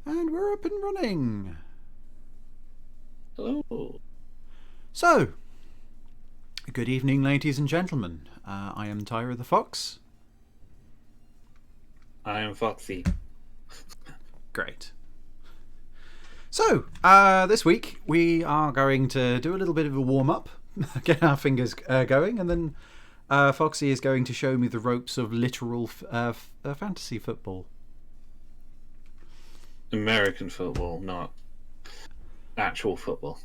And we're up and running. Hello. So, good evening, ladies and gentlemen. I am Tyro the Fox. I am Foxy. Great. So, this week we are going to do a little bit of a warm-up, get our fingers going, and then Foxy is going to show me the ropes of literal fantasy football. American football, not actual football.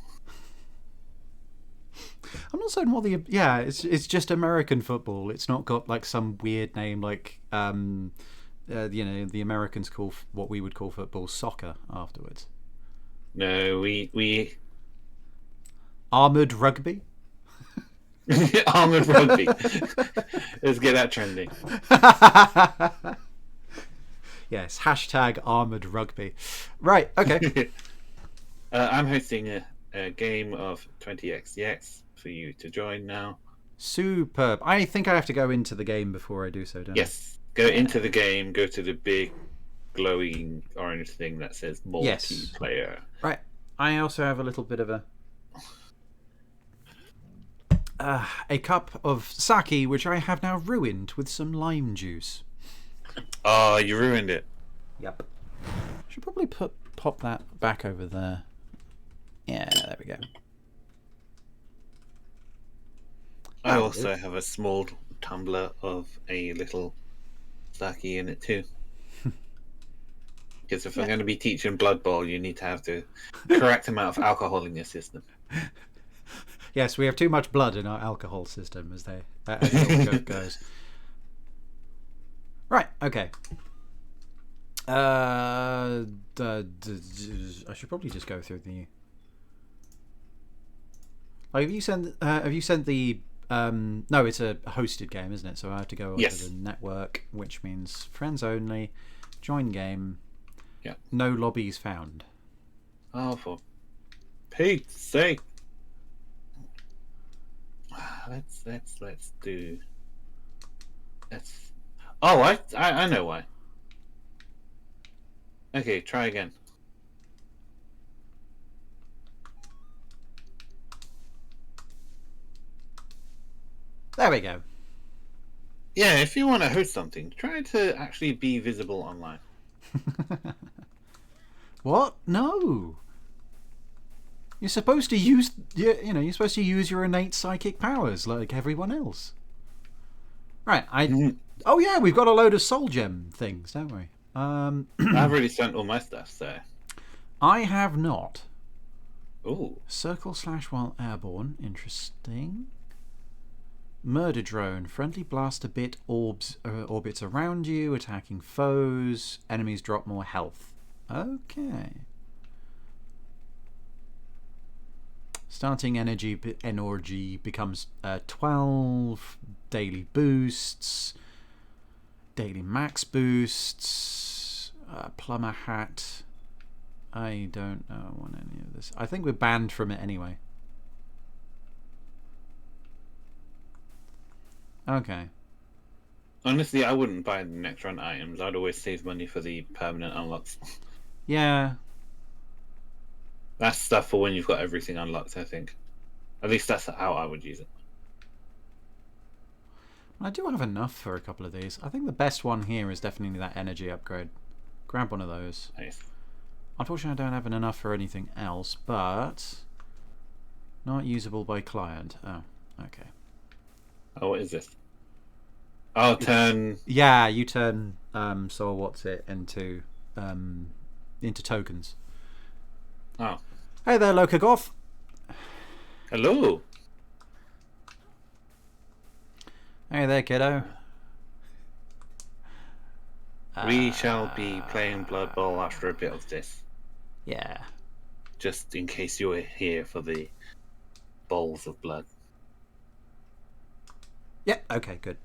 I'm not certain what it's just American football. It's not got like some weird name like the Americans call what we would call football soccer afterwards. No, we Armoured rugby. armored rugby. Let's get that trending. Yes, hashtag armoured rugby. Right, okay. I'm hosting a game of 20xdx for you to join now. Superb. I think I have to go into the game before I do so, don't Yes, go into the game, go to the big glowing orange thing that says multiplayer. Yes. Right. I also have a little bit of a cup of sake, which I have now ruined with some lime juice. Oh, you ruined it. Yep. Should probably pop that back over there. Yeah, there we go. I also have a small tumbler of a little sake in it too. Because if I'm going to be teaching Blood Bowl, you need to have the correct amount of alcohol in your system. Yes, we have too much blood in our alcohol system, as the old joke goes. Right, okay. I should probably just go through the. Like, have you sent the? No, it's a hosted game, isn't it? So I have to go onto the network, which means friends only, join game. Yeah. No lobbies found. Oh, for Pete's sake! Let's do. Let's. Oh, I know why. Okay, try again. There we go. Yeah, if you want to host something, try to actually be visible online. What? No. You're supposed to use you're supposed to use your innate psychic powers like everyone else. Right, oh yeah, we've got a load of soul gem things, don't we? I've already sent all my stuff, so. I have not. Ooh. Circle / while airborne, interesting. Murder drone, friendly blaster bit orbits around you, attacking foes. Enemies drop more health. Okay. Starting energy becomes 12. Daily boosts. Daily max boosts. Plumber hat. I don't want any of this. I think we're banned from it anyway. Okay. Honestly, I wouldn't buy the next run items. I'd always save money for the permanent unlocks. Yeah. That's stuff for when you've got everything unlocked, I think. At least that's how I would use it. I do have enough for a couple of these. I think the best one here is definitely that energy upgrade. Grab one of those. Nice. Unfortunately, I don't have enough for anything else, but not usable by client. Oh, okay. Oh, what is this? Oh, turn. Yeah, you turn so what's it into tokens. Oh. Hey there, Lokagoth. Hello. Hey there, kiddo. We shall be playing Blood Bowl after a bit of this. Yeah. Just in case you were here for the bowls of blood. Yep, okay, good.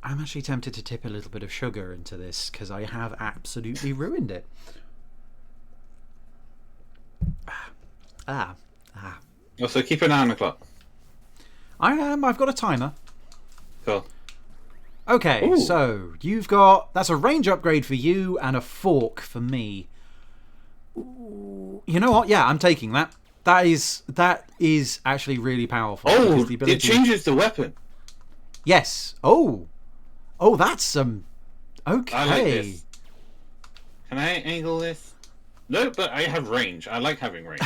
I'm actually tempted to tip a little bit of sugar into this because I have absolutely ruined it. Also, keep an eye on the clock. I am. I've got a timer. Cool. Okay, Ooh. so you've got... That's a range upgrade for you and a fork for me. Ooh, you know what? Yeah, I'm taking that. That is actually really powerful. Oh, because the ability... it changes the weapon. Yes. Oh, that's some... Okay. I like this. Can I angle this? No, but I have range. I like having range.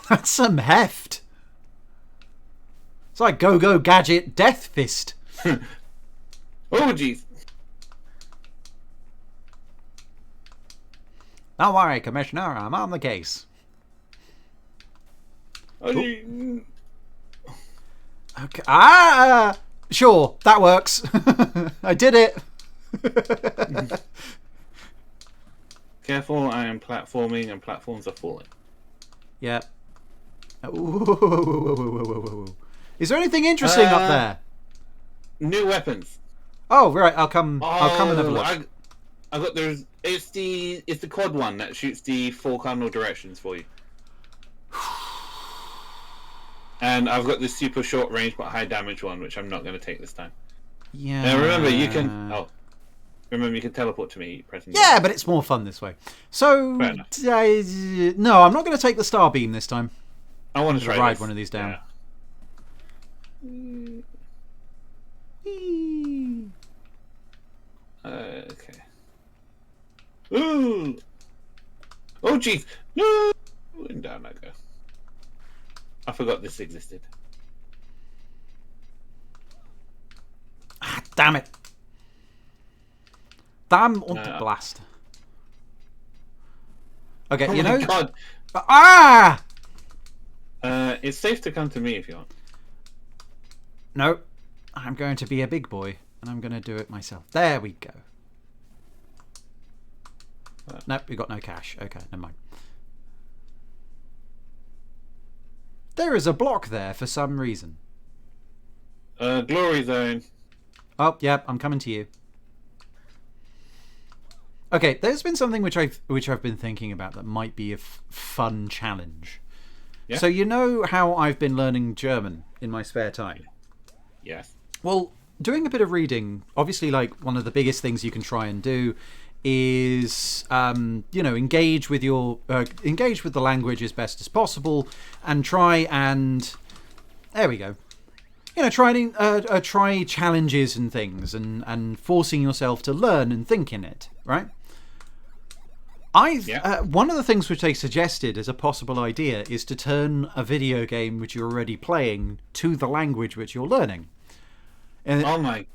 That's some heft. It's like Go-Go Gadget Death Fist. Oh, jeez. Don't worry, Commissioner. I'm on the case. Oh, Okay. Sure, that works. I did it. Careful, I am platforming and platforms are falling. Yeah. Ooh. Is there anything interesting up there? New weapons. Oh, right. I'll come and have a look. I got it's the quad one that shoots the 4 cardinal directions for you. And I've got the super short range but high damage one, which I'm not going to take this time. Yeah. Now remember, you can teleport to me pressing. Yeah, but it's more fun this way. So no, I'm not going to take the star beam this time. I want to ride one of these down. Yeah. Okay. Ooh. Oh jeez. No. And down I go. I forgot this existed. Ah, damn it. Damn blast. Okay, Oh you my know. God. Ah! It's safe to come to me if you want. No. I'm going to be a big boy and I'm going to do it myself. There we go. Nope, we got no cash. Okay, never mind. There is a block there for some reason. Glory zone. Oh, yep, I'm coming to you. Okay, there's been something which I've been thinking about that might be a fun challenge. Yeah? So you know how I've been learning German in my spare time? Yes. Well, doing a bit of reading, obviously, like one of the biggest things you can try and do is engage with the language as best as possible and try and there we go. Try challenges and things and forcing yourself to learn and think in it, right? One of the things which they suggested as a possible idea is to turn a video game which you're already playing to the language which you're learning. Oh my.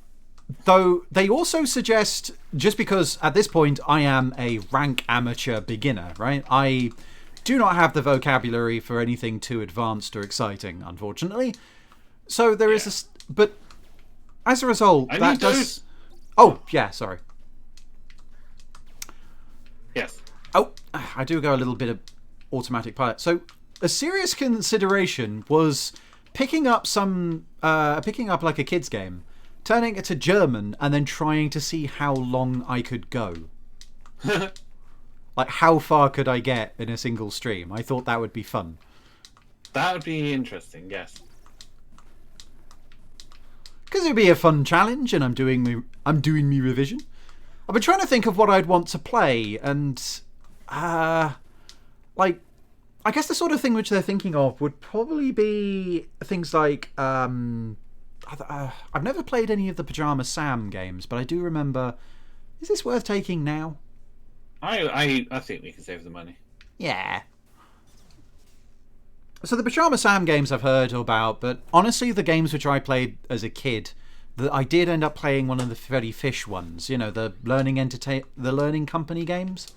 Though they also suggest, just because at this point I am a rank amateur beginner, right? I do not have the vocabulary for anything too advanced or exciting, unfortunately. So there is but as a result, that does. Oh yeah, sorry. Yes. Oh, I do go a little bit of automatic pilot. So a serious consideration was picking up like a kid's game, turning it to German, and then trying to see how long I could go. Like, how far could I get in a single stream? I thought that would be fun. That would be interesting, yes. Because it would be a fun challenge, and I'm doing me revision. I've been trying to think of what I'd want to play, and like, I guess the sort of thing which they're thinking of would probably be things like I've never played any of the Pajama Sam games, but I do remember. Is this worth taking now? I think we can save the money. Yeah. So the Pajama Sam games I've heard about, but honestly, the games which I played as a kid, I did end up playing one of the Freddy Fish ones. You know, the learning company games.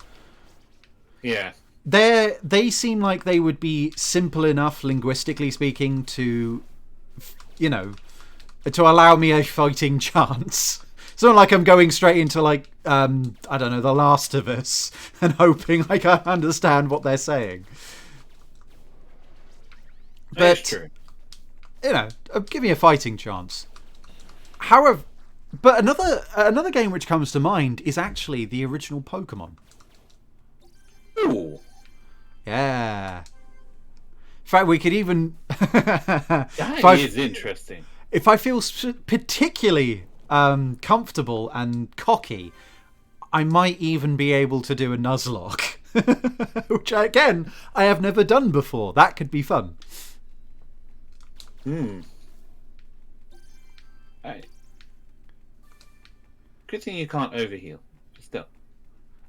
Yeah. They seem like they would be simple enough, linguistically speaking, to allow me a fighting chance. It's not like I'm going straight into like I don't know, The Last of Us and hoping I can understand what they're saying. That's true. Give me a fighting chance. However, but another game which comes to mind is actually the original Pokemon. Ooh. Yeah. In fact, we could even. That is interesting. If I feel particularly comfortable and cocky, I might even be able to do a Nuzlocke. Which, again, I have never done before. That could be fun. Hey. Good thing you can't overheal. Still.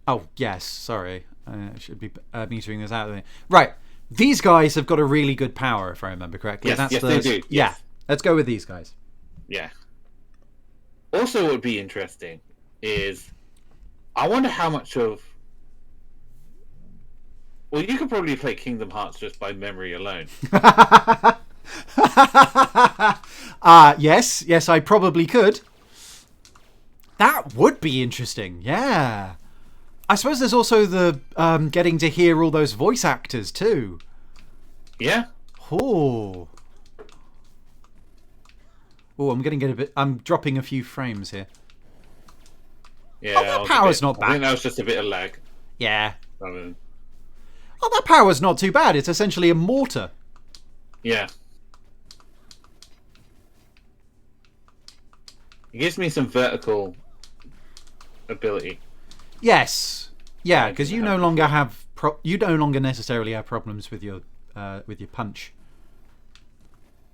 Oh, yes. Sorry. I should be metering this out. Right. These guys have got a really good power, if I remember correctly. Yes, That's yes, they do. Yeah. Yes. Let's go with these guys. Yeah. Also, what would be interesting is, I wonder how much of. Well, you could probably play Kingdom Hearts just by memory alone. Yes, I probably could. That would be interesting. Yeah. I suppose there's also the getting to hear all those voice actors too. Yeah. Oh. Oh, I'm dropping a few frames here. Yeah. Oh, that power's not bad. I think that was just a bit of lag. Yeah. I mean, Oh, that power's not too bad. It's essentially a mortar. yeah. It gives me some vertical ability. Yes. Yeah, I because didn't you have no longer have you no longer necessarily have problems with your punch.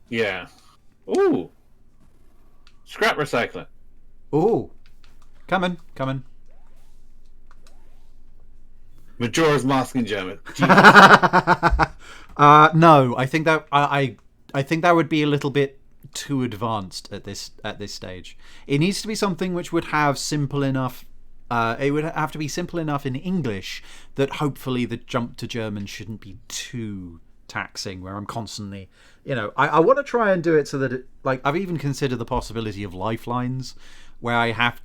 Yeah. Ooh. Scrap recycler. Oh. Coming. Majora's Mask in German. No, I think that I think that would be a little bit too advanced at this stage. It needs to be something which would have simple enough. It would have to be simple enough in English that hopefully the jump to German shouldn't be too taxing. Where I'm constantly, I want to try and do it so that it, like, I've even considered the possibility of lifelines, where I have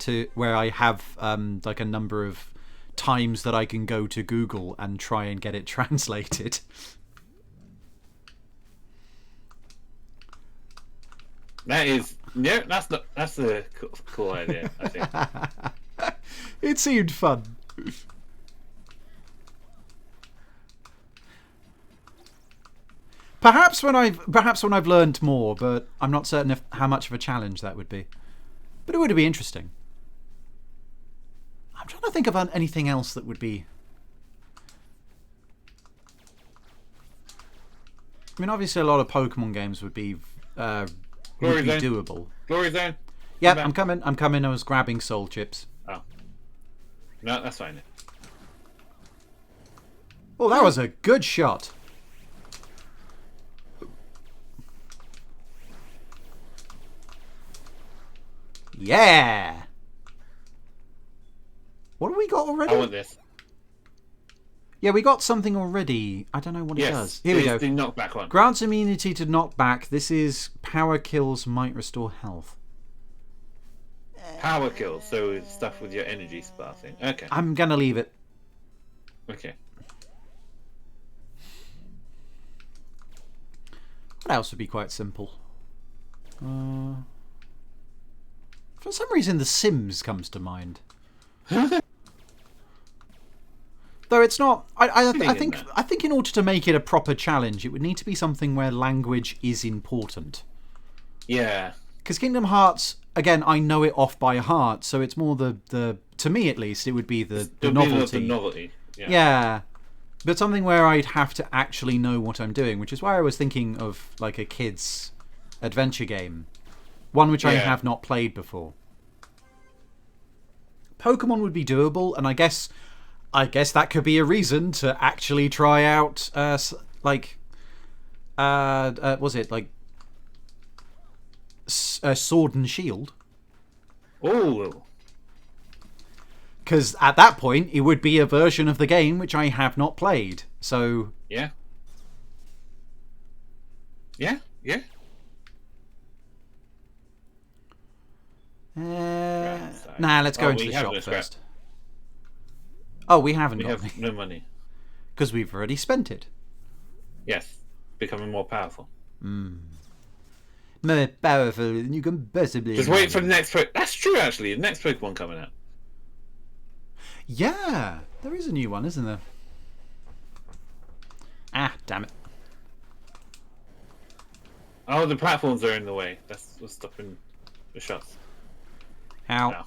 like a number of times that I can go to Google and try and get it translated. That's a cool idea, I think. It seemed fun. Perhaps when I've learned more, but I'm not certain how much of a challenge that would be. But it would be interesting. I'm trying to think of anything else that would be. I mean, obviously, a lot of Pokemon games would be doable. Glory Zone. Yep, I'm coming. I was grabbing soul chips. Oh. No, that's fine. Oh, that was a good shot. Yeah. What have we got already? I want this. Yeah, we got something already. I don't know what it does. Here we go. The knockback one. Grants immunity to knockback. This is power kills might restore health. Power kills, so it's stuff with your energy spa thing. Okay. I'm gonna leave it. Okay. What else would be quite simple? For some reason, The Sims comes to mind. Though it's not. I think in order to make it a proper challenge, it would need to be something where language is important. Yeah. Because Kingdom Hearts, again, I know it off by heart, so it's more the to me at least, it would be the novelty. The novelty. Yeah. But something where I'd have to actually know what I'm doing, which is why I was thinking of like a kid's adventure game. One which I have not played before. Pokemon would be doable, and I guess that could be a reason to actually try out was it like Sword and Shield? Oh. Because at that point, it would be a version of the game which I have not played. So yeah. Nah, let's go into the shop first. Oh, we haven't. We have no money because we've already spent it. Yes, becoming more powerful. More powerful than you can possibly. Just wait for the next. That's true, actually. The next Pokemon coming out. Yeah, there is a new one, isn't there? Ah, damn it! Oh, the platforms are in the way. That's what's stopping the shots. Ow. Ow.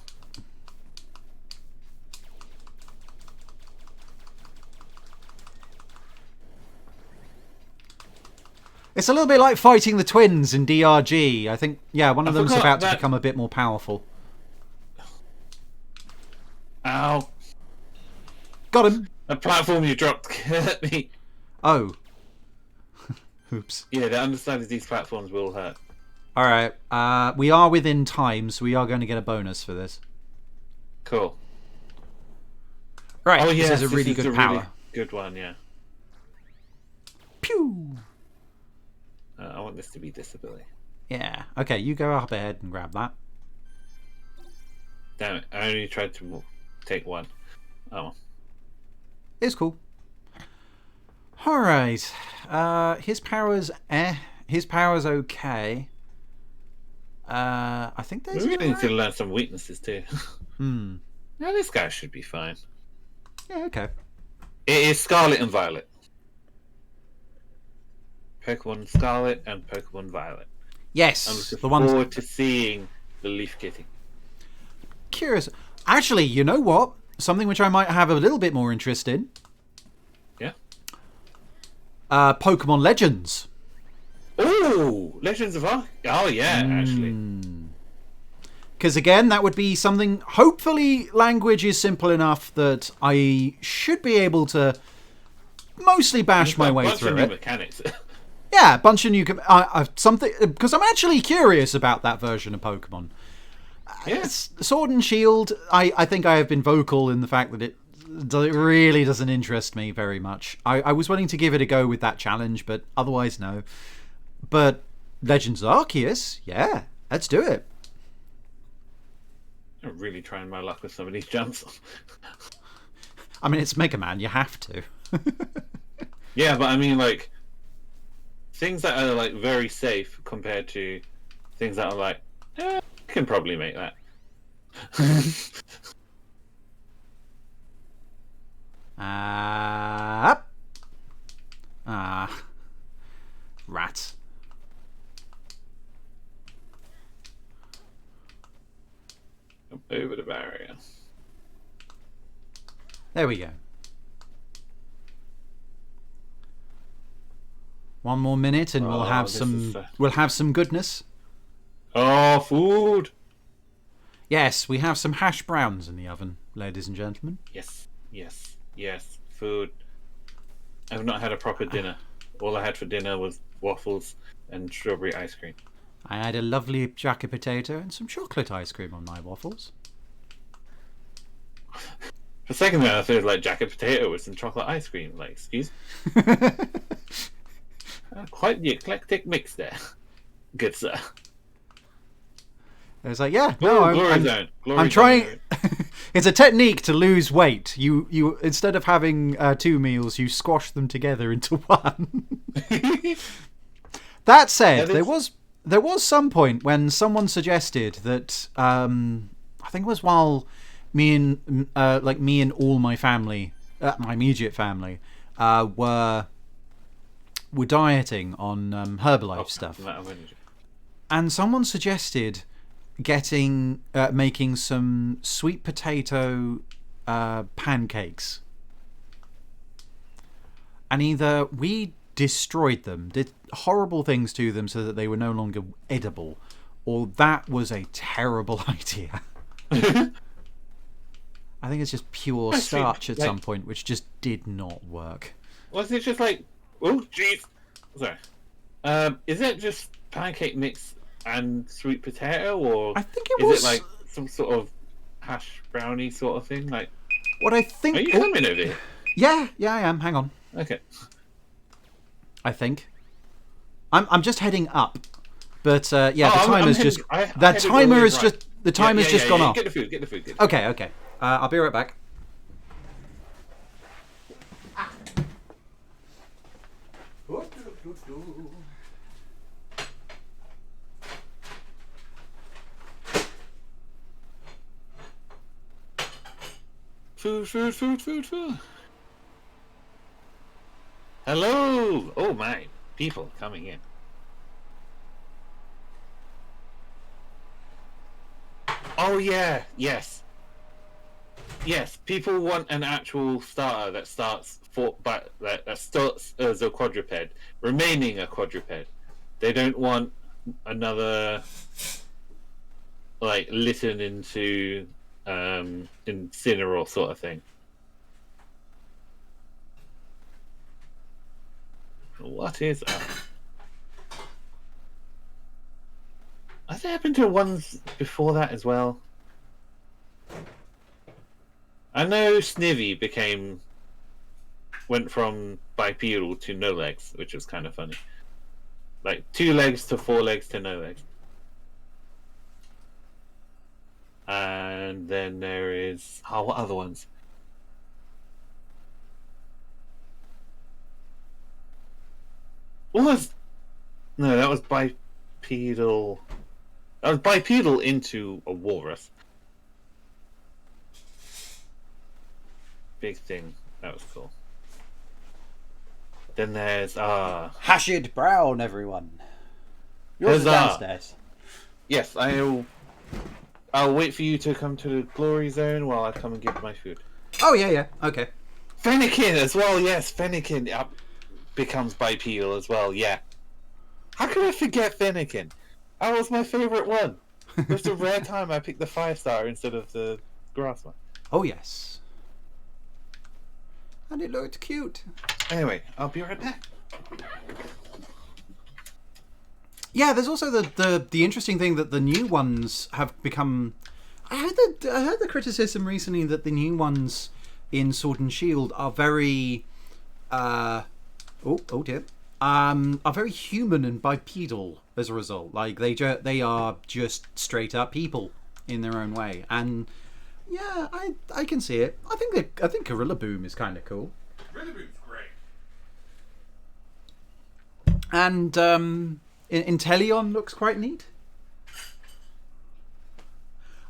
It's a little bit like fighting the twins in DRG. I think, yeah, one of them's forgot about to that- become a bit more powerful. Ow. Got him. The platform you dropped hurt me. Oh. Oops. Yeah, the underside of these platforms will hurt. Alright, we are within time, so we are going to get a bonus for this. Cool. Right, Oh, yeah, this is a really good power. Really good one, yeah. Pew! I want this to be disability. Yeah. Okay, you go up ahead and grab that. Damn it, I only tried to take one. Oh. It's cool. Alright. His power's His power's okay. I think there's... We really need to learn some weaknesses too. Hmm. Now this guy should be fine. Yeah, okay. It is Scarlet and Violet. Pokemon Scarlet and Pokemon Violet. Yes, I'm looking the ones... forward to seeing the Leaf Kitty. Curious. Actually, you know what? Something which I might have a little bit more interest in. Yeah? Pokemon Legends. Oh! Legends of Arceus. Oh, yeah, actually. Because again, that would be something... Hopefully, language is simple enough that I should be able to mostly bash my way through it. Mechanics. Yeah, a bunch of new... something... Because I'm actually curious about that version of Pokemon. Yes. Sword and Shield, I think I have been vocal in the fact that it really doesn't interest me very much. I was willing to give it a go with that challenge, but otherwise, no. But Legends of Arceus, yeah, let's do it. I'm really trying my luck with some of these jumps. I mean, it's Mega Man, you have to. Yeah, but I mean, like, things that are, like, very safe compared to things that are, like, I can probably make that. Up. Rat. Over the barrier. There we go. One more minute and we'll have some goodness. Oh, food! Yes, we have some hash browns in the oven, ladies and gentlemen. Yes, yes, yes. Food. I've not had a proper dinner. All I had for dinner was waffles and strawberry ice cream. I had a lovely jacket potato and some chocolate ice cream on my waffles. For a second there, I thought it was like jacket potato with some chocolate ice cream. Like, excuse? Quite the eclectic mix there. Good sir. It was like, yeah, no, I'm trying. It's a technique to lose weight. You instead of having 2 meals, you squash them together into one. That said, there was some point when someone suggested that I think it was while me and all my family, my immediate family, were dieting on Herbalife stuff, and someone suggested making some sweet potato pancakes, and either we destroyed them, did horrible things to them so that they were no longer edible, or that was a terrible idea. I think it's just pure starch at some point, which just did not work. Was it just like, oh jeez, sorry, is it just pancake mix and sweet potato, or I think it was... it like some sort of hash brownie sort of thing? Like, what I think... Are you coming over here? Yeah, I am. Hang on. Okay. I think I'm just heading up, but yeah, the timer's just the timer's just gone off. Get the food. Get the food. Okay. I'll be right back. Food. Hello! Oh my, people coming in. Oh yeah, yes. Yes, people want an actual starter that starts that starts as a quadruped, remaining a quadruped. They don't want another like litten into incineroar sort of thing. What is that? Has it happened to ones before that as well? I know Snivy went from bipedal to no legs, which was kind of funny. Like 2 legs to 4 legs to no legs. And then there is what other ones? What was no? That was bipedal. That was bipedal into a walrus. Big thing. That was cool. Then there's Hashid Brown, everyone. Yours is downstairs. Yes, I'll wait for you to come to the glory zone while I come and get my food. Oh yeah, okay. Fennekin as well, yes, Fennekin becomes bipedal as well, yeah. How could I forget Fennekin? That was my favourite one. It was a rare time I picked the 5-star instead of the grass one. Oh yes. And it looked cute. Anyway, I'll be right back. Yeah, there's also the interesting thing that the new ones have become. I heard the criticism recently that the new ones in Sword and Shield are very, are very human and bipedal as a result. Like they are just straight up people in their own way, and yeah, I can see it. I think Gorilla Boom is kind of cool. Gorilla Boom's great. And Inteleon looks quite neat.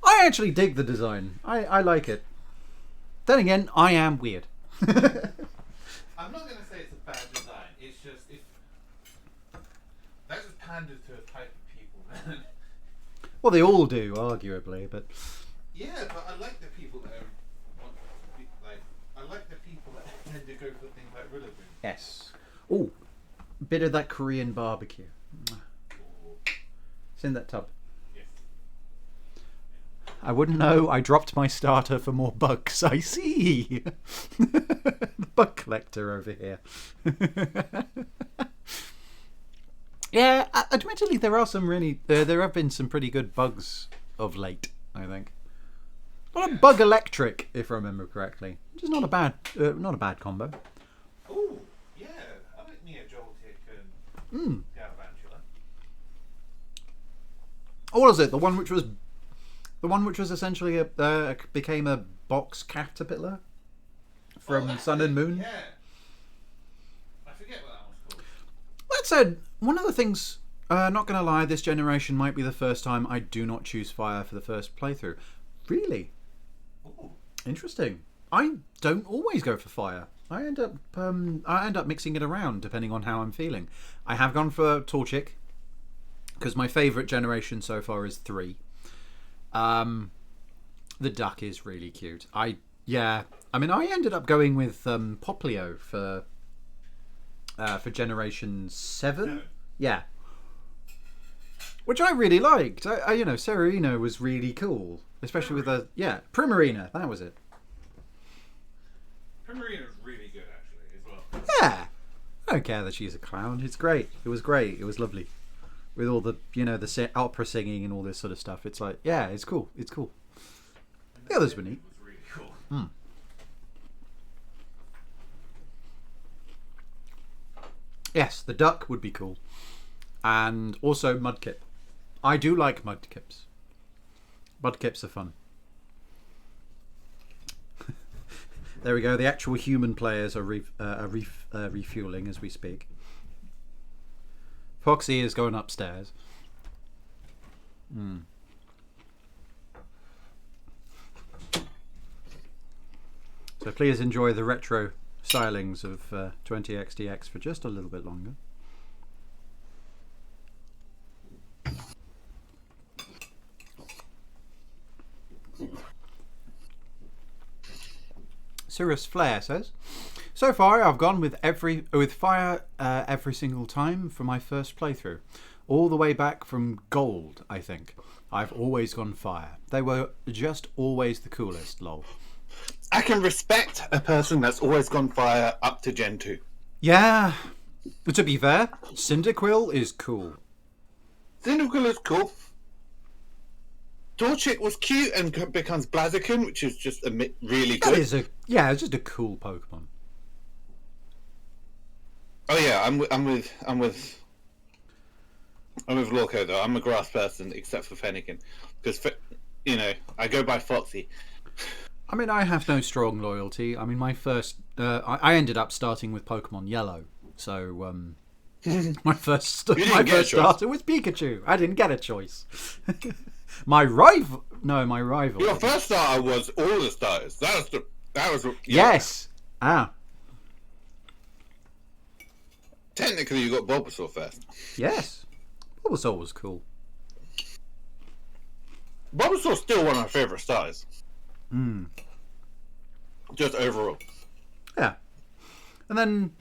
I actually dig the design. I like it. Then again, I am weird. I'm not going to say it's a bad design. It's just that just panders to a type of people, man. Well, they all do, arguably, but Yeah, but I like the people that want to be, like. I like the people that tend to go for things like Gorilla Boom. yes. Oh, bit of that Korean barbecue. It's in that tub. Yes. I wouldn't know. I dropped my starter for more bugs. I see. The bug collector over here. Yeah, admittedly, there are some really. There have been some pretty good bugs of late, I think. Well, Bug Electric, if I remember correctly, which is not a bad combo. Oh, yeah. I like Neo Joltic and Galvantula. What was it? The one which was essentially became a box caterpillar from Sun and Moon. Yeah. I forget what that one's called. That said, one of the things, not going to lie, this generation might be the first time I do not choose fire for the first playthrough. Really? Ooh. Interesting. I don't always go for fire. I end up mixing it around depending on how I'm feeling. I have gone for Torchic because my favourite generation so far is 3. The duck is really cute. I ended up going with Poplio for generation 7. Yeah. Which I really liked. Serena was really cool. Especially with Primarina, that was it. Primarina's really good actually as well. Yeah. I don't care that she's a clown. It's great. It was great. It was lovely. With all the, the opera singing and all this sort of stuff. It's like, yeah, it's cool. It's cool. The others were neat. It was really cool. Yes, the duck would be cool. And also Mudkip. I do like Mudkips. Mudkips are fun. There we go. The actual human players are refueling as we speak. Foxy is going upstairs. So please enjoy the retro stylings of 20XDX for just a little bit longer. Cirrus Flare says, so far I've gone with fire every single time for my first playthrough. All the way back from Gold, I think. I've always gone fire. They were just always the coolest, lol. I can respect a person that's always gone fire up to Gen 2. Yeah. But to be fair, Cyndaquil is cool. Cyndaquil is cool. Torchic was cute and becomes Blaziken, which is just really good. It's just a cool Pokemon. Oh yeah, I'm with Lorco though. I'm a grass person except for Fennekin, because I go by Foxy. I mean, I have no strong loyalty. I mean, my first I ended up starting with Pokemon Yellow, so my first starter was Pikachu. I didn't get a choice. My rival. Your first starter was all the starters. That was. Yes. Ah. Technically, you got Bulbasaur first. Yes. Bulbasaur was cool. Bulbasaur's still one of my favourite starters. Just overall. Yeah. And then,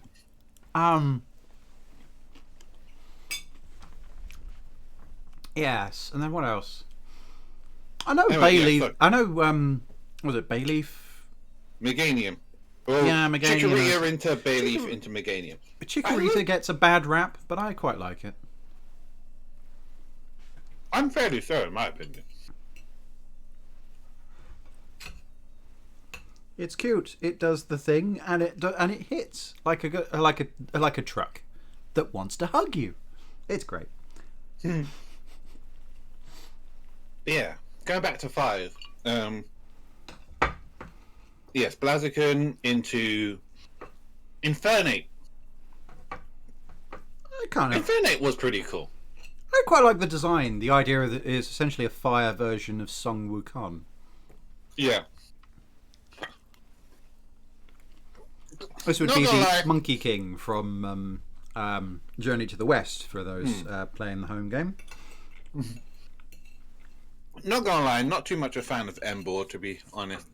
yes. And then what else? I know Bayleaf. Yeah, I know. Was it Bayleaf? Meganium. Well, yeah, Meganium. Chikorita into Bayleaf into Meganium. Chikorita gets a bad rap, but I quite like it. I'm fairly sure, in my opinion. It's cute. It does the thing, and it hits like a truck that wants to hug you. It's great. Yeah, going back to 5. Yes, Blaziken into Infernape. Infernape was pretty cool. I quite like the design. The idea that it is essentially a fire version of Song Wukong. Yeah. This would be the Monkey King from Journey to the West for those playing the home game. Not gonna lie, not too much a fan of Emboar, to be honest.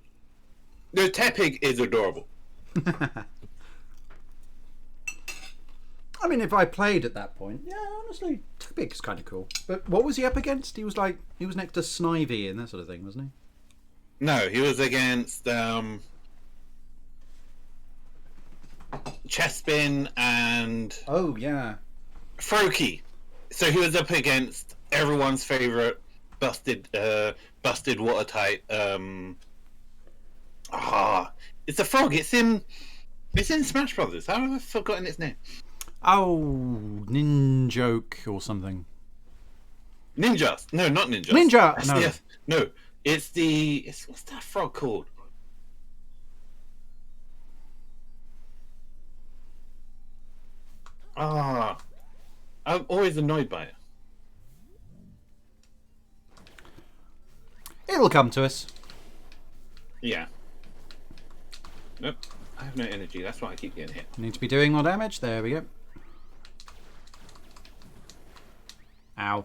The Tepig is adorable. I mean, if I played at that point, yeah, honestly, Tepig's kind of cool. But what was he up against? He was next to Snivy and that sort of thing, wasn't he? No, he was against Chespin and Froakie. So he was up against everyone's favorite busted water type. It's a frog. It's in Smash Brothers. How have I forgotten its name? Oh, Ninjoke or something. Ninjas. No, not Ninjas. Ninja. No, it's what's that frog called? I'm always annoyed by it. It'll come to us. Yeah. Nope. I have no energy. That's why I keep getting hit. Need to be doing more damage. There we go. Ow.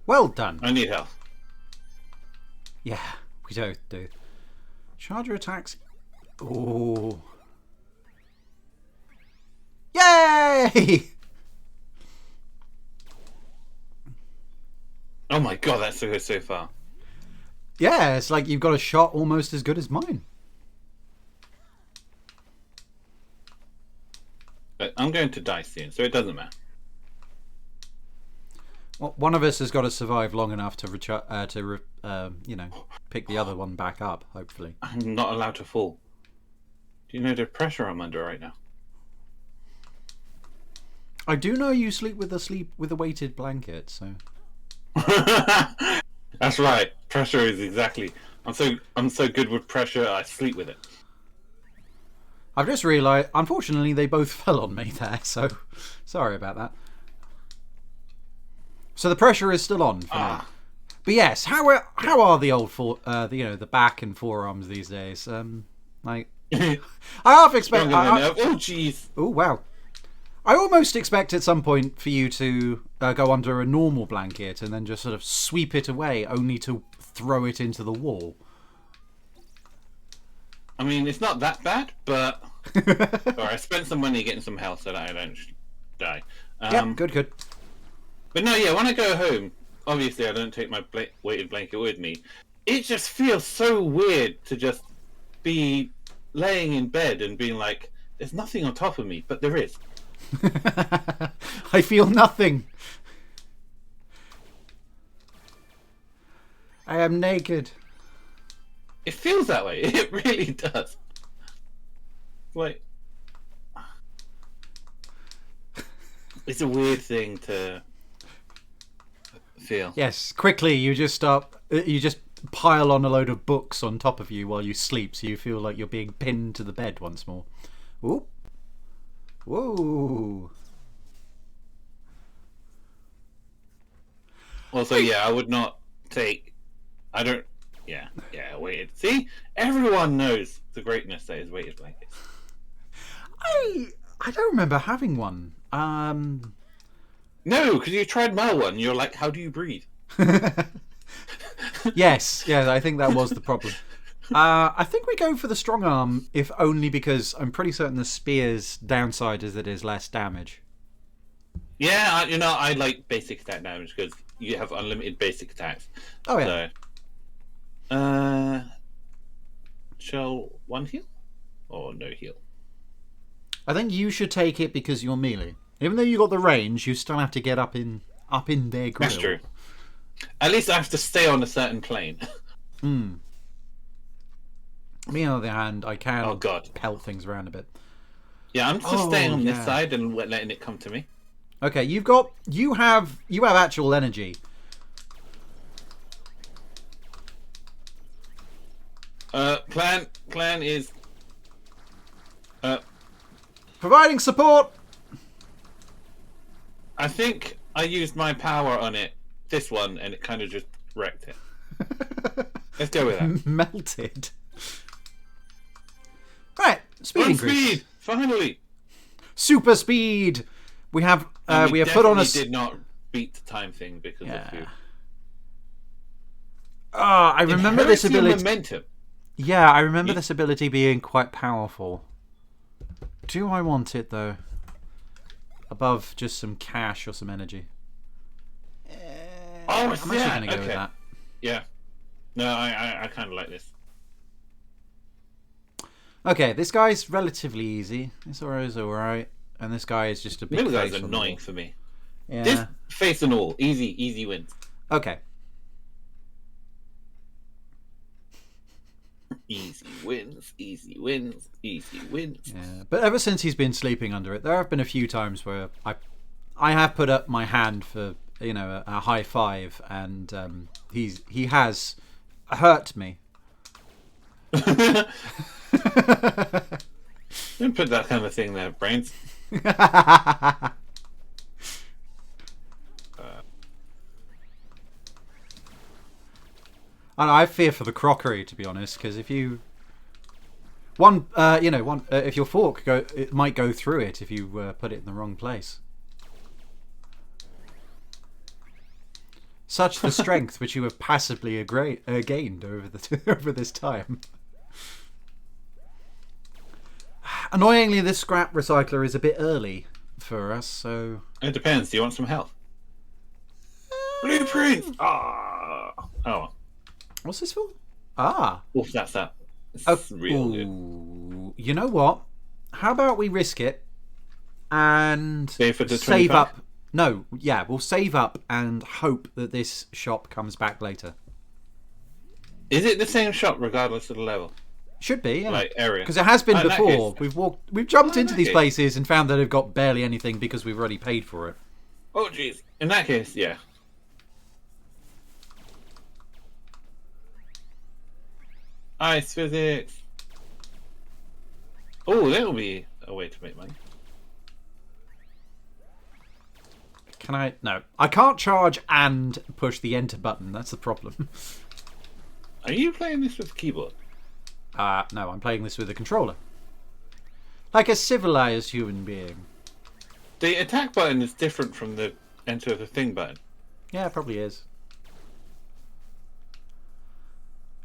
Well done. I need help. Yeah, we do. Charger attacks. Oh. Yay! Oh my god, that's so good so far. Yeah, it's like you've got a shot almost as good as mine. But I'm going to die soon, so it doesn't matter. Well, one of us has got to survive long enough to pick the other one back up. Hopefully, I'm not allowed to fall. Do you know the pressure I'm under right now? I do know you sleep with a weighted blanket, so. That's right. Pressure is exactly. I'm so good with pressure. I sleep with it. I've just realised. Unfortunately, they both fell on me there. So sorry about that. So the pressure is still on for me. But yes, how are the old the back and forearms these days? I half expect. Oh jeez. Oh wow. I almost expect at some point for you to go under a normal blanket and then just sort of sweep it away, only to throw it into the wall. I mean, it's not that bad, but Alright, I spent some money getting some health so that I don't die. Yep, good. But no, yeah, when I go home, obviously I don't take my weighted blanket with me. It just feels so weird to just be laying in bed and being like, there's nothing on top of me, but there is. I feel nothing. I am naked. It feels that way. It really does. Like, it's a weird thing to feel. Yes, quickly you just pile on a load of books on top of you while you sleep, so you feel like you're being pinned to the bed once more. Ooh. Whoa. Also, yeah, I would not take. I don't. Yeah, weighted. See, everyone knows the greatness that is weighted blankets. I don't remember having one. No, because you tried my one. You're like, how do you breathe? Yes, I think that was the problem. I think we go for the strong arm, if only because I'm pretty certain the spear's downside is that it is less damage. Yeah, I like basic attack damage because you have unlimited basic attacks. Oh yeah. So, shall one heal or no heal? I think you should take it because you're melee. Even though you got the range, you still have to get up in their grill. That's true. At least I have to stay on a certain plane. Me on the other hand, I can pelt things around a bit. Yeah, I'm just staying on this side and letting it come to me. Okay, you have actual energy. Clan is providing support. I think I used my power on it, this one, and it kind of just wrecked it. Let's go with that. Melted. Right, speed increase. Speed, finally. Super speed. We have we put on a. Did not beat the time thing because of food. I remember this ability. Momentum. Yeah, I remember this ability being quite powerful. Do I want it though? Above just some cash or some energy. I'm actually going to go with that. Yeah. No, I kind of like this. Okay, this guy's relatively easy. This Oro's alright. And this guy is just a big Middle face. guy's annoying for me. Yeah. This face and all. Easy wins. Okay. Easy wins. Yeah, but ever since he's been sleeping under it, there have been a few times where I have put up my hand for a high five, and he has hurt me. Don't put that kind of thing there, brains. I fear for the crockery, to be honest, because if you if your fork it might go through it if you put it in the wrong place. Such the strength which you have passively gained over this time. Annoyingly, this scrap recycler is a bit early for us, so it depends. Do you want some health? Blueprints. Oh. What's this for? Ah. Oof, that's that. It's real good. You know what? How about we risk it and save for the save 25? up? No, yeah, we'll save up and hope that this shop comes back later. Is it the same shop regardless of the level? Should be, yeah. Like area. Because it has been before. We've jumped into these case. places and found that they've got barely anything because we've already paid for it. Oh jeez. In that case, yeah. Ice physics. Oh, that'll be a way to make money. Can I? No. I can't charge and push the enter button. That's the problem. Are you playing this with the keyboard? No, I'm playing this with a controller. Like a civilized human being. The attack button is different from the enter the thing button. Yeah, it probably is.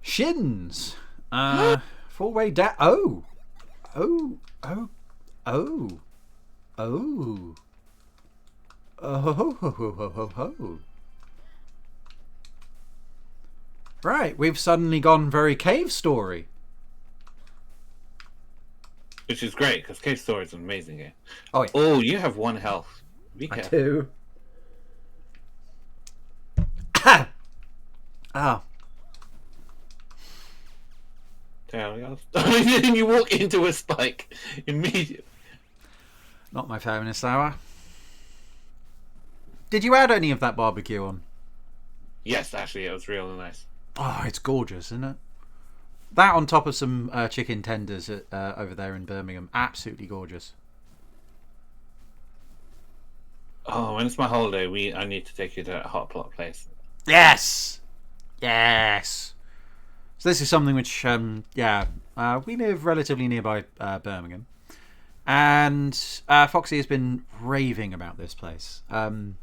Shins. Four-way dash. Oh. Oh. Oh. Oh. Oh. Oh. Ho, ho, ho, ho, ho. Right, we've suddenly gone very cave story. Which is great, because Cave Story is an amazing game. Oh, yeah. Oh, you have 1 health. Be I careful. do. Ah. There we go. Then you walk into a spike immediately. Not my finest hour. Did you add any of that barbecue on? Yes, actually, it was real nice. Oh, it's gorgeous, isn't it? That on top of some chicken tenders over there in Birmingham. Absolutely gorgeous. Oh, when it's my holiday, I need to take you to a hot pot place. Yes! Yes! So this is something which, we live relatively nearby Birmingham. And Foxy has been raving about this place. Now,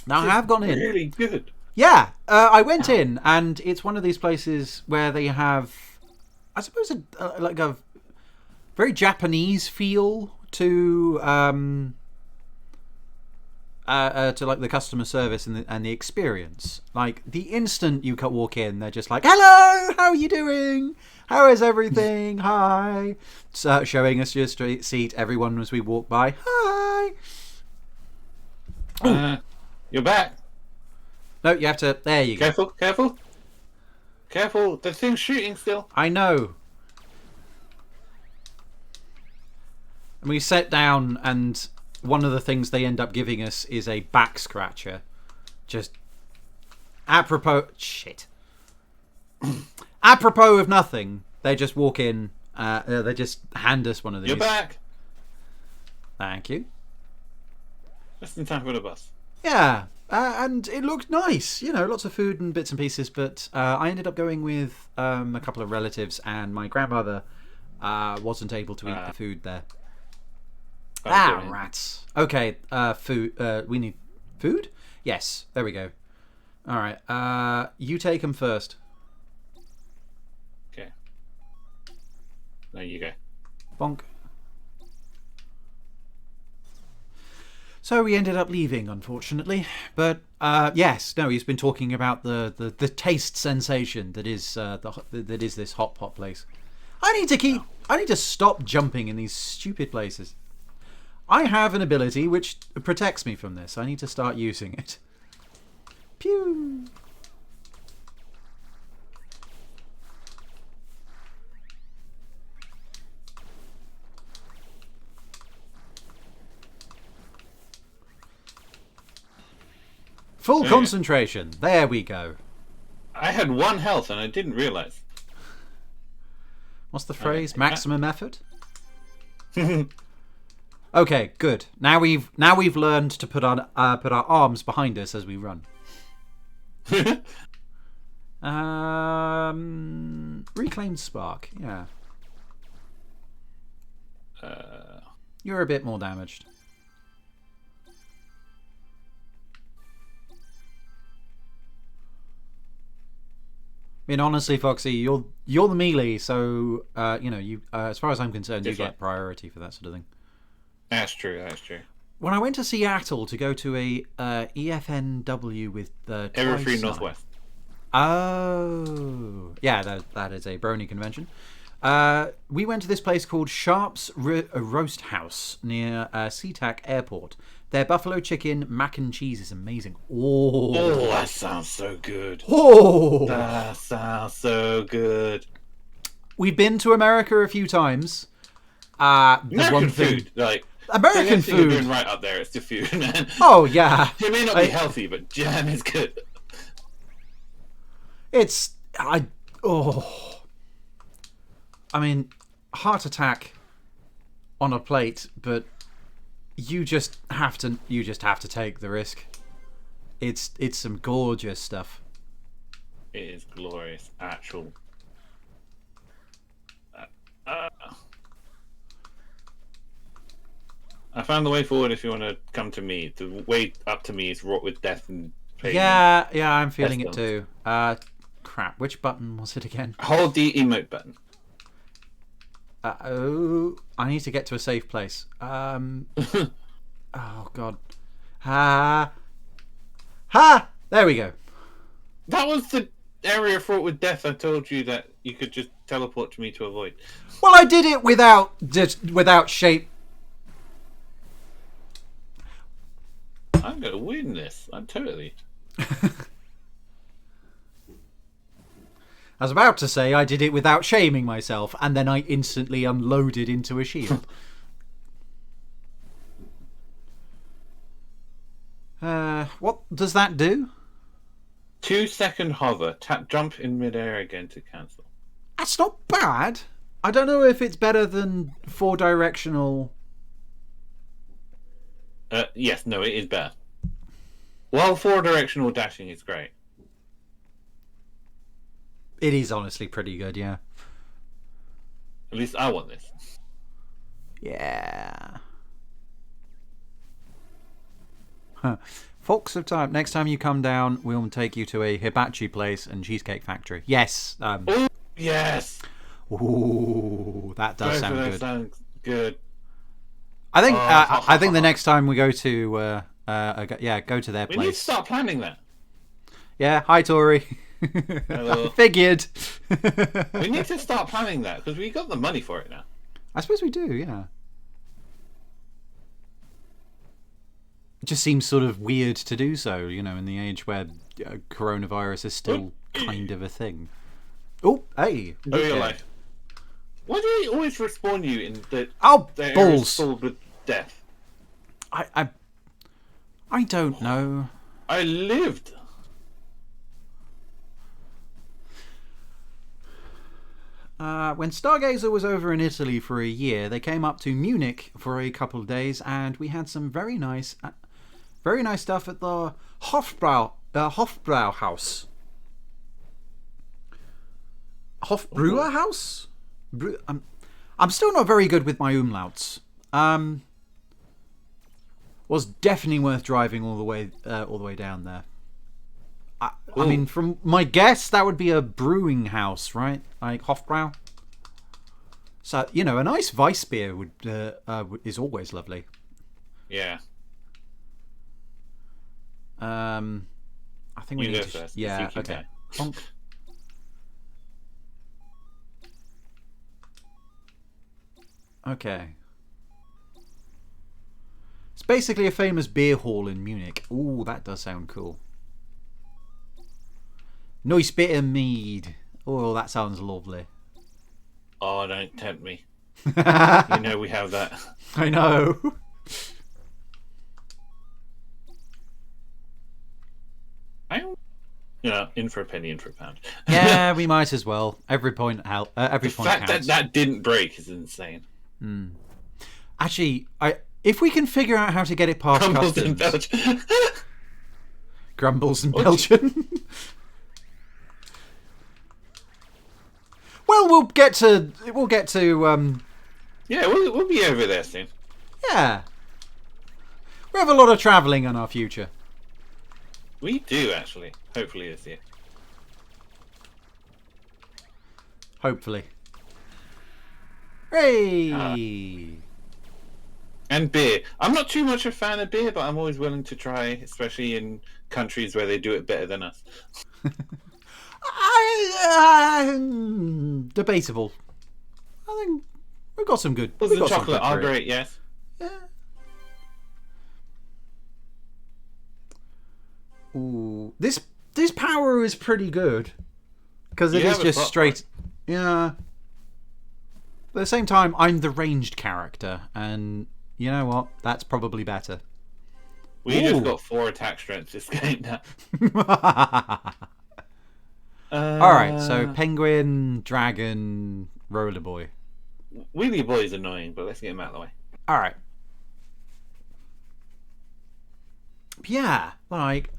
I have gone in. Really good. Yeah, I went in, and it's one of these places where they have, I suppose, a very Japanese feel to like the customer service and the experience. Like the instant you walk in, they're just like, "Hello, how are you doing? How is everything? Hi." Showing us your street seat. Everyone as we walk by. Hi. You're back. No, you have to. There you go. Careful. The thing's shooting still. I know. And we sat down, and one of the things they end up giving us is a back scratcher. Just apropos. Shit. Apropos of nothing, they just walk in. They just hand us one of these. You're back. Thank you. Just in time for the bus. Yeah. And it looked nice, lots of food and bits and pieces. But I ended up going with a couple of relatives, and my grandmother wasn't able to eat the food there. Rats. Okay, food. We need food? Yes, there we go. All right, you take them first. Okay. There you go. Bonk. So we ended up leaving, unfortunately. But he's been talking about the taste sensation that is that is this hot pot place. I need to stop jumping in these stupid places. I have an ability which protects me from this. I need to start using it. Pew. Full concentration. There we go. I had 1 health and I didn't realize. What's the phrase? Maximum effort? Okay, good. Now we've learned to put our arms behind us as we run. Reclaimed spark. Yeah. You're a bit more damaged. I mean, honestly, Foxy, you're the melee, so as far as I'm concerned, you get priority for that sort of thing. That's true. When I went to Seattle to go to a EFNW with the Everfree Northwest. Oh, yeah, that is a brony convention. We went to this place called Sharp's Roast House near SeaTac Airport. Their buffalo chicken mac and cheese is amazing. Oh, that sounds so good. Oh, that sounds so good. We've been to America a few times. American food, like American food. You're doing right up there. It's the food, man. Oh yeah, it may not be healthy, but jam is good. I mean, heart attack on a plate, but you just have to take the risk. It's some gorgeous stuff. It is glorious, actual. I found the way forward if you want to come to me. The way up to me is wrought with death and pain. Yeah, I'm feeling it pestilence. too. Crap. Which button was it again? Hold the emote button. I need to get to a safe place. Oh God. Ha! There we go. That was the area fraught with death I told you that you could just teleport to me to avoid. Well, I did it without shape. I'm going to win this. I'm totally. I was about to say I did it without shaming myself, and then I instantly unloaded into a shield. What does that do? 2-second hover. Tap jump in midair again to cancel. That's not bad. I don't know if it's better than 4-directional. Yes, no, it is better. While 4-directional dashing is great. It is honestly pretty good, yeah. At least I want this. Yeah. Huh. Fox of Time. Next time you come down, we'll take you to a hibachi place and cheesecake factory. Yes. Ooh, yes. Ooh, that does sound good. Sounds good. I think the next time we go to go to their We place. need to start planning that. Yeah. Hi, Tori. Hello. I figured. We need to start planning that because we got the money for it now. I suppose we do. Yeah. It just seems sort of weird to do so, in the age where coronavirus is still kind of a thing. Oh, hey. Enjoy your life. Why do they always respawn you in the areas balls filled with death? I don't know. I lived. When Stargazer was over in Italy for a year, they came up to Munich for a couple of days, and we had some very nice stuff at the Hofbrau House. Hofbräuer House? I'm still not very good with my umlauts. Was definitely worth driving all the way down there. I mean, from my guess, that would be a brewing house, right? Like Hofbrau. So a nice Weiss beer is always lovely. Yeah. I think we You need go to. first, Yeah. if you Okay. can. Honk. Okay. It's basically a famous beer hall in Munich. Ooh, that does sound cool. Nice bit of mead. Oh, that sounds lovely. Oh, don't tempt me. We have that. I know. In for a penny, in for a pound. Yeah, we might as well. Every point help. Every The point fact counts. that didn't break is insane. Actually, if we can figure out how to get it past Crumbles in customs, Belgium. Grumbles in Belgium. Well, we'll get to. Yeah, we'll be over there soon. Yeah, we have a lot of travelling in our future. We do actually. Hopefully this year. Hopefully. Hey. And beer. I'm not too much a fan of beer, but I'm always willing to try, especially in countries where they do it better than us. Debatable. I think we've got some good. Well, we've the got some chocolate good are beer. great, yes. Yeah. Ooh, this power is pretty good because it You is have a just plot straight. Yeah. But at the same time, I'm the ranged character, and you know what? That's probably better. We Ooh. just got 4 attack strength this game now. All right, so penguin, dragon, roller boy. Wheelie Boy is annoying, but let's get him out of the way. All right. Yeah, like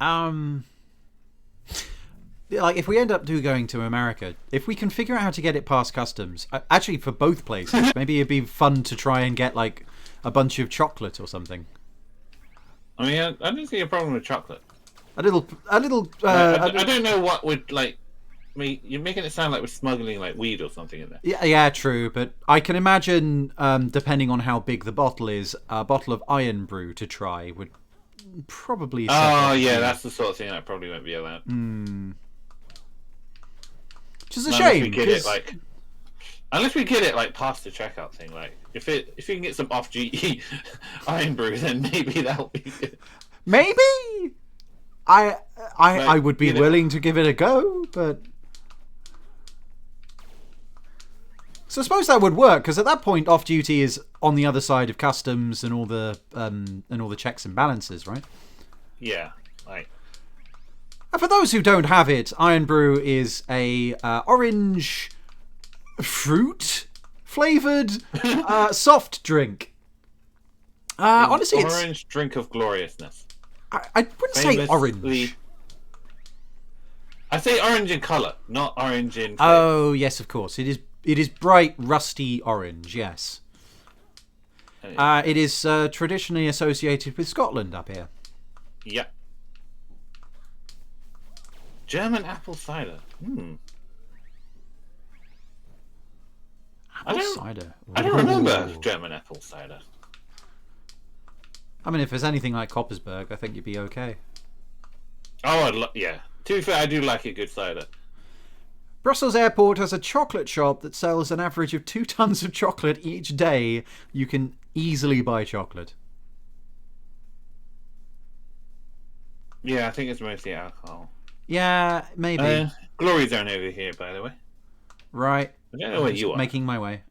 if we end up going to America, if we can figure out how to get it past customs, actually for both places, maybe it'd be fun to try and get like a bunch of chocolate or something. I mean, I don't see a problem with chocolate. A little. I don't know what would like. I mean, you're making it sound like we're smuggling like weed or something in there. Yeah, true. But I can imagine, depending on how big the bottle is, a bottle of iron brew to try would probably. Oh yeah, that's the sort of thing that probably won't be allowed. Which is a shame. Unless we get it like past the checkout thing, like if you can get some off GE iron brew, then maybe that'll be good. Maybe I would be willing to give it a go, but so I suppose that would work because at that point, off duty is on the other side of customs and all the checks and balances, right? Yeah, like. And for those who don't have it, Iron Brew is a orange fruit flavored soft drink. Honestly, it's orange drink of gloriousness. I wouldn't say orange. I say orange in color, not orange in flavor. Oh yes, of course. It is bright rusty orange. Yes. It is traditionally associated with Scotland up here. Yeah. German apple cider. Cider. I don't remember German apple cider. I mean, if there's anything like Coppersberg, I think you'd be okay. Oh, yeah. To be fair, I do like a good cider. Brussels Airport has a chocolate shop that sells an average of 2 tons of chocolate each day. You can easily buy chocolate. Yeah, I think it's mostly alcohol. Yeah, maybe. Glory zone over here, by the way. Right. I don't know where you are. Making my way.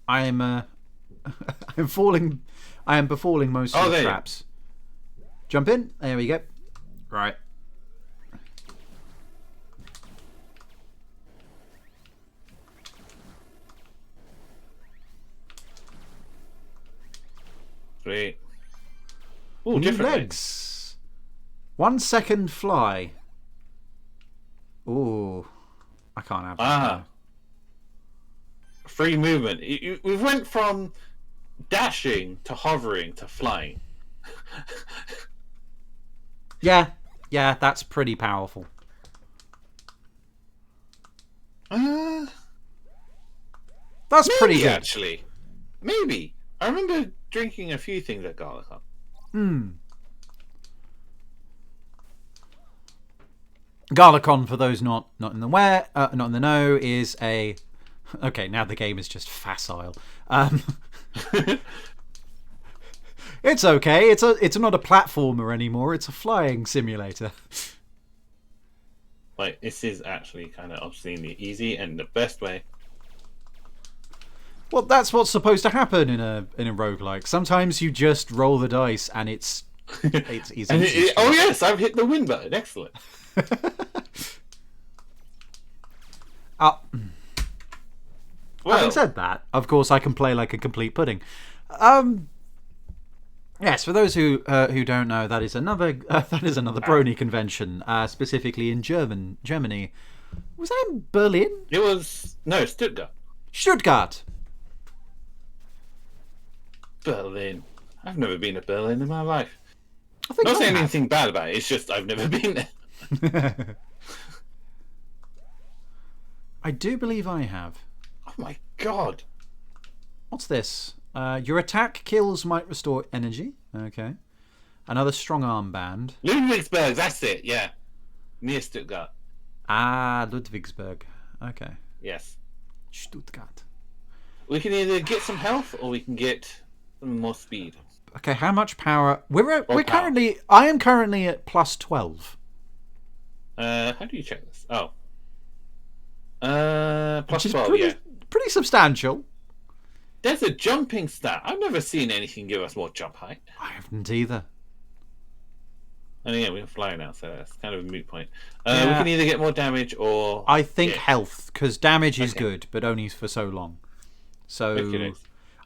I am. I'm falling. I am befalling most of the traps. Jump in. There we go. Right. Sweet. Ooh, New different legs. 1 second fly. Ooh, I can't have that. Free movement. We went from dashing to hovering to flying. Yeah, that's pretty powerful. That's pretty good. Actually, maybe. I remember drinking a few things at Galacon. Galacon, for those not in the know, is a. Okay, now the game is just facile. It's okay. It's not a platformer anymore. It's a flying simulator. Like, this is actually kind of obscenely easy and the best way. Well, that's what's supposed to happen in a roguelike. Sometimes you just roll the dice and it's easy. Oh yes, I've hit the win button. Excellent. Having said that, of course, I can play like a complete pudding. Yes, for those who don't know, that is another Brony convention, specifically in Germany. Was that in Berlin? It was Stuttgart. Stuttgart. Berlin. I've never been to Berlin in my life. Not saying anything bad about it. It's just I've never been there. I do believe I have. Oh my god. What's this? Your attack kills might restore energy. Okay. Another strong armband. Ludwigsburg, that's it, yeah. Near Stuttgart. Ludwigsburg. Okay. Yes. Stuttgart. We can either get some health or we can get some more speed. Okay, how much power? I am currently at plus 12. How do you check this? Oh. Plus 12, pretty substantial. There's a jumping stat. I've never seen anything give us more jump height. I haven't either. And yeah, we're flying now, so that's kind of a moot point. We can either get more damage or... I think health, because damage is good, but only for so long. So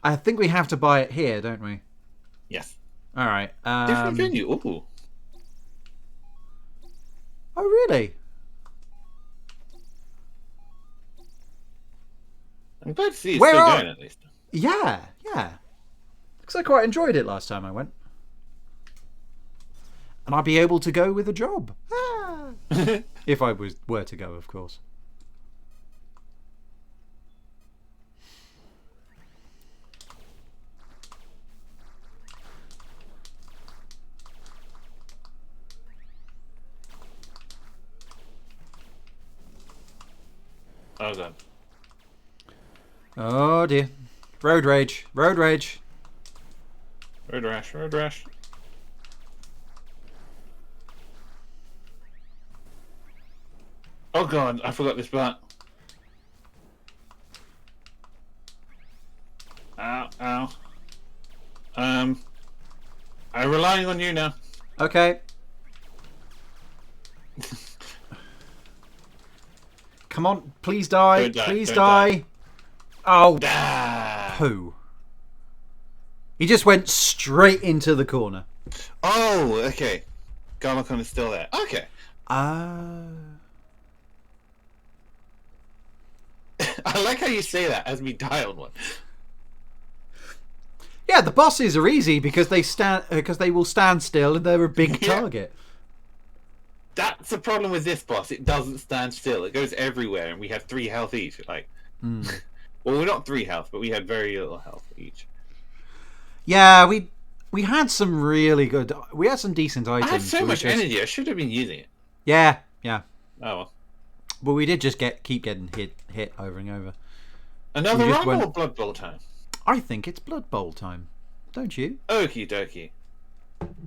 I think we have to buy it here, don't we? Yes. All right. Different venue. Ooh. Oh, really? I'm glad to see it's still going, at least. Yeah. Because I quite enjoyed it last time I went. And I'd be able to go with a job. If I were to go, of course. Oh god. Oh dear. Road rage. Road rage. Road rash, road rash. Oh god, I forgot this part. Ow, ow. I'm relying on you now. Okay. Come on, please die. Don't die, Please don't die. Oh, Ah. poo. He just went straight into the corner. Oh, okay. Garmacon is still there. Okay. Ah. I like how you say that as we die on one. Yeah, the bosses are easy because they will stand still and they're a big Yeah. target. That's the problem with this boss. It doesn't stand still. It goes everywhere, and we have 3 health each. Like, well, we're not 3 health, but we had very little health each. Yeah, we had some really good. We had some decent items. I had so but we much just- energy. I should have been using it. Yeah. Oh well. But we did just keep getting hit over and over. Another We just run went- or Blood Bowl time? I think it's Blood Bowl time, don't you? Okie dokie.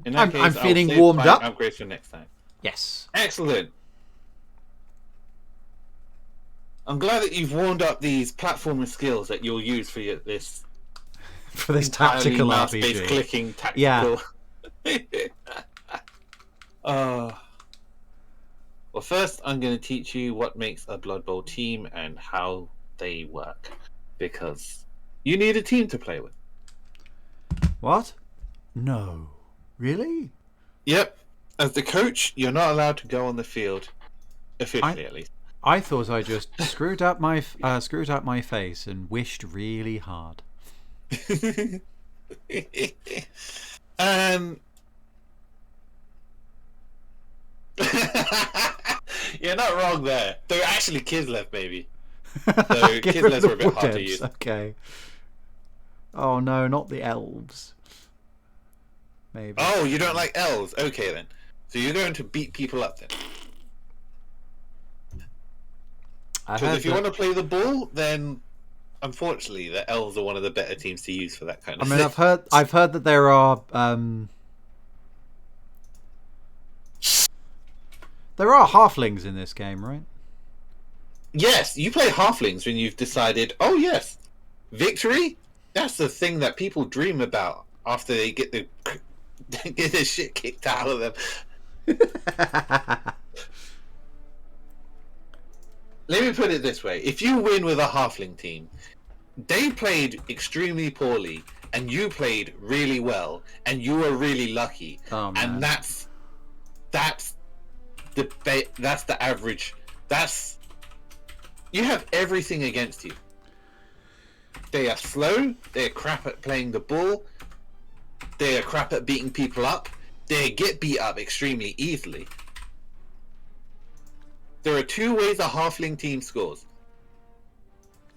In I'm that case, I'll feeling save warmed my up. Upgrades for next time. Yes. Excellent. I'm glad that you've warmed up these platformer skills that you'll use for this For this entirely tactical mouse-based RPG. clicking tactical. Yeah. Well, first I'm going to teach you what makes a Blood Bowl team and how they work, because you need a team to play with. What? No. Really? Yep. As the coach, you're not allowed to go on the field, officially at least. I thought I just screwed up my face and wished really hard. You're not wrong there. There are actually kids left, maybe. So Give kids them left the are a bit hard to whatevs. use. Okay. Oh no, not the elves. Maybe. Oh, you don't like elves? Okay then. So you're going to beat people up then. I Because heard if you that- want to play the ball, then unfortunately the elves are one of the better teams to use for that kind I of mean, thing. I've heard that there are halflings in this game, right? Yes, you play halflings when you've decided, oh yes, victory? That's the thing that people dream about after they get the get the shit kicked out of them. Let me put it this way. If you win with a halfling team, they played extremely poorly and you played really well and you were really lucky. Oh, man. And that's the average. You have everything against you. They are slow, they're crap at playing the ball, they are crap at beating people up, they get beat up extremely easily. There are 2 ways a halfling team scores.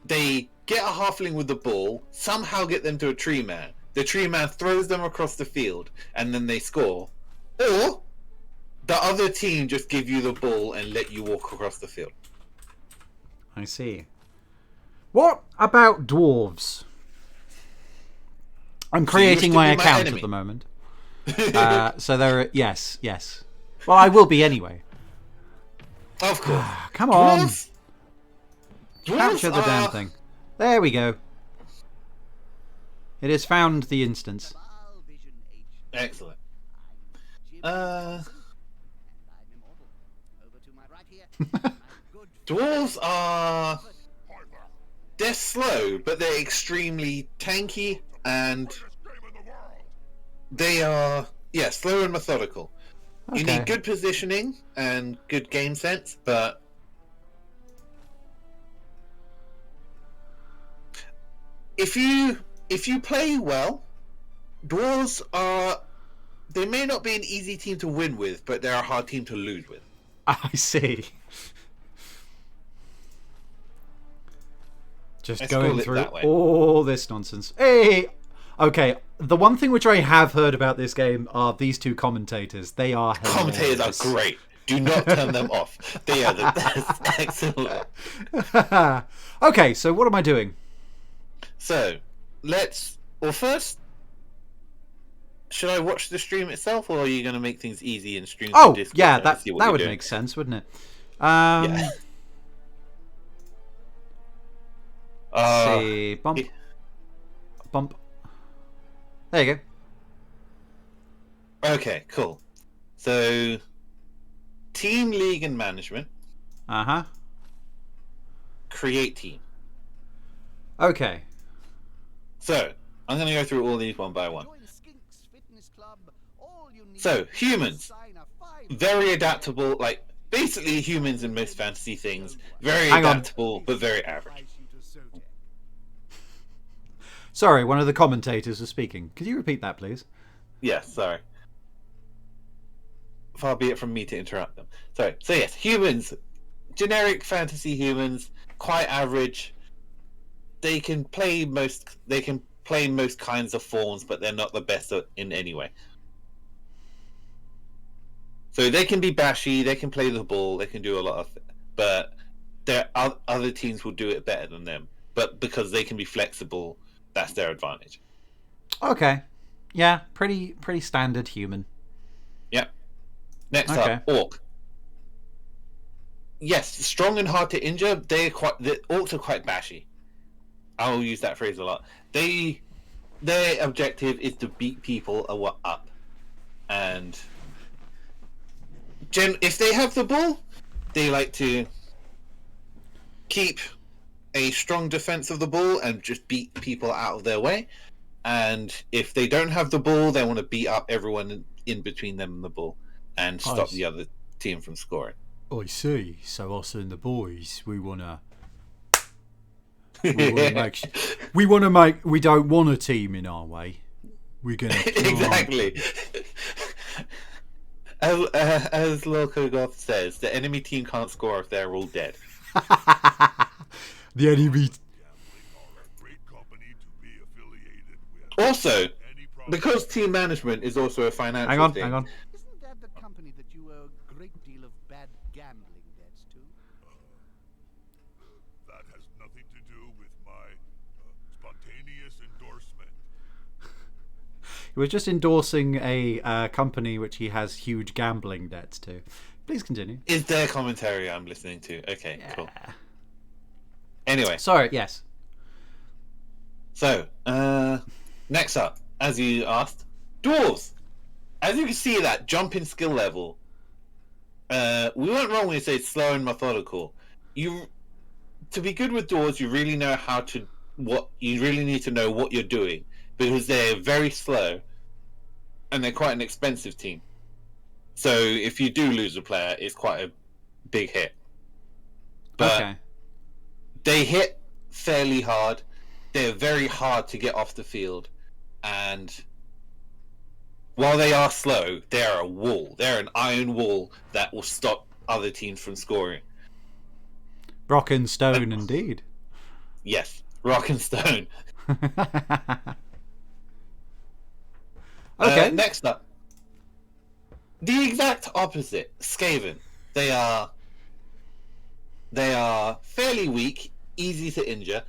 They get a halfling with the ball, somehow get them to a tree man. The tree man throws them across the field, and then they score. Or the other team just give you the ball and let you walk across the field. I see. What about dwarves? I'm creating wish to my be my account enemy? at the moment. So there are yes. Well, I will be anyway. Of course. Come on, Dwarves capture the damn are- thing. There we go. It has found the instance. Excellent. Dwarves are... They're slow, but they're extremely tanky, and they are, slow and methodical. You Okay. need good positioning and good game sense, but if you play well, Dwarves are. They may not be an easy team to win with, but they're a hard team to lose with. I see. Just Let's going call it through that way. all this nonsense. Hey! Okay, the one thing which I have heard about this game are these two commentators. They are hilarious. Commentators are great. Do not turn them off. They are the best. Excellent. Okay, so what am I doing? So, first, should I watch the stream itself, or are you going to make things easy and stream to Discord? Yeah, and that see what that you're would doing? make sense, wouldn't it? Yeah. See, bump. Bump. There you go. Okay, cool. So, team, league, and management. Uh-huh. Create team. Okay. So, I'm going to go through all these one by one. So, humans. Very adaptable, like, basically humans in most fantasy things. Very Hang on. adaptable, but very average. Sorry, one of the commentators was speaking. Could you repeat that, please? Yes, sorry. Far be it from me to interrupt them. Sorry. So yes, humans, generic fantasy humans, quite average. They can play most kinds of forms, but they're not the best in any way. So they can be bashy, they can play the ball, they can do a lot of, but other teams will do it better than them. But because they can be flexible, that's their advantage. Okay. Yeah, pretty standard human. Yep. Next Okay. up, orc. Yes, strong and hard to injure. The orcs are quite bashy. I will use that phrase a lot. Their objective is to beat people up, and if they have the ball, they like to keep a strong defense of the ball and just beat people out of their way. And if they don't have the ball, they want to beat up everyone in between them and the ball and stop the other team from scoring. I see. So us and the boys, we wanna we don't want a team in our way. We're gonna Exactly. As Lokogoth says, the enemy team can't score if they're all dead. The enemy. Also, because team management is also a financial thing. Hang on. Isn't that the company that you owe a great deal of bad gambling debts to? That has nothing to do with my spontaneous endorsement. He was just endorsing a company which he has huge gambling debts to. Please continue. Is their commentary I'm listening to? Okay, cool. Anyway, Sorry. Yes. so next up, as you asked, dwarves. As you can see, that jump in skill level. We went wrong when we say slow and methodical. To be good with dwarves, you really need to know what you're doing, because they're very slow and they're quite an expensive team. So if you do lose a player, it's quite a big hit. But Okay. they hit fairly hard. They're very hard to get off the field, and while they are slow, they're a wall. They're an iron wall that will stop other teams from scoring. Rock and stone, indeed. Yes, rock and stone. Okay. Next up, the exact opposite, Skaven. They are fairly weak, easy to injure.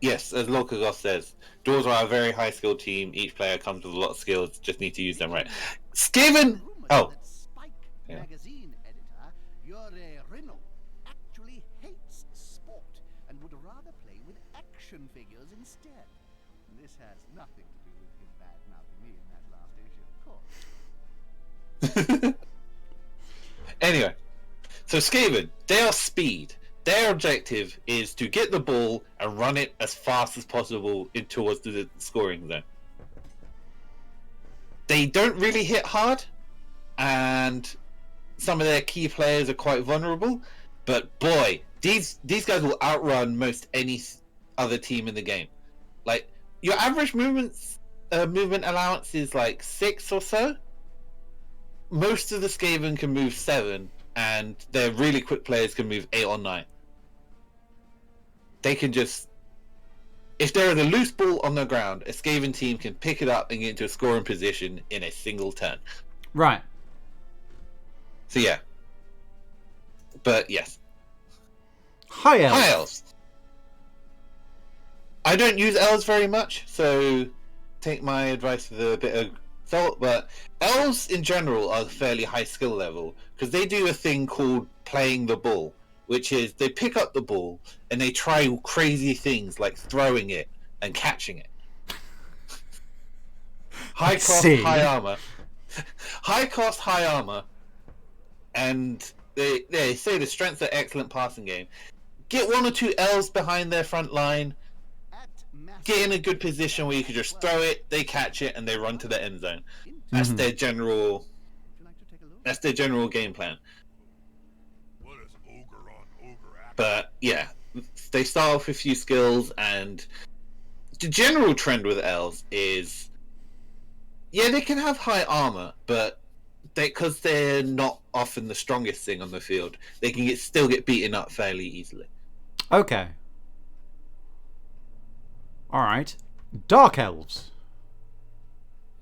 Yes, as Lokagoth says, dwarves are a very high skilled team. Each player comes with a lot of skills, just need to use them right. Skaven! Oh. Spike Yeah. magazine editor, Yore Reno, actually hates sport and would rather play with action figures instead. This has nothing to do with him bad-mouthing me in that last issue, of course. Anyway, so Skaven, they are speed. Their objective is to get the ball and run it as fast as possible towards the scoring zone. They don't really hit hard, and some of their key players are quite vulnerable. But boy, these guys will outrun most any other team in the game. Like your average movement allowance is like 6 or so. Most of the Skaven can move 7, and their really quick players can move 8 or 9. They can just, if there is a loose ball on the ground, a Skaven team can pick it up and get into a scoring position in a single turn. Right. So yeah. But yes. High elves. High elves. I don't use elves very much, so take my advice with a bit of salt, but elves in general are fairly high skill level because they do a thing called playing the ball, which is they pick up the ball and they try crazy things like throwing it and catching it. High cost, high armor. High cost, high armor. And they say the strength's an excellent passing game. Get 1 or 2 elves behind their front line. Get in a good position where you can just throw it, they catch it, and they run to the end zone. That's their general. That's their general game plan. What is ogre on ogre action? But yeah, they start off with a few skills, and the general trend with elves is, yeah, they can have high armor, but because they're not often the strongest thing on the field, they can still get beaten up fairly easily. Okay. Alright. Dark elves.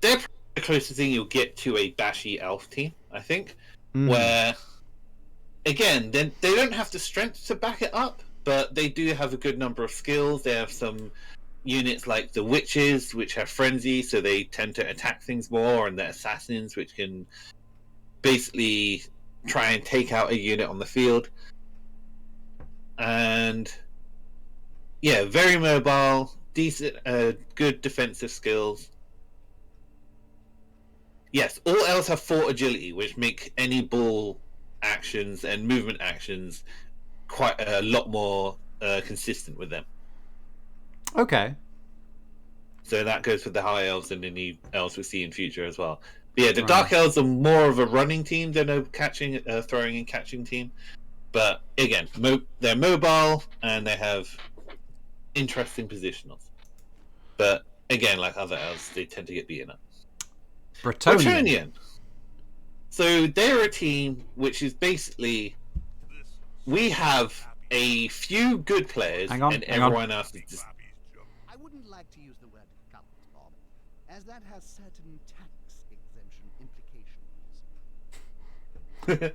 They're probably the closest thing you'll get to a bashy elf team, I think. Where, again, they don't have the strength to back it up, but they do have a good number of skills. They have some units like the witches, which have frenzy, so they tend to attack things more, and the assassins, which can basically try and take out a unit on the field. And yeah, very mobile, decent, good defensive skills. Yes, all elves have 4 agility, which make any ball actions and movement actions quite a lot more consistent with them. Okay. So that goes for the high elves and any elves we see in future as well. But yeah, the dark elves are more of a running team than a throwing and catching team. But again, they're mobile and they have interesting positionals. But again, like other elves, they tend to get beaten up. Bretonnian. So they're a team which is basically, we have a few good players and everyone else is just... I wouldn't like to use the word cult, Bob, as that has certain tax exemption implications.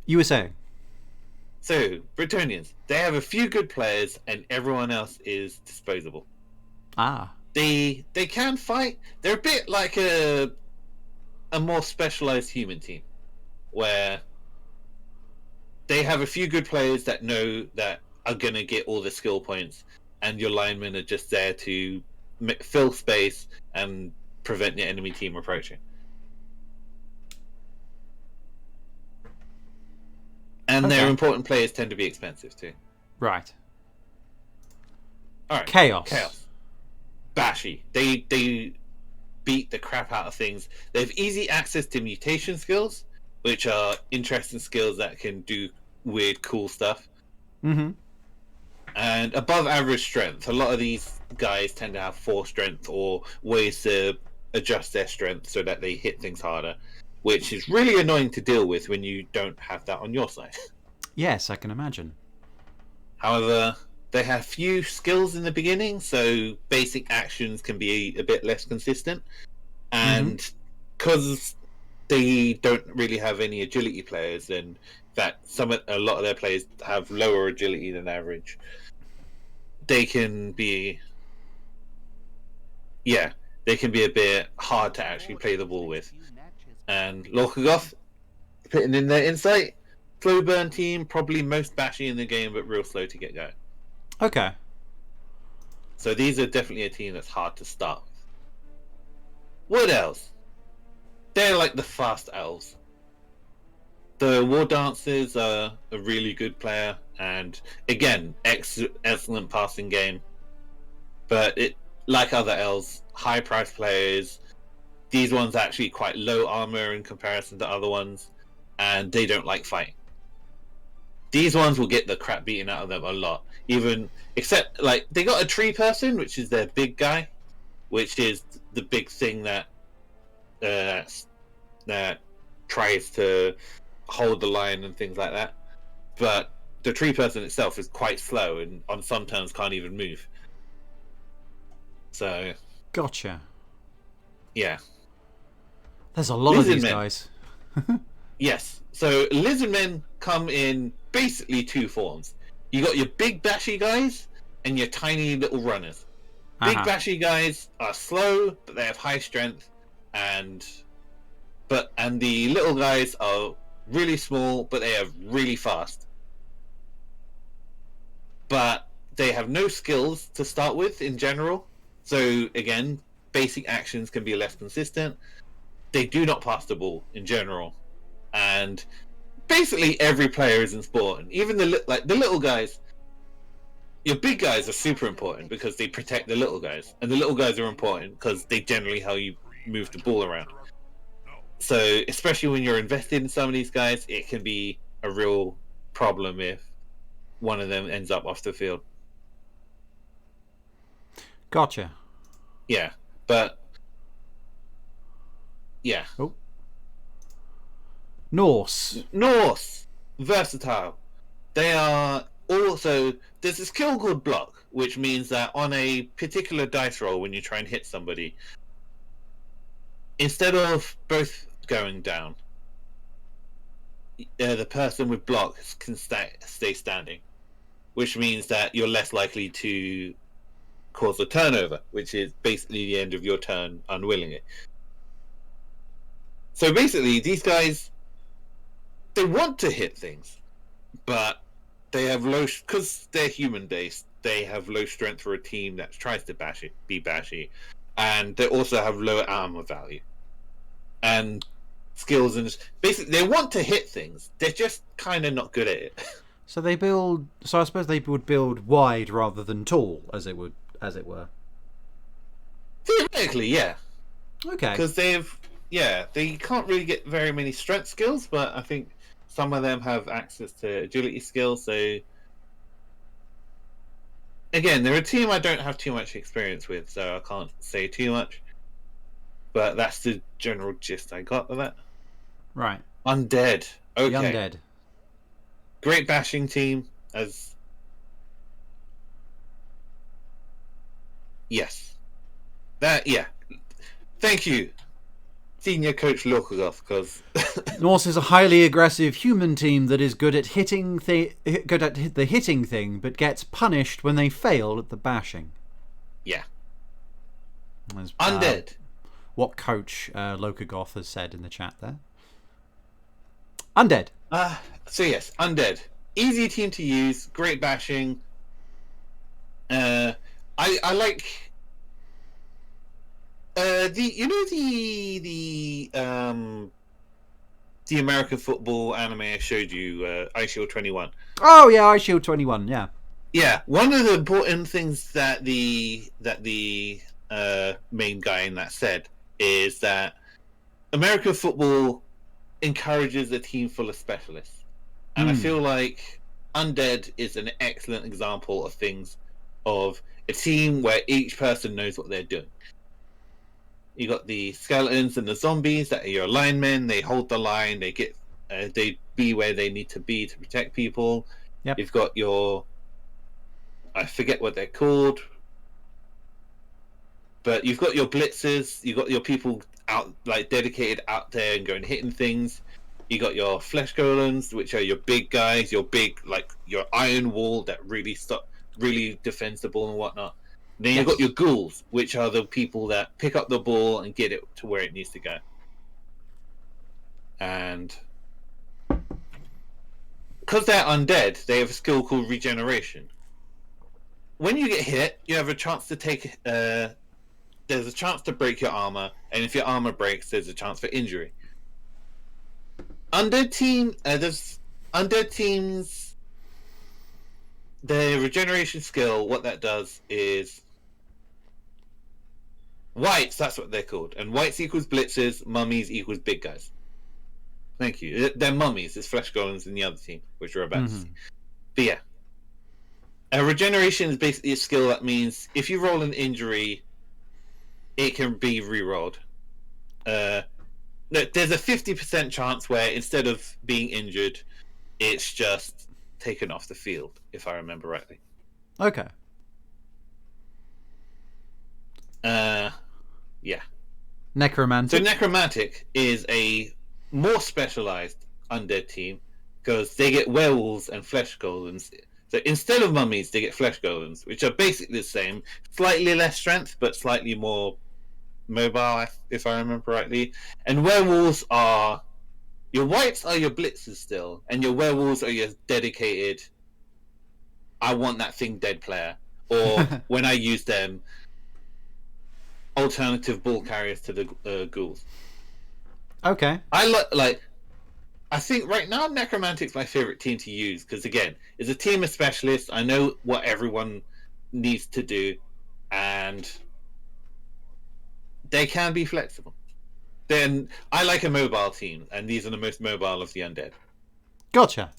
You were saying? So, Bretonnians, they have a few good players and everyone else is disposable. Ah. They can fight. They're a bit like a more specialized human team, where they have a few good players that know that are going to get all the skill points, and your linemen are just there to fill space and prevent your enemy team approaching. And their important players tend to be expensive too. Right. All right. Chaos. Bashy. They beat the crap out of things. They have easy access to mutation skills, which are interesting skills that can do weird, cool stuff. Mm-hmm. And above average strength. A lot of these guys tend to have 4 strength or ways to adjust their strength so that they hit things harder, which is really annoying to deal with when you don't have that on your side. Yes, I can imagine. However, they have few skills in the beginning, so basic actions can be a bit less consistent. And because they don't really have any agility players, and that a lot of their players have lower agility than average, they can be a bit hard to actually play the ball with. And Lorkagoth, putting in their insight, slow burn team, probably most bashy in the game, but real slow to get going. Okay. So these are definitely a team that's hard to start with. What else? They're like the fast elves. The War Dancers are a really good player, and again, excellent passing game. But like other elves, high price players. These ones are actually quite low armor in comparison to other ones, and they don't like fighting. These ones will get the crap beaten out of them a lot. Even except like they got a tree person, which is their big guy, which is the big thing that that tries to hold the line and things like that. But the tree person itself is quite slow and on some turns can't even move. So Gotcha. yeah. There's a lot of these Lizardmen. guys. Yes. So lizardmen come in basically two forms. You got your big bashy guys and your tiny little runners. Big Uh-huh. bashy guys are slow, but they have high strength, and the little guys are really small, but they are really fast. But they have no skills to start with in general. So again, basic actions can be less consistent. They do not pass the ball in general, and basically every player is important. Even the little guys. Your big guys are super important because they protect the little guys, and the little guys are important because they generally help you move the ball around. So, especially when you're invested in some of these guys, it can be a real problem if one of them ends up off the field. Gotcha. Yeah, but yeah, Oh. Norse. Norse, versatile. They are also, there's a skill called block, which means that on a particular dice roll, when you try and hit somebody, instead of both going down, the person with block can stay standing, which means that you're less likely to cause a turnover, which is basically the end of your turn unwillingly. So basically, these guys, they want to hit things, but they have low, because they're human based, they have low strength for a team that tries to be bashy, and they also have low armor value and skills, and basically they want to hit things. They're just kind of not good at it. So they build. So I suppose they would build wide rather than tall, as it were. Theoretically, yeah, Okay. because they can't really get very many strength skills, but I think some of them have access to agility skills. So again, they're a team I don't have too much experience with, so I can't say too much. But that's the general gist I got of that. Right. Undead. Okay. The undead. Great bashing team as yes. Thank you, Senior Coach Lokogoth, because Norse is a highly aggressive human team that is good at the hitting thing, but gets punished when they fail at the bashing. yeah. As, Undead. What Coach Lokogoth has said in the chat there. Undead. So yes, Undead. Easy team to use, great bashing. I like the American football anime I showed you, Ice Shield 21. Oh yeah, Ice Shield 21. Yeah. Yeah, one of the important things that the main guy in that said is that American football encourages a team full of specialists, and I feel like Undead is an excellent example of a team where each person knows what they're doing. You got the skeletons and the zombies that are your linemen. They hold the line. They be where they need to be to protect people. Yep. You've got I forget what they're called, but you've got your blitzers. You've got your people out, like dedicated out there and going hitting things. You got your flesh golems, which are your big guys, your iron wall that really defends the ball and whatnot. Then you've got your ghouls, which are the people that pick up the ball and get it to where it needs to go. And because they're undead, they have a skill called regeneration. When you get hit, you have a chance to there's a chance to break your armor, and if your armor breaks, there's a chance for injury. Undead teams, their regeneration skill, what that does is whites, that's what they're called. And whites equals blitzers, mummies equals big guys. Thank you. They're mummies. It's flesh golems in the other team, which we're about to see. But yeah. Regeneration is basically a skill that means if you roll an injury, it can be re-rolled. There's a 50% chance where instead of being injured, it's just taken off the field, if I remember rightly. Okay. Yeah. Necromantic. So Necromantic is a more specialized undead team because they get werewolves and flesh golems. So instead of mummies, they get flesh golems, which are basically the same. Slightly less strength, but slightly more mobile, if I remember rightly. And werewolves are... Your wights are your blitzers still, and your werewolves are your dedicated, I want that thing dead player. Or, when I use them, alternative ball carriers to the ghouls. Okay. I think right now Necromantic's my favorite team to use because again, it's a team of specialists. I know what everyone needs to do, and they can be flexible. Then I like a mobile team, and these are the most mobile of the undead. Gotcha.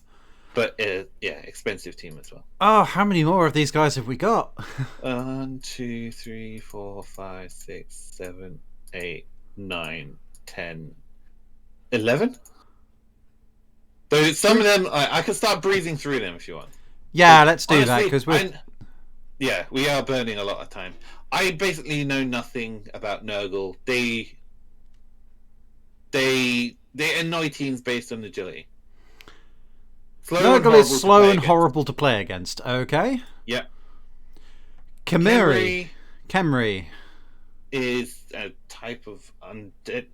But yeah, expensive team as well. Oh, how many more of these guys have we got? 1, 2, 3, 4, 5, 6, 7, 8, 9, 10, 11. So some of them, I can start breezing through them if you want. Yeah, let's do Honestly, that because we're. Yeah, we are burning a lot of time. I basically know nothing about Nurgle. They annoy teams based on agility. Nurgle is slow and horrible to play against. Okay. Yep. Khemri is a type of undead.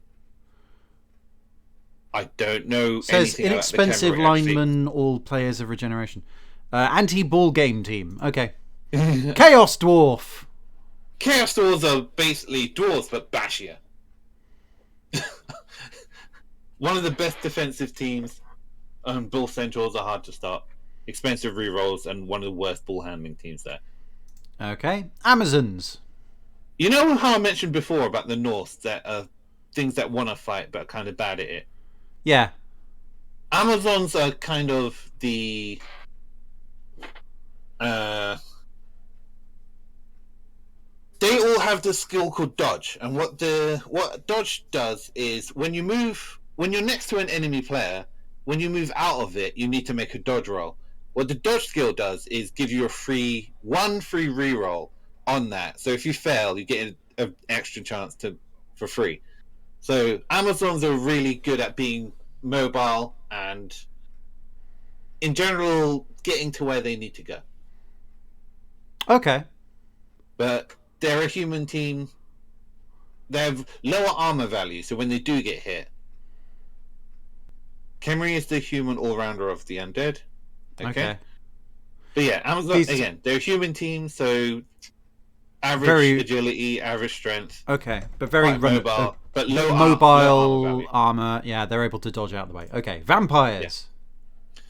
I don't know. Says anything inexpensive about the Khemri, lineman, all players of regeneration. Anti-ball game team. Okay. Chaos Dwarf. Chaos Dwarves are basically dwarves, but bashier. One of the best defensive teams. Bull Centaurs are hard to stop. Expensive rerolls, and one of the worst ball handling teams there. Okay. Amazons. You know how I mentioned before about the Norse that are things that want to fight but are kind of bad at it? Yeah. Amazons are kind of the... they all have this skill called dodge, and what dodge does is when you're next to an enemy player, when you move out of it, you need to make a dodge roll. What the dodge skill does is give you one free reroll on that. So if you fail, you get an extra chance for free. So Amazons are really good at being mobile and, in general, getting to where they need to go. Okay. But they're a human team. They have lower armor value, so when they do get hit, Khemri is the human all-rounder of the undead. Okay. But yeah, Amazon, again, they're a human team, so average agility, average strength. Okay, but very mobile, but low mobile armor. Yeah, they're able to dodge out of the way. Okay, vampires. Yeah.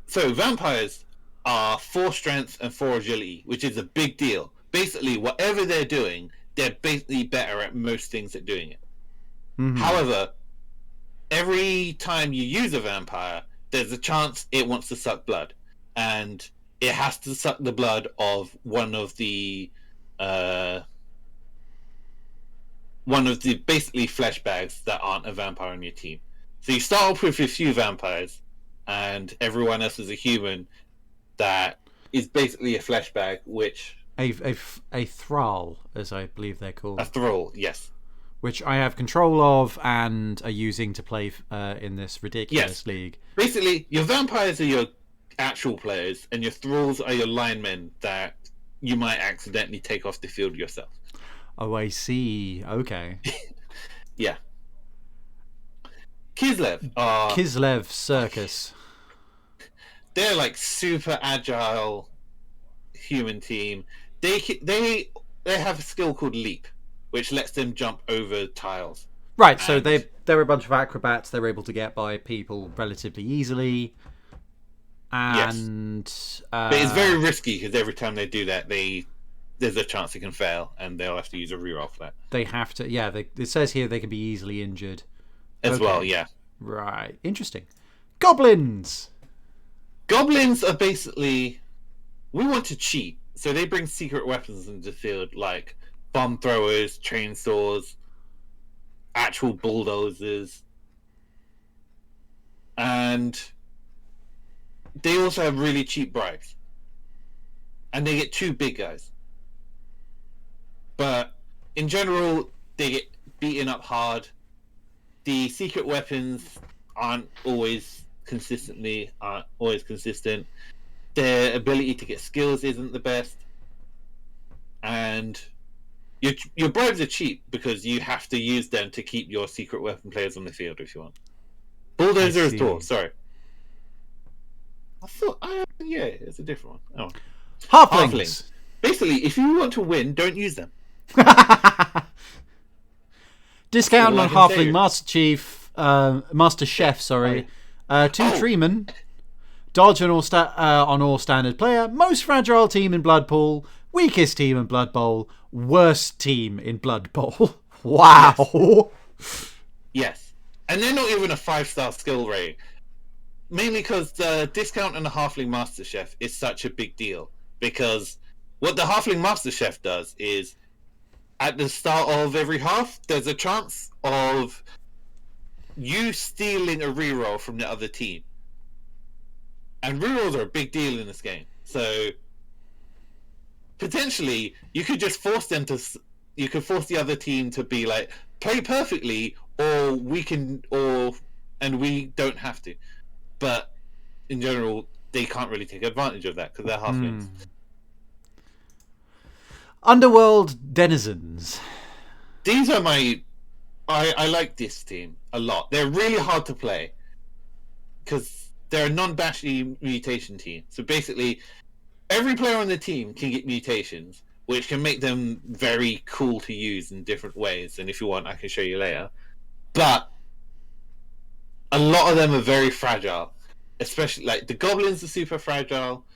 So vampires are 4 strength and 4 agility, which is a big deal. Basically, whatever they're doing, they're basically better at most things at doing it. Mm-hmm. However, every time you use a vampire, there's a chance it wants to suck blood, and it has to suck the blood of one of the basically flesh bags that aren't a vampire on your team. So you start off with a few vampires, and everyone else is a human that is basically a flesh bag, which a thrall, as I believe they're called. A thrall, yes. Which I have control of and are using to play in this ridiculous league. Basically, your vampires are your actual players, and your thralls are your linemen that you might accidentally take off the field yourself. Oh, I see. Okay. Yeah. Kislev Circus. They're like super agile human team. They have a skill called leap, which lets them jump over tiles. Right, so they're a bunch of acrobats. They're able to get by people relatively easily. And yes. But it's very risky because every time they do that, there's a chance they can fail, and they'll have to use a reroll for that. They have to, yeah. It says here they can be easily injured as well. Yeah. Right. Interesting. Goblins. Goblins are basically, we want to cheat, so they bring secret weapons into the field, like bomb throwers, chainsaws, actual bulldozers, and they also have really cheap bribes. And they get 2 big guys. But in general, they get beaten up hard. The secret weapons aren't always consistent. Their ability to get skills isn't the best. And your bribes are cheap because you have to use them to keep your secret weapon players on the field if you want. Bulldozer is dwarf, sorry. I thought, yeah, it's a different one. Oh. Halflings. Basically, if you want to win, don't use them. Discount on All I can Halfling say. Master Chef, sorry. 2 Treeman. Dodge on all standard player. Most fragile team in Blood Pool. Weakest team in Blood Bowl. Worst team in Blood Bowl. Wow. Yes. And they're not even a 5-star skill rating. Mainly because the discount on the Halfling Master Chef is such a big deal. Because what the Halfling Master Chef does is, at the start of every half, there's a chance of you stealing a reroll from the other team. And rerolls are a big deal in this game. So, potentially, you could just force them to... You could force the other team to be like, play perfectly, or we can... and we don't have to. But, in general, they can't really take advantage of that, because they're halflings. Underworld denizens. These are my... I like this team a lot. They're really hard to play because they're a non-bashy mutation team. So basically, every player on the team can get mutations, which can make them very cool to use in different ways. And if you want, I can show you later. But a lot of them are very fragile. Especially, like, the goblins are super fragile.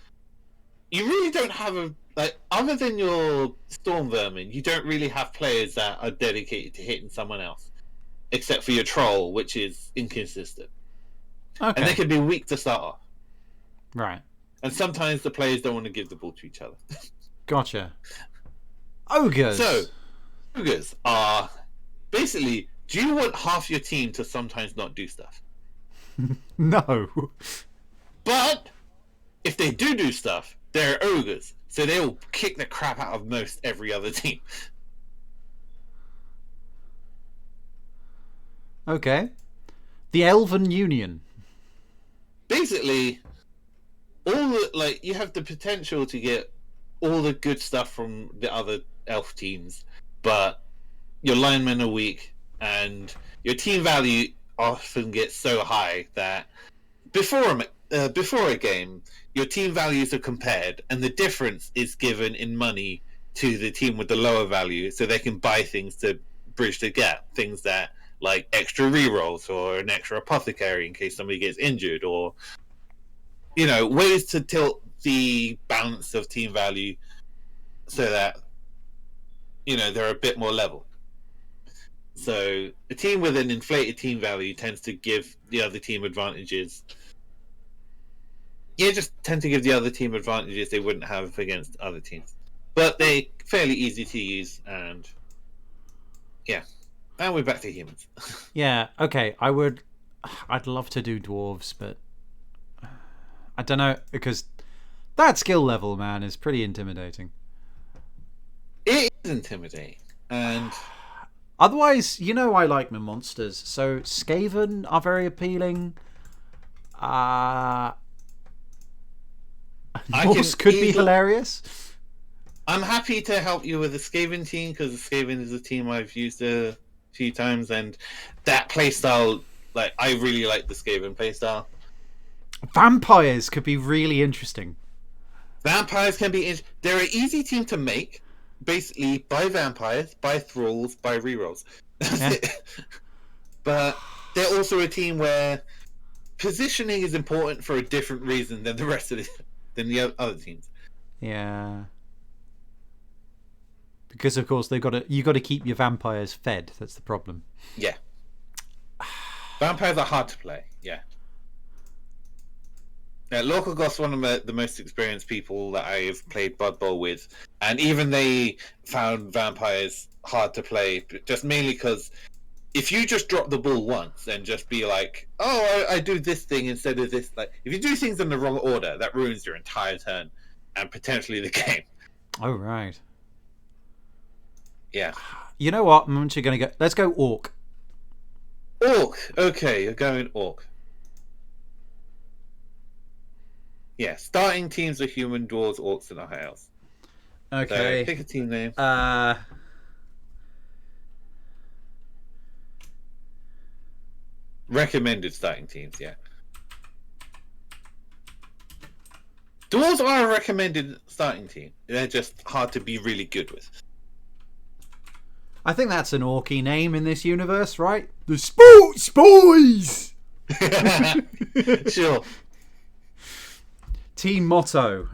You really don't have a... Like, other than your storm vermin, you don't really have players that are dedicated to hitting someone else. Except for your troll, which is inconsistent. Okay. And they can be weak to start off. Right. And sometimes the players don't want to give the ball to each other. Gotcha. Ogres. So, ogres are... Basically, do you want half your team to sometimes not do stuff? No. But, if they do stuff, they're ogres. So they will kick the crap out of most every other team. Okay. The Elven Union. Basically, you have the potential to get all the good stuff from the other elf teams, but your linemen are weak, and your team value often gets so high that before a game, your team values are compared, and the difference is given in money to the team with the lower value, so they can buy things to bridge the gap. Things that, like, extra rerolls, or an extra apothecary in case somebody gets injured, or, ways to tilt the balance of team value so that, they're a bit more level. So, a team with an inflated team value tends to give the other team advantages. Yeah, just tend to give the other team advantages they wouldn't have against other teams. But they're fairly easy to use, and yeah. And we're back to humans. Yeah, okay. I'd love to do dwarves, but I don't know, because that skill level, man, is pretty intimidating. It is intimidating. And otherwise, I like my monsters. So Skaven are very appealing. Norse could be hilarious. I'm happy to help you with the Skaven team, because the Skaven is a team I've used a few times, and that playstyle, I really like the Skaven playstyle. Vampires could be really interesting. Vampires can be... They're an easy team to make. Basically, buy vampires, buy thralls, buy rerolls. That's it. But they're also a team where positioning is important for a different reason than the rest of than the other teams. Yeah. Because of course you got to keep your vampires fed. That's the problem. Yeah. Vampires are hard to play. Yeah. Lorkagos one of the most experienced people that I've played Blood Bowl with, and even they found vampires hard to play, just mainly because if you just drop the ball once and just be like, "Oh, I do this thing instead of this," like if you do things in the wrong order, that ruins your entire turn and potentially the game. Oh, right. Yeah. You know what? I'm actually going to go. Let's go Orc. Orc. Okay, you're going Orc. Yeah, starting teams are human, dwarves, orcs, and high elves. Okay. So pick a team name. Recommended starting teams, yeah. Dwarves are a recommended starting team. They're just hard to be really good with. I think that's an Orky name in this universe, right? The Sports Boys! Sure. Team motto.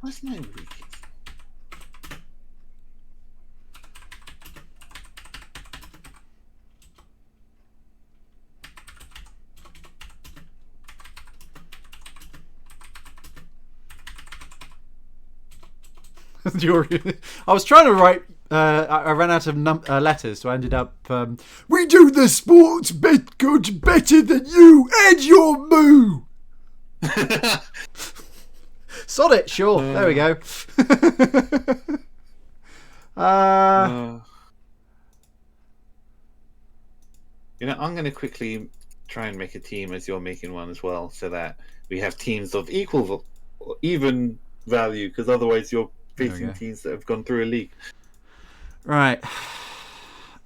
What's my weakest? I was trying to write. I ran out of letters, so I ended up. We do the sports good better than you and your moo. Sod it, sure. There we go. You know, I'm going to quickly try and make a team as you're making one as well, so that we have teams of equal or even value, because otherwise you're facing teams that have gone through a league. Right.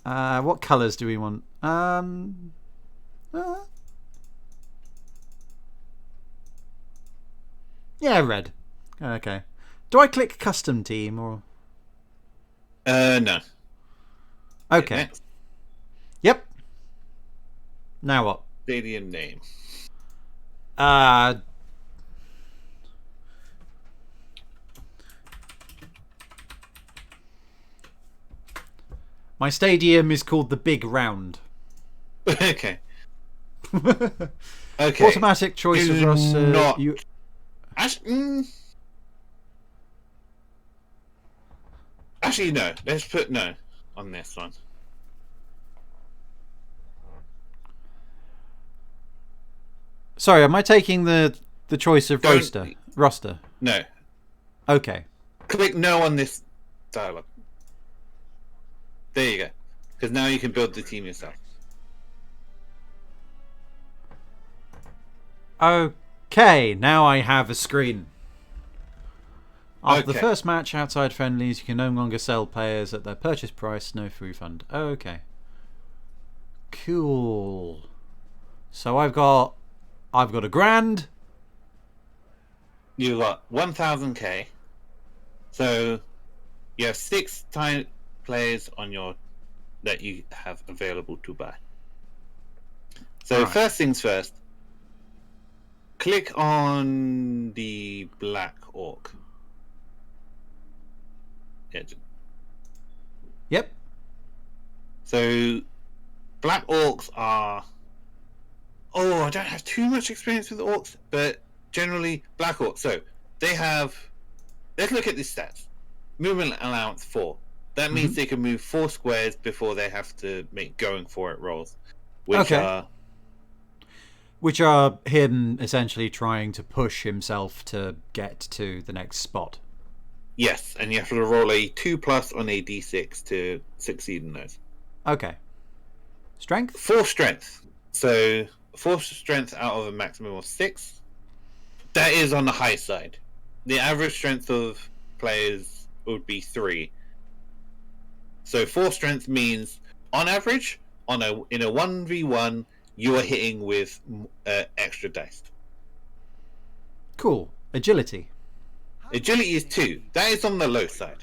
What colours do we want? Yeah, red. Okay. Do I click custom team or? No. Okay. Next. Yep. Now what? Stadium name. My stadium is called the Big Round. Okay. Okay. Automatic choice of roster. Not... You... Actually, no. Let's put no on this one. Sorry, am I taking the choice of roster? No. Okay. Click no on this dialogue. There you go. Because now you can build the team yourself. Okay, now I have a screen. After the Okay. first match outside friendlies, you can no longer sell players at their purchase price, no refund. Okay. Cool. So I've got a grand. You got 1000k. So you have 6 players on your that you have available to buy. So Right. First things first. Click on the black orc. Yeah. Yep. So black orcs are. Oh, I don't have too much experience with orcs, but generally black orcs. So they have. Let's look at the stats. Movement allowance 4. That means they can move 4 squares before they have to make going for it rolls, which are him essentially trying to push himself to get to the next spot. yes, and you have to roll a 2+ on a d6 to succeed in those. Okay. Strength? 4 strength. So 4 strength out of a maximum of 6. That is on the high side. The average strength of players would be 3. So 4 strength means, on average, in a 1v1, you are hitting with extra dice. Cool. Agility. Agility is 2. That is on the low side.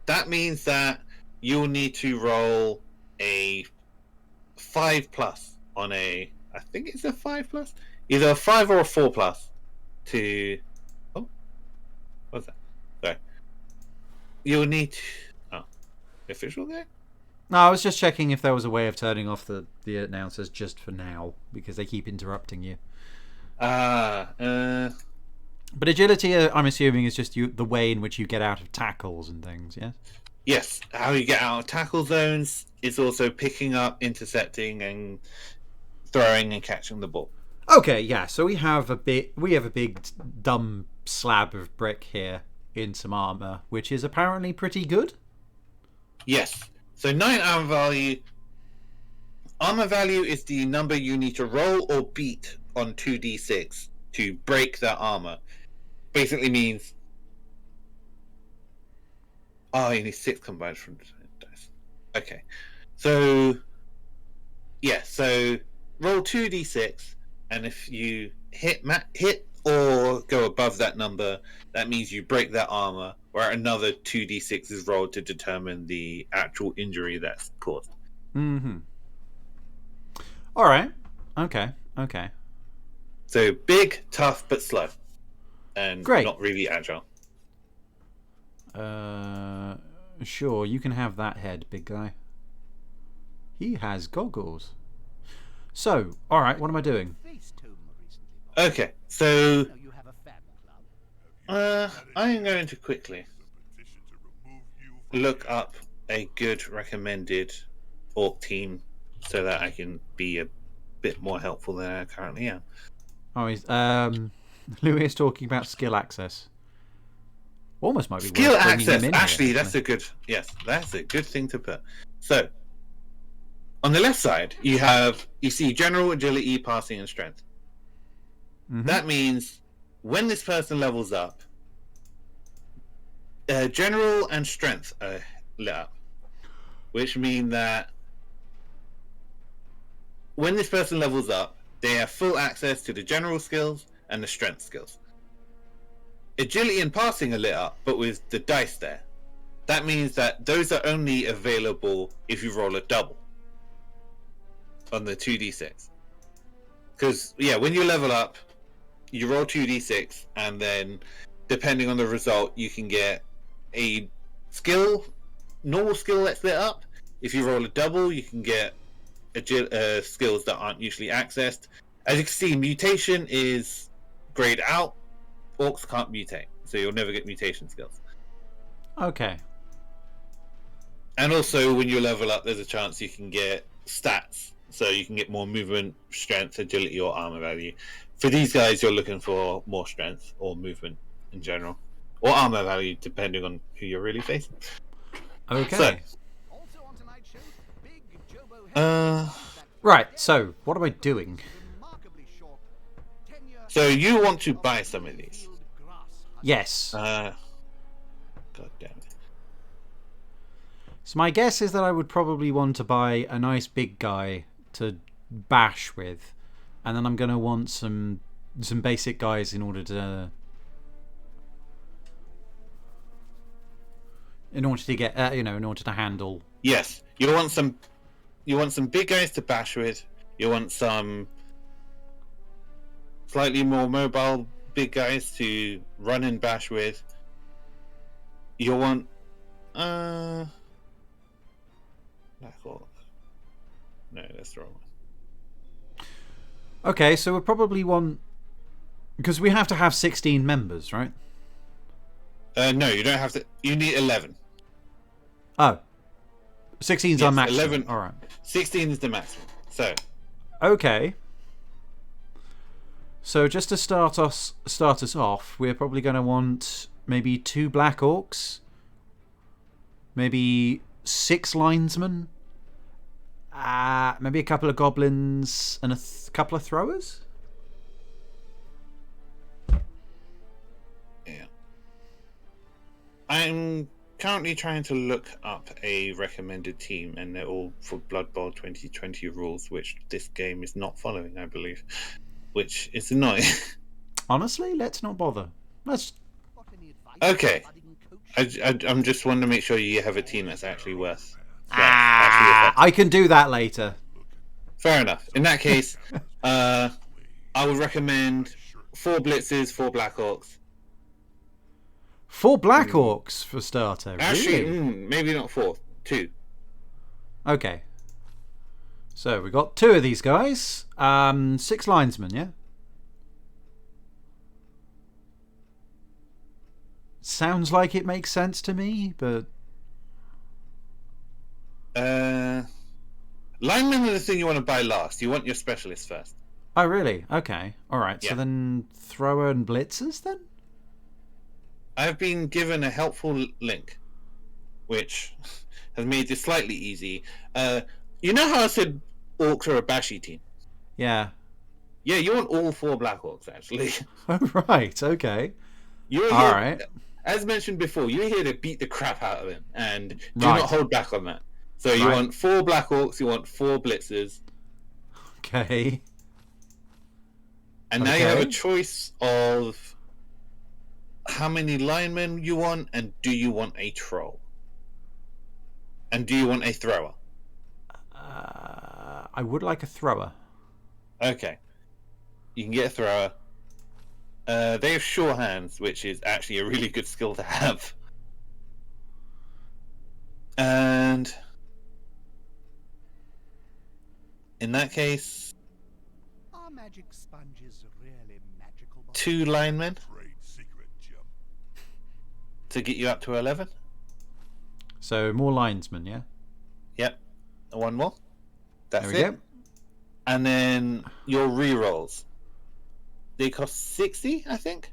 That means that you'll need to roll a 5+ on a. I think it's a 5+, either a 5 or a 4+ to. Oh, what's that? Sorry. You'll need official there? No, I was just checking if there was a way of turning off the announcers just for now, because they keep interrupting you. But agility, I'm assuming, is just the way in which you get out of tackles and things, yes? Yes, how you get out of tackle zones is also picking up, intercepting, and throwing and catching the ball. Okay, yeah. So we have a big dumb slab of brick here in some armor, which is apparently pretty good. Yes. So 9 armor value. Armor value is the number you need to roll or beat on 2d6 to break that armor. Basically means you need 6 combined from dice. Okay. So so roll 2d6, and if you hit or go above that number, that means you break that armor, where another 2d6 is rolled to determine the actual injury that's caused. Mm-hmm. All right. Okay. So big, tough, but slow, and Great. not really agile. Sure, you can have that head, big guy. He has goggles. So, all right, what am I doing? Okay, so You have a fan club. I am going to quickly Petition to remove you from look up a good recommended orc team so that I can be a bit more helpful than I currently am. Oh, he's Louis is talking about skill access. Almost might be Skill worth bringing access. him in Actually, here, that's a good. Yes, that's a good thing to put. So, on the left side, you see general, agility, passing, and strength. Mhm. That means when this person levels up, general and strength are lit up, which mean that when this person levels up, they have full access to the general skills and the strength skills. Agility and passing are lit up, but with the dice there. That means that those are only available if you roll a double on the 2d6. Because, when you level up, you roll 2d6, and then, depending on the result, you can get a normal skill that's lit up. If you roll a double, you can get skills that aren't usually accessed. As you can see, mutation is grayed out. Orcs can't mutate, so you'll never get mutation skills. Okay. And also, when you level up, there's a chance you can get stats, so you can get more movement, strength, agility, or armor value. For these guys, you're looking for more strength or movement in general, or armor value, depending on who you're really facing. Okay. Also on tonight's show, big Jobo Right. So, what am I doing? remarkably short tenure So you want to buy some of these? field grass. Yes. God damn it! So my guess is that I would probably want to buy a nice big guy to bash with, and then I'm going to want some basic guys in order to get in order to handle. Yes, you want some big guys to bash with. You want some slightly more mobile big guys to run and bash with. You want Black Orc. No, that's the wrong one. Okay, so we probably want, because we have to have 16 members, right? No, you don't have to. You need 11. Oh, 16's Yes, our maximum. 11. All right. 16 is the maximum. So Okay. So just to start us off, we're probably going to want maybe 2 black orcs, maybe 6 linesmen, maybe a couple of goblins, and a couple of throwers. yeah, I'm currently trying to look up a recommended team, and they're all for Blood Bowl 2020 rules, which this game is not following, I believe, which is annoying. Honestly, let's not bother. Let's. Got any advice Okay. for budding coach? I'm just wanting to make sure you have a team that's actually worth. that's actually effective. I can do that later. Fair enough. In that case, I would recommend 4 blitzes, 4 black orcs. 4 black orcs for starter. Actually, Really? maybe not 4. 2. Okay. So we got 2 of these guys. 6 linesmen, yeah? Sounds like it makes sense to me, but... Linemen are the thing you want to buy last. You want your specialists first. Oh, really? Okay. Alright, so Yeah. then thrower and blitzers, then? I've been given a helpful link, which has made this slightly easy. You know how I said Orcs are a bashy team? Yeah. Yeah, you want all 4 Black Orcs, actually. Oh, right. Okay. You're All here, right. as mentioned before, you're here to beat the crap out of him, and do Right. not hold back on that. So you Right. want 4 Black Orcs, you want 4 Blitzers, Okay. and now you have a Okay. choice of how many linemen you want, and do you want a troll? And do you want a thrower? I would like a thrower. Okay. You can get a thrower. They have sure hands, which is actually a really good skill to have. And in that case, Are magic sponges really magical? 2 linemen Trade secret, Jim. to get you up to 11. So more linesmen, yeah? Yep. And 1 more. That's There we it. go. And then your rerolls. They cost 60, I think.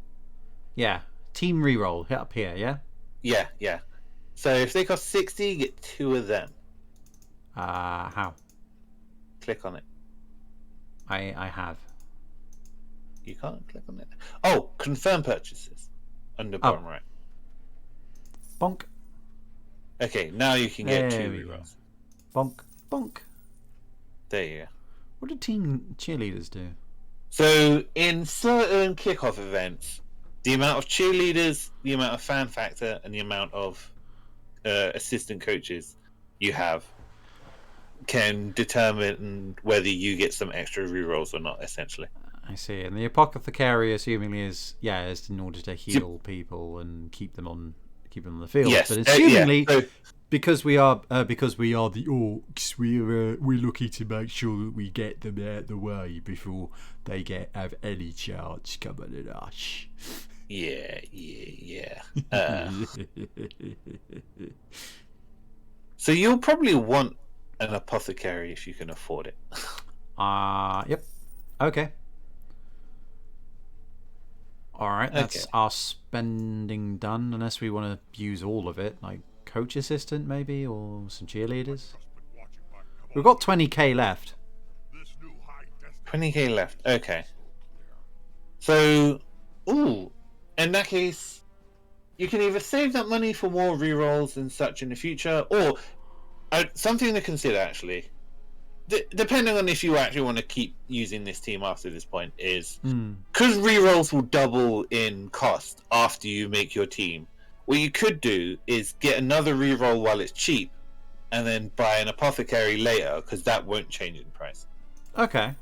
Yeah. Team reroll. Hit up here, yeah? Yeah. So if they cost 60, you get 2 of them. How? Click on it. I have. You can't click on it. Oh, confirm purchases. Under bottom right. Bonk. Okay, now you can get There 2 we go. rerolls. Bonk. Bonk. There you go. What do team cheerleaders do? So in certain kickoff events, the amount of cheerleaders, the amount of fan factor, and the amount of assistant coaches you have can determine whether you get some extra rerolls or not. Essentially, I see. And the apothecary, assumingly, is in order to heal people and keep them on the field. yes. But assumingly, So, because we are the orcs, we're looking to make sure that we get them out of the way before they have any chance coming at us. yeah. So you'll probably want an apothecary if you can afford it. Yep. Okay. All right, that's Okay. our spending done. Unless we want to use all of it, like coach assistant maybe, or some cheerleaders. Been watching my We've got 20k left. this new high destiny 20k left. Okay. So, in that case, you can either save that money for more rerolls and such in the future, or something to consider actually. Depending on if you actually want to keep using this team after this point, is because rerolls will double in cost after you make your team. What you could do is get another reroll while it's cheap, and then buy an apothecary later because that won't change in price. Okay.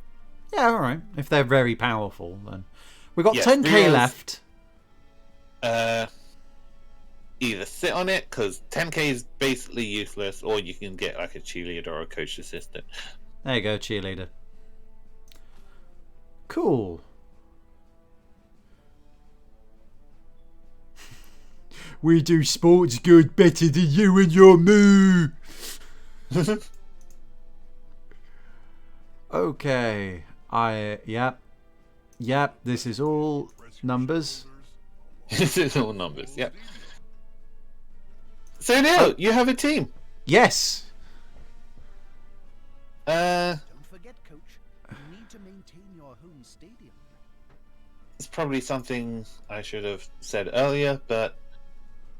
Yeah, all right. If they're very powerful, then we've got Yes, 10k rerolls- left. Either sit on it because 10k is basically useless, or you can get like a cheerleader or a coach assistant. There you go, cheerleader. Cool. We do sports good better than you and your moo. Okay. Yep, this is all numbers. This is all numbers. Yep. So now you have a team. Yes. Don't forget, Coach, you need to maintain your home stadium. It's probably something I should have said earlier, but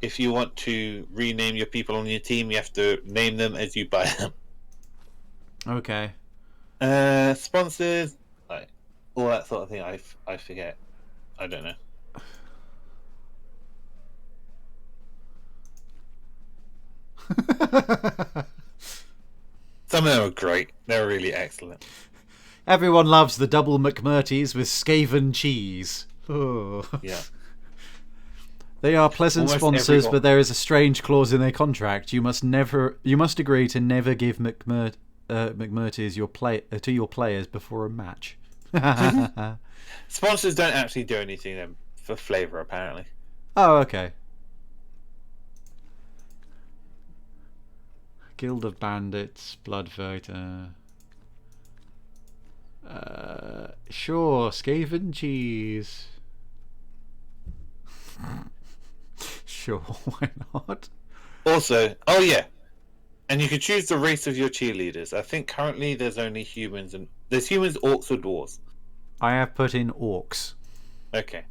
if you want to rename your people on your team, you have to name them as you buy them. Okay. Sponsors, like all that sort of thing. I forget. I don't know. Some of them are great. They're really excellent. Everyone loves the double McMurtys with Skaven cheese. Oh. Yeah. They are pleasant Almost sponsors, everyone. but there is a strange clause in their contract. You must agree to never give McMurtys to your players before a match. Sponsors don't actually do anything then for flavour, apparently. Oh, okay. Guild of Bandits, Blood Fighter. Sure, Skaven Cheese. Sure, why not? Also, oh yeah, and you can choose the race of your cheerleaders. I think currently there's only humans, and there's humans, orcs, or dwarves. I have put in orcs. Okay.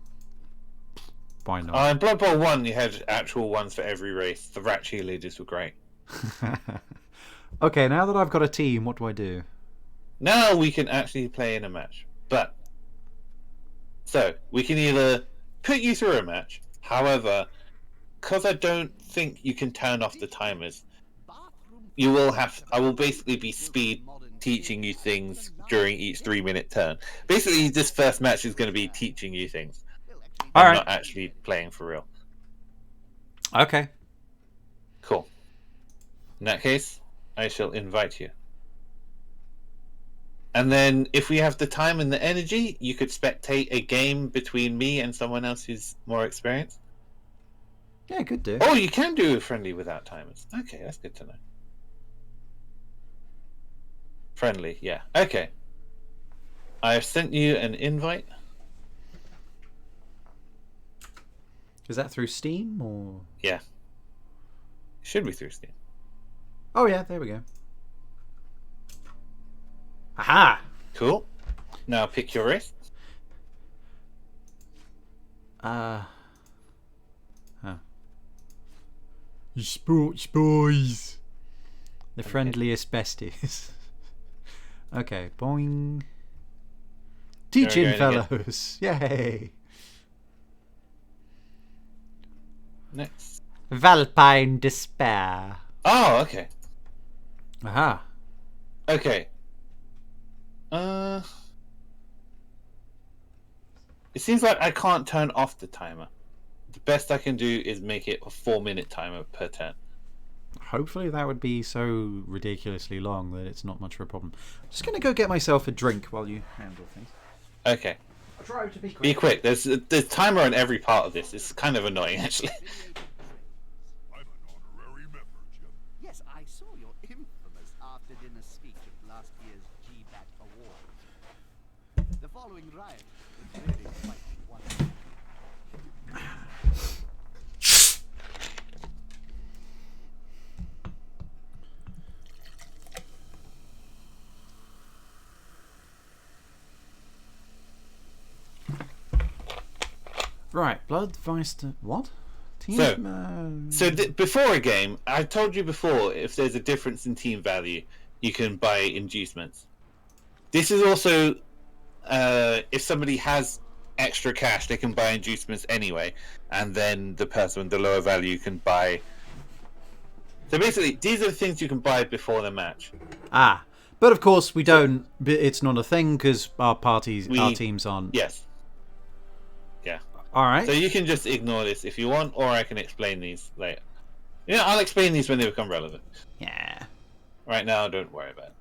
Why not? In Blood Bowl 1, you had actual ones for every race. The rat cheerleaders were great. Okay, now that I've got a team, what do I do? Now we can actually play in a match. But, so, we can either put you through a match, however, because I don't think you can turn off the timers, I will basically be speed teaching you things during each 3-minute turn. Basically, this first match is going to be teaching you things. I'm not actually playing for real. Okay. Cool. In that case, I shall invite you. And then, if we have the time and the energy, you could spectate a game between me and someone else who's more experienced. Yeah, good do. Oh, you can do a friendly without timers. Okay, that's good to know. Friendly, yeah. Okay. I have sent you an invite. Is that through Steam or? Yeah. Should be through Steam. Oh yeah, there we go. Aha! Cool. Now pick your race. You sports boys. The friendliest besties. Okay, boing. Teaching fellows. Yay. Next. Valpine Despair. Oh, okay. Aha. Okay. It seems like I can't turn off the timer. The best I can do is make it a 4-minute timer per turn. Hopefully that would be so ridiculously long that it's not much of a problem. I'm just going to go get myself a drink while you handle things. Okay. I'll try to be quick. Be quick. There's timer on every part of this. It's kind of annoying, actually. I'm an honorary member, Jim. Yes, I saw your infamous after-dinner speech at last year's G-Bat Award. The following riot was really quite wonderful. Right, Blood Vice. What? Before a game, I told you before, if there's a difference in team value, you can buy inducements. This is also, if somebody has extra cash, they can buy inducements anyway, and then the person with the lower value can buy. So basically, these are the things you can buy before the match. But of course we don't. It's not a thing because our teams aren't. Yes. Yeah. All right. So you can just ignore this if you want, or I can explain these later. Yeah, I'll explain these when they become relevant. Yeah. Right now, don't worry about it.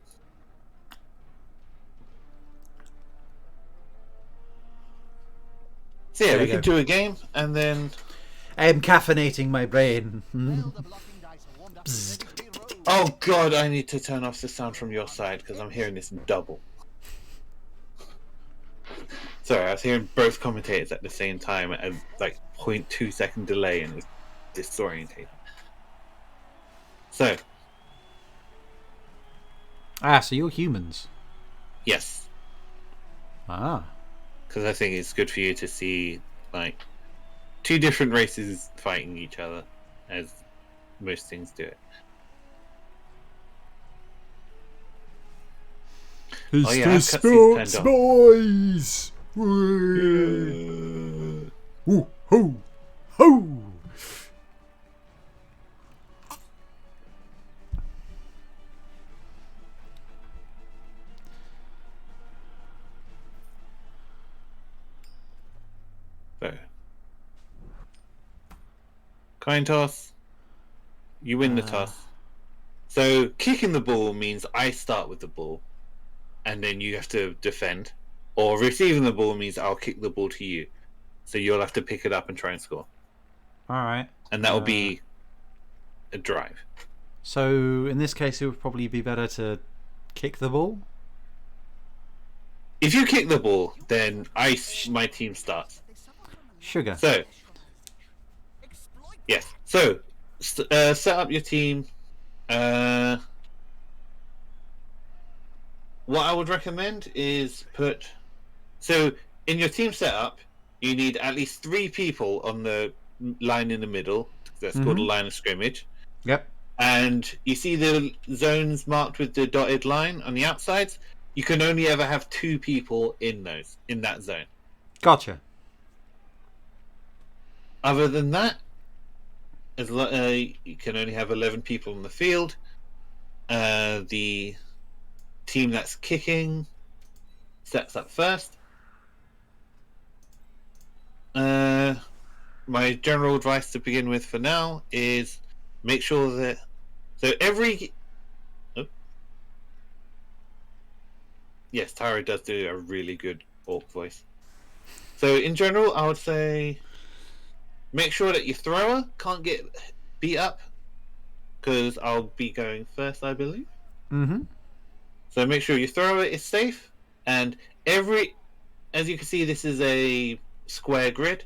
So yeah, we can do a game, and then... I am caffeinating my brain. Oh god, I need to turn off the sound from your side, because I'm hearing this in double. Sorry, I was hearing both commentators at the same time at a, 0.2 second delay, and it was disorientating. So... So you're humans. Yes. Because I think it's good for you to see, two different races fighting each other, as most things do it. It's yeah, the sports boys! Ooh, ho, ho! So. Coin toss. You win the toss. So kicking the ball means I start with the ball, and then you have to defend. Or receiving the ball means I'll kick the ball to you, so you'll have to pick it up and try and score. All right. And that will be a drive. So in this case, it would probably be better to kick the ball. If you kick the ball, then my team starts. Sugar. So, yes. So, set up your team. What I would recommend is put... So, in your team setup, you need at least 3 people on the line in the middle. That's called a line of scrimmage. Yep. And you see the zones marked with the dotted line on the outsides? You can only ever have 2 people in that zone. Gotcha. Other than that, you can only have 11 people on the field. The team that's kicking sets up first. My general advice to begin with for now is make sure that yes, Tyro does do a really good orc voice. So in general, I would say make sure that your thrower can't get beat up, because I'll be going first, I believe. Mm-hmm. So make sure your thrower is safe, and as you can see, this is a square grid.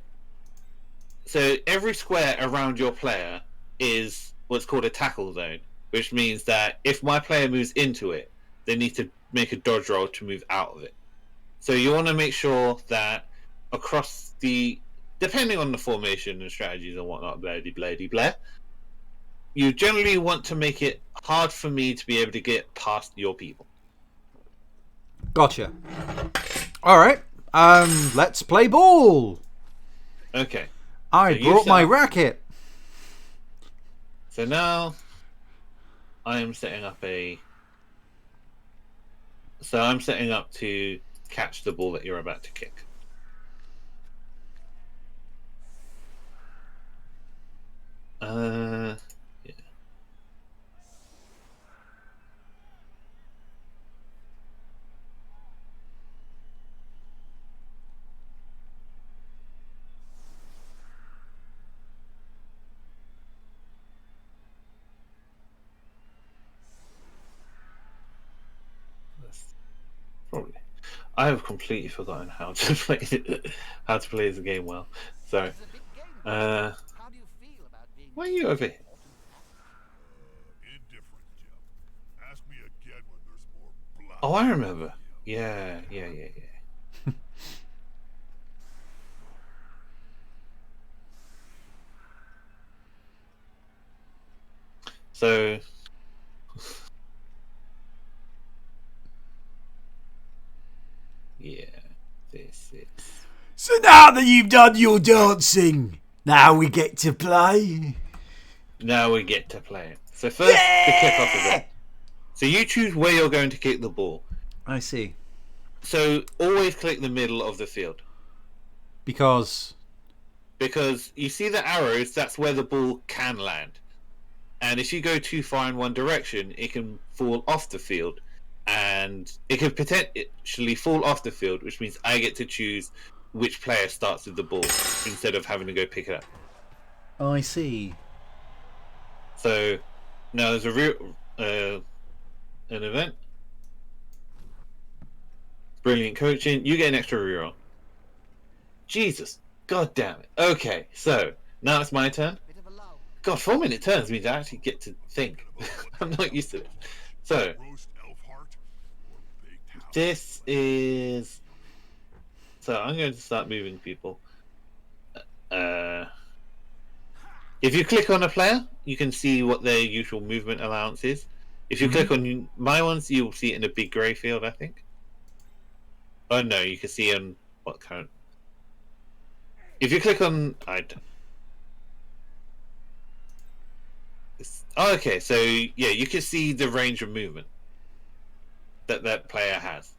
So every square around your player is what's called a tackle zone, which means that if my player moves into it, they need to make a dodge roll to move out of it. So you want to make sure that across depending on the formation and strategies and whatnot, blah, you generally want to make it hard for me to be able to get past your people. Gotcha. All right. Let's play ball. Okay. I brought my racket. So now I am setting up I'm setting up to catch the ball that you're about to kick. Yeah. Probably. I have completely forgotten how to play this game well. So, why are you over here? Indifferent, Jim. Ask me again when there's more blood. Oh, I remember. Yeah. So, yeah, this is. So now that you've done your dancing, now we get to play. Now we get to play it. So first, the kickoff event. So you choose where you're going to kick the ball. I see. So always click the middle of the field. Because you see the arrows, that's where the ball can land. And if you go too far in one direction, it can fall off the field. And it can potentially fall off the field, which means I get to choose which player starts with the ball instead of having to go pick it up. I see. So now there's an event. Brilliant coaching. You get an extra reroll. Jesus. God damn it. Okay, so now it's my turn. God, 4-minute turns means I actually get to think. I'm not used to it. So Roast elf heart or baked house. this is... So I'm going to start moving people. If you click on a player, you can see what their usual movement allowance is. If you click on my ones, you'll see it in a big grey field, I think. Oh no, you can see on what current... If you click on... okay, so yeah, you can see the range of movement that player has.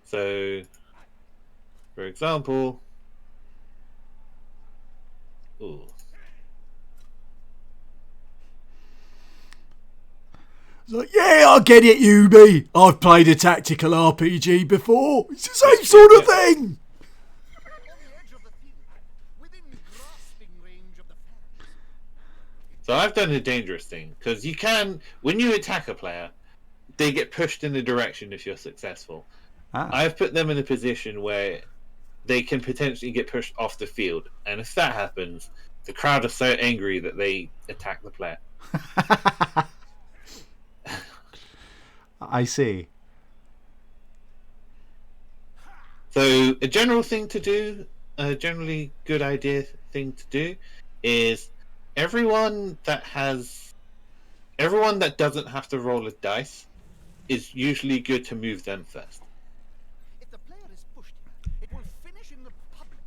So, for example... Ooh. It's like, yeah, I get it, Yubi. I've played a tactical RPG before. It's the same sort of thing. On the edge of the field, within grasping range of the fans. So I've done a dangerous thing, because you can, when you attack a player, they get pushed in the direction if you're successful. I've put them in a position where they can potentially get pushed off the field, and if that happens, the crowd are so angry that they attack the player. I see. So a general thing to do, a generally good idea thing to do, is everyone that doesn't have to roll a dice is usually good to move them first. If the player is pushed, it will finish in the public,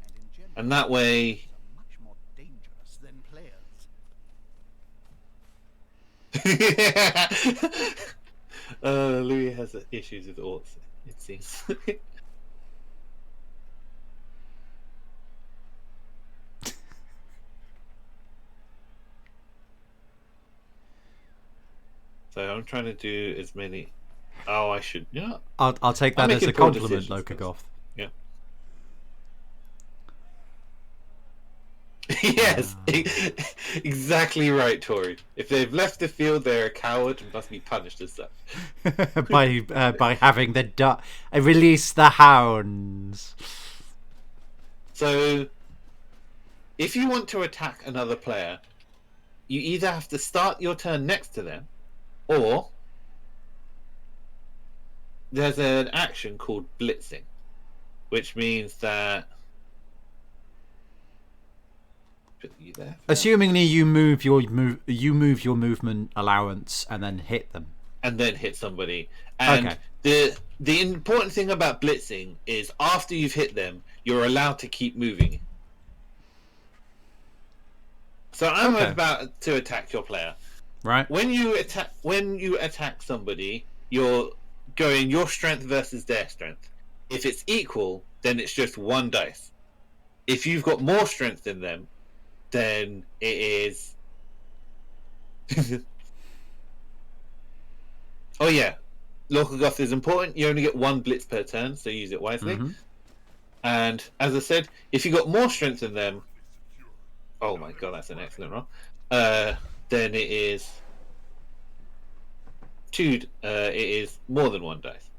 and in general, And that way, are much more dangerous than players. Louis has issues with orcs, it seems. So I'm trying to do as many. Oh, I should. Yeah. I'll take that I'm as a making poor compliment, decisions, Lokagoth. Yeah. Yes, exactly right, Tori. If they've left the field, they're a coward and must be punished as such. by having the release the hounds. So, if you want to attack another player, you either have to start your turn next to them, or there's an action called blitzing, which means that. Put you there. Assumingly, you move your movement allowance and then hit them. And then hit somebody. And the important thing about blitzing is after you've hit them, you're allowed to keep moving. So I'm about to attack your player. Right. When you attack somebody, you're going your strength versus their strength. If it's equal, then it's just one dice. If you've got more strength than them, then it is. Oh yeah, local goth is important. You only get one blitz per turn, so use it wisely. Mm-hmm. And as I said, if you got more strength than them, oh my god, that's an excellent roll. Then it is two. It is more than one dice.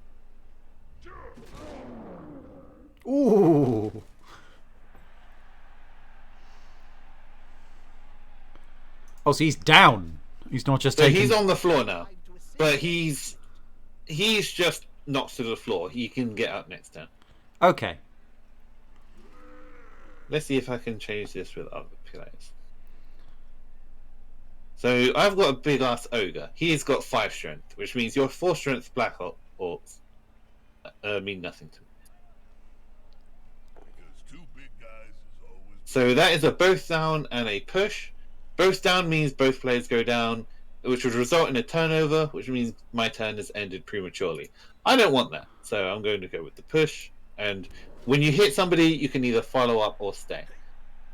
Ooh. Oh, so he's down. He's not just So taking... he's on the floor now, but he's just knocked to the floor. He can get up next turn. Okay. Let's see if I can change this with other players. So I've got a big ass ogre. He's got 5 strength, which means your 4 strength black orcs mean nothing to me. Because 2 big guys is always So that is a both down and a push. Both down means both players go down, which would result in a turnover, which means my turn has ended prematurely. I don't want that, so I'm going to go with the push. And when you hit somebody, you can either follow up or stay.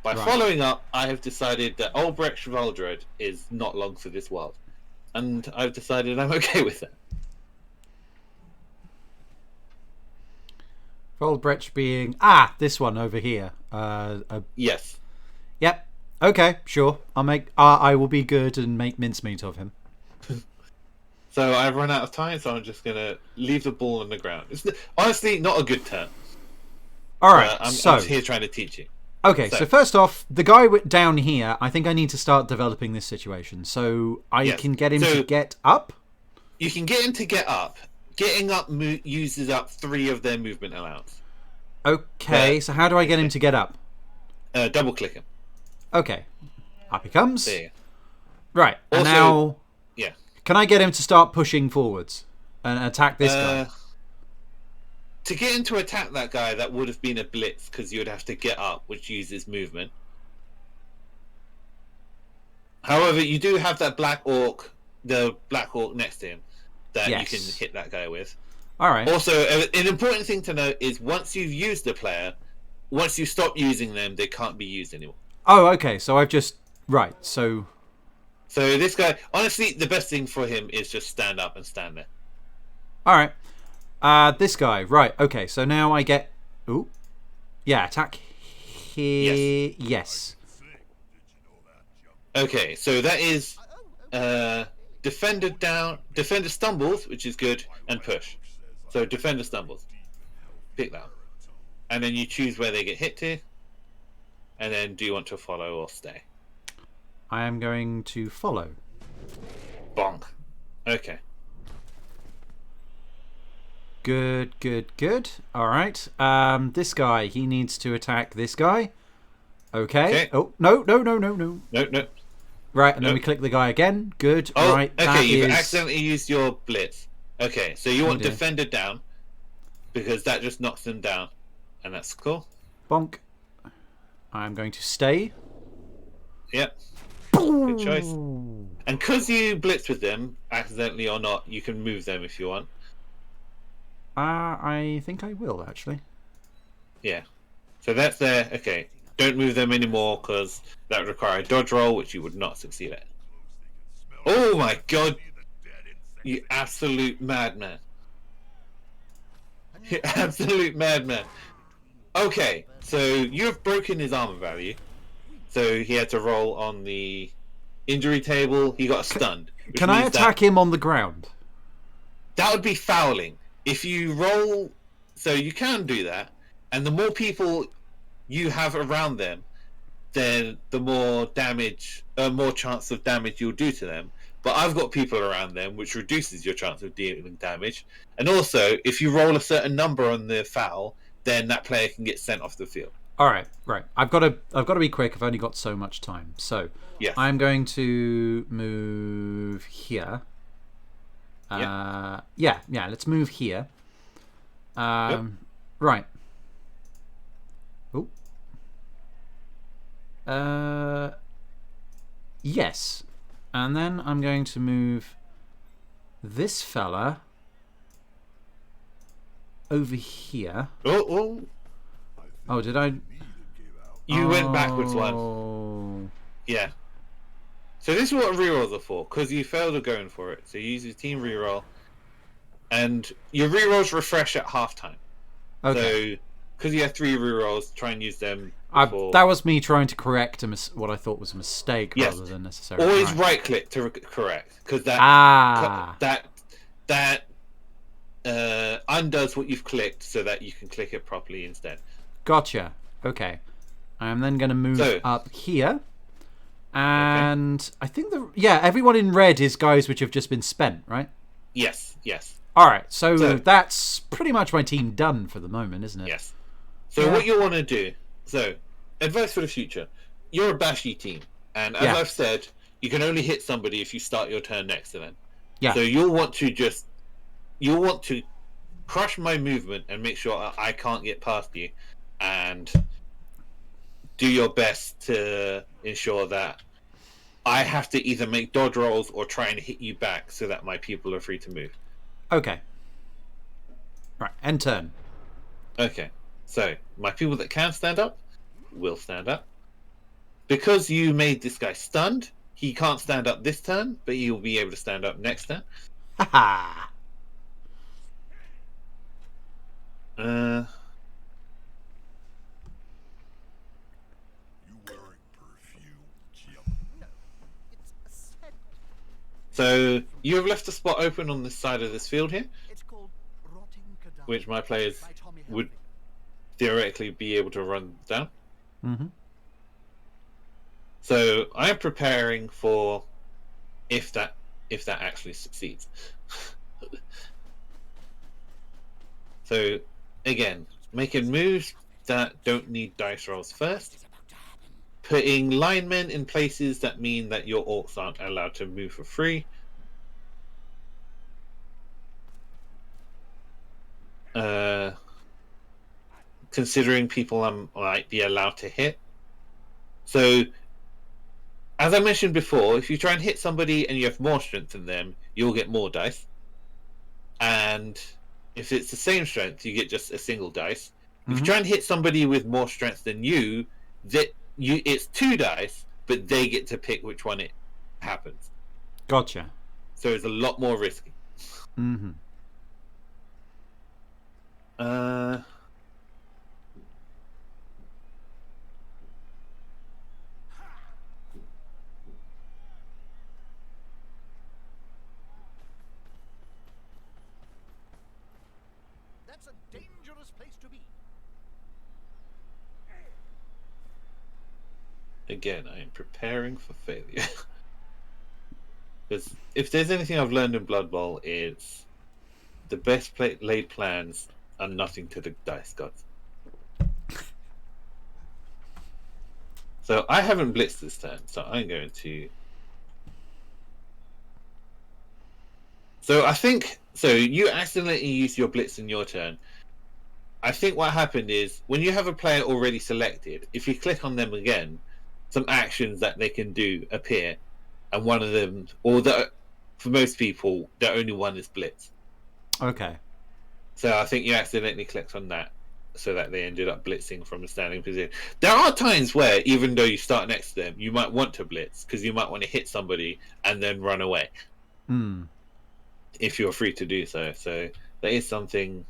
By following up, I have decided that Albrecht Valdred is not long for this world. And I've decided I'm okay with that. Voldbrecht being... this one over here. Yes. Yep. Okay, sure. I will be good and make mincemeat of him. So I've run out of time, so I'm just going to leave the ball on the ground. It's honestly not a good turn. Alright, I'm here trying to teach you. Okay, so first off, the guy down here, I think I need to start developing this situation. So I can get him to get up? You can get him to get up. Getting up uses up 3 of their movement allowance. Okay, so how do I get him to get up? Double click him. Okay. Up he comes. There. Right, and Also, now... Yeah. Can I get him to start pushing forwards and attack this guy? To get him to attack that guy, that would have been a blitz, because you would have to get up, which uses movement. However, you do have that the black orc next to him, that you can hit that guy with. Alright. Also, an important thing to note is once you've used a player, once you stop using them, they can't be used anymore. Oh, okay, so I've just... Right, so... So this guy, honestly, the best thing for him is just stand up and stand there. All right. This guy. Right. Okay. So now I get. Ooh. Yeah. Attack. Here. Yes. Okay, so that is defender down, defender stumbles, which is good, and push. So defender stumbles. Pick that. And then you choose where they get hit to. And then do you want to follow or stay? I am going to follow. Bonk. Okay. Good. All right. This guy. He needs to attack this guy. Okay. Oh no. No. Right, and then Nope. we click the guy again. Good. Oh, right. okay, that you've is- accidentally used your blitz. Okay, so you want dear. defender down, because that just knocks them down. And that's cool. Bonk. I'm going to stay. Yep. Good choice. And because you blitz with them, accidentally or not, you can move them if you want. I think I will, actually. Yeah. So that's there. Okay. Don't move them anymore because that would require a dodge roll, which you would not succeed at. Oh my god! You absolute madman. You absolute madman. Okay, so you've broken his armor value. So he had to roll on the injury table. He got stunned. which Can I means attack him on the ground? That would be fouling. If you roll, so you can do that, and the more people you have around them, then the more damage, more chance of damage you'll do to them. But I've got people around them, which reduces your chance of dealing damage. And also, if you roll a certain number on the foul, then that player can get sent off the field. All right. I've got to be quick. I've only got so much time. So Yes. I'm going to move here. Yeah. Let's move here. Right. Oh. Yes. And then I'm going to move this fella over here. Oh, Oh, did I? you went backwards one. Oh. Yeah. So this is what rerolls are for, because you failed at going for it. So you use your team reroll, and your rerolls refresh at halftime. Okay. So because you have 3 rerolls, try and use them. That was me trying to correct what I thought was a mistake Yes. rather than necessarily. Always right click to correct, because that that undoes what you've clicked, so that you can click it properly instead. Gotcha. Okay. I'm then going to move up here. And I think everyone in red is guys which have just been spent, right? Yes. All right. So that's pretty much my team done for the moment, isn't it? Yes. So what you want to do, advice for the future, you're a bashy team, and as I've said, you can only hit somebody if you start your turn next to them. Yeah. So you'll want to crush my movement and make sure I can't get past you, and do your best to ensure that I have to either make dodge rolls or try and hit you back so that my people are free to move. Okay. Right. End turn. Okay. So my people that can stand up will stand up. Because you made this guy stunned, he can't stand up this turn, but he'll be able to stand up next turn. Haha. You wearing perfume, Jim? No, it's a scent. So you have left a spot open on this side of this field here, It's called Rotting Cadaver which my players by Tommy would Helping. theoretically be able to run down. Mm-hmm. So I am preparing for if that actually succeeds. So again, making moves that don't need dice rolls first. Putting linemen in places that mean that your orcs aren't allowed to move for free. Considering people I might be allowed to hit. So, as I mentioned before, if you try and hit somebody and you have more strength than them, you'll get more dice. And if it's the same strength, you get just a single dice. If you try and hit somebody with more strength than you, it's 2 dice, but they get to pick which one happens. Gotcha. So it's a lot more risky. Mm-hmm. That's a dangerous place to be. Again, I am preparing for failure. Because if there's anything I've learned in Blood Bowl, it's the best laid plans are nothing to the dice gods. So I haven't blitzed this turn, so I'm going to. So I think you accidentally used your blitz in your turn. I think what happened is when you have a player already selected, if you click on them again, some actions that they can do appear, and one of them, for most people, the only one is blitz. Okay. So I think you accidentally clicked on that, so that they ended up blitzing from a standing position. There are times where, even though you start next to them, you might want to blitz because you might want to hit somebody and then run away. Hmm. If you're free to do so. So that is something.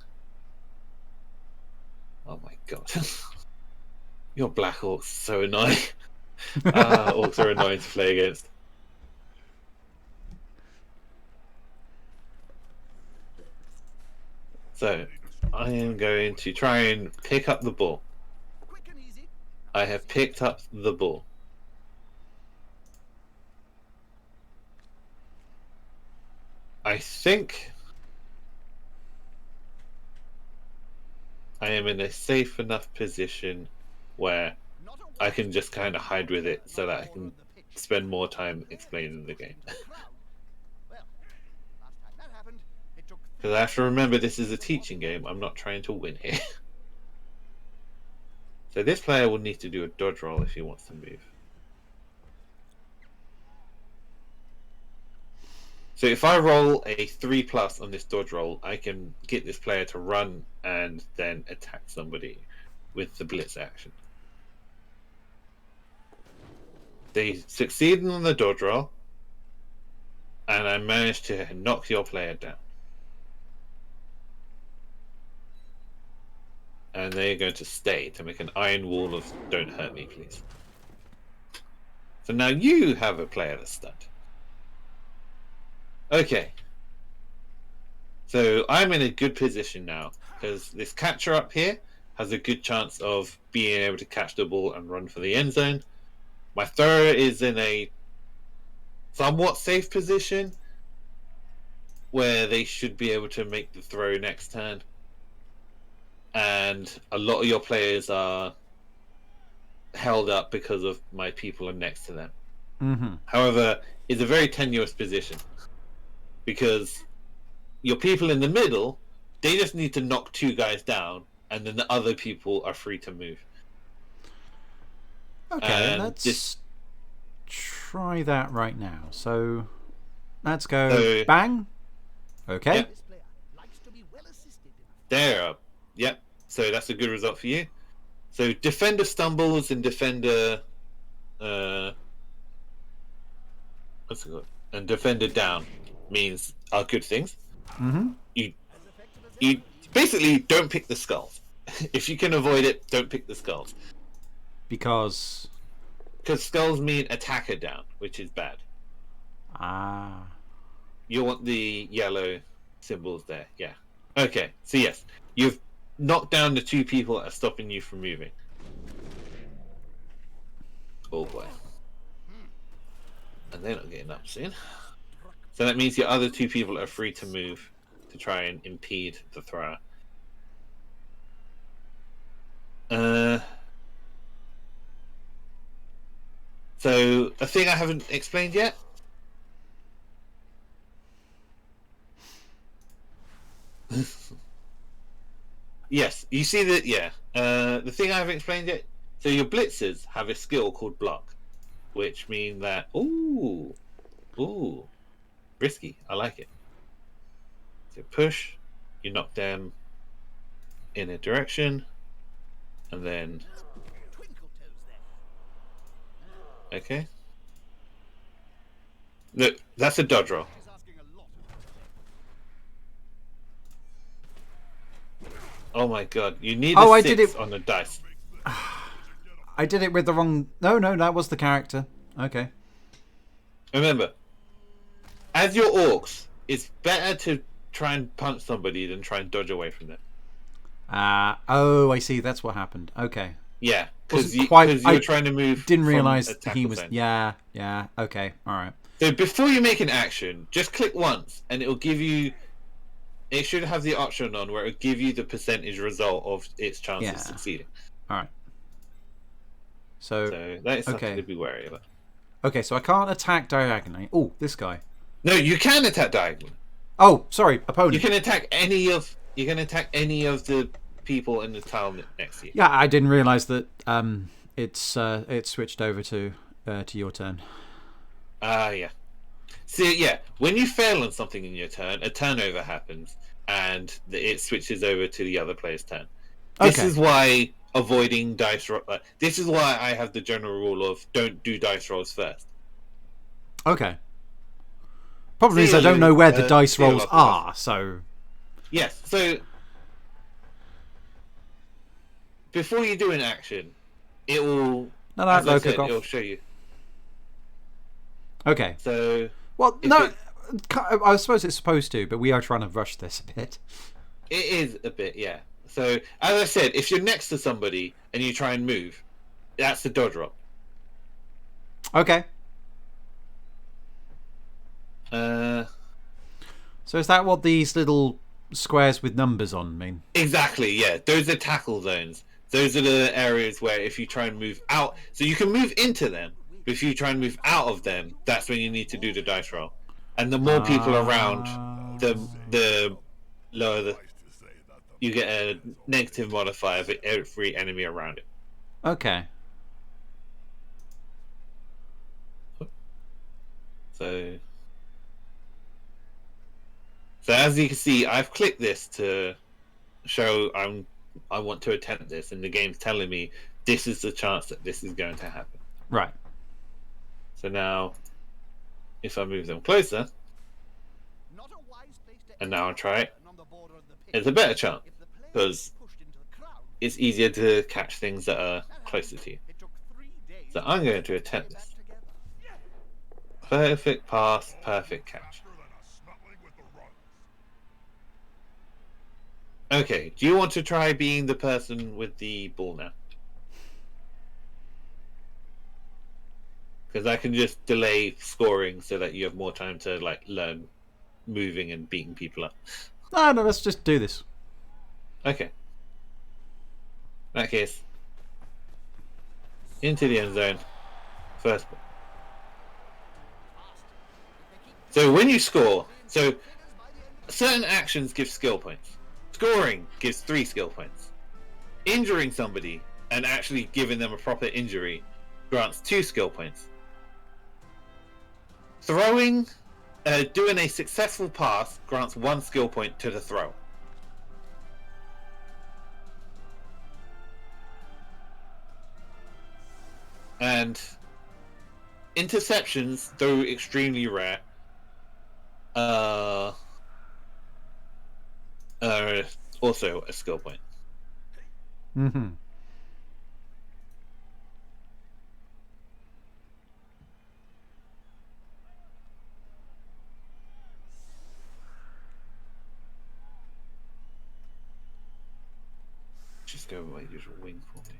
Oh my god. Your Black Orcs so annoying. Orcs are annoying to play against. So I am going to try and pick up the ball. Quick and easy. I have picked up the ball. I think I am in a safe enough position where Not a I can just kind of hide with it so that I can on the pitch. spend more time explaining the game. Crowd. Well, last time that happened, it took Because I have to remember this is a teaching game. I'm not trying to win here. So this player will need to do a dodge roll if he wants to move. So if I roll a 3+ on this dodge roll, I can get this player to run and then attack somebody with the blitz action. They succeeded on the dodge roll, and I managed to knock your player down. And they're going to stay to make an iron wall of "Don't hurt me, please." So now you have a player that's stunned. Okay. So I'm in a good position now because this catcher up here has a good chance of being able to catch the ball and run for the end zone. My thrower is in a somewhat safe position where they should be able to make the throw next turn. And a lot of your players are held up because of my people are next to them. Mm-hmm. However, it's a very tenuous position because your people in the middle, they just need to knock 2 guys down, and then the other people are free to move. Okay, And let's try that right now. So let's go So- bang. Okay. Yep. this player likes to be well assisted enough. There. Yep. So that's a good result for you. So defender stumbles and defender, what's it called? And defender down means are good things. Mm-hmm. You basically don't pick the skulls. If you can avoid it, don't pick the skulls. Because Skulls mean attacker down, which is bad. You want the yellow symbols there. Yeah. Okay. So yes, you've knocked down the 2 people that are stopping you from moving. Oh boy. And they're not getting up soon. So that means your other 2 people are free to move to try and impede the thrower. So a thing I haven't explained yet. Yes, you see that. Yeah, the thing I haven't explained yet. So your blitzers have a skill called block, which mean that ooh, risky. I like it. So push, you knock them in a direction, and then Twinkle toes there. okay. No, that's a dodge roll. She's asking a lot of Oh my god, you need Oh, a I 6 did it- on the dice. I did it with the wrong... No, that was the character. Okay. Remember, as your orcs, it's better to try and punch somebody than try and dodge away from them. Oh, I see. That's what happened. Okay. Yeah, because Wasn't quite- you're I trying to move. Didn't from realise a he tackle was... zone. Yeah. Okay. All right. So before you make an action, just click once, and it'll give you. It should have the option on where it'll give you the percentage result of its chance Yeah. of succeeding. All right. So that is something okay. to be wary about. Okay, so I can't attack diagonally. Oh, this guy. No, you can attack diagonally. Oh, sorry, opponent. You can attack any of. You can attack any of the people in the tile next to you. Yeah, I didn't realise that it's switched over to your turn. Yeah. See, yeah, when you fail on something in your turn, a turnover happens, and it switches over to the other player's turn. This Okay. is why avoiding dice roll. This is why I have the general rule of don't do dice rolls first. Okay. Problem is, See I don't you, know where the dice see you rolls after are, so... Yes, so before you do an action, it will. No, As I look, said, off. it'll show you. Okay. So Well, if no, I suppose it's supposed to, but we are trying to rush this a bit. it is a bit, yeah. So as I said, if you're next to somebody and you try and move, that's the dodge roll. Okay. So is that what these little squares with numbers on mean? Exactly, yeah. Those are tackle zones. Those are the areas where if you try and move out, so you can move into them, but if you try and move out of them, that's when you need to do the dice roll. And the more people around, the lower the. You get a negative modifier for every enemy around it. Okay. So as you can see, I've clicked this to show I want to attempt this, and the game's telling me this is the chance that this is going to happen. Right. So now, if I move them closer, not a wise place to and now I try it, on the border of the pit. it's a better chance If the player because is pushed into the crowd, it's easier to catch things that are closer to you. it took 3 days So I'm going to attempt back this. together. Perfect pass, perfect catch. Okay, do you want to try being the person with the ball now? Because I can just delay scoring so that you have more time to learn moving and beating people up. No, let's just do this. Okay. In that case, into the end zone. First ball. So when you score, so certain actions give skill points. Scoring gives 3 skill points. Injuring somebody and actually giving them a proper injury grants 2 skill points. Throwing, doing a successful pass grants 1 skill point to the throw. And interceptions, though extremely rare, also a skill point. Mm-hmm. Just go with my usual wing formation.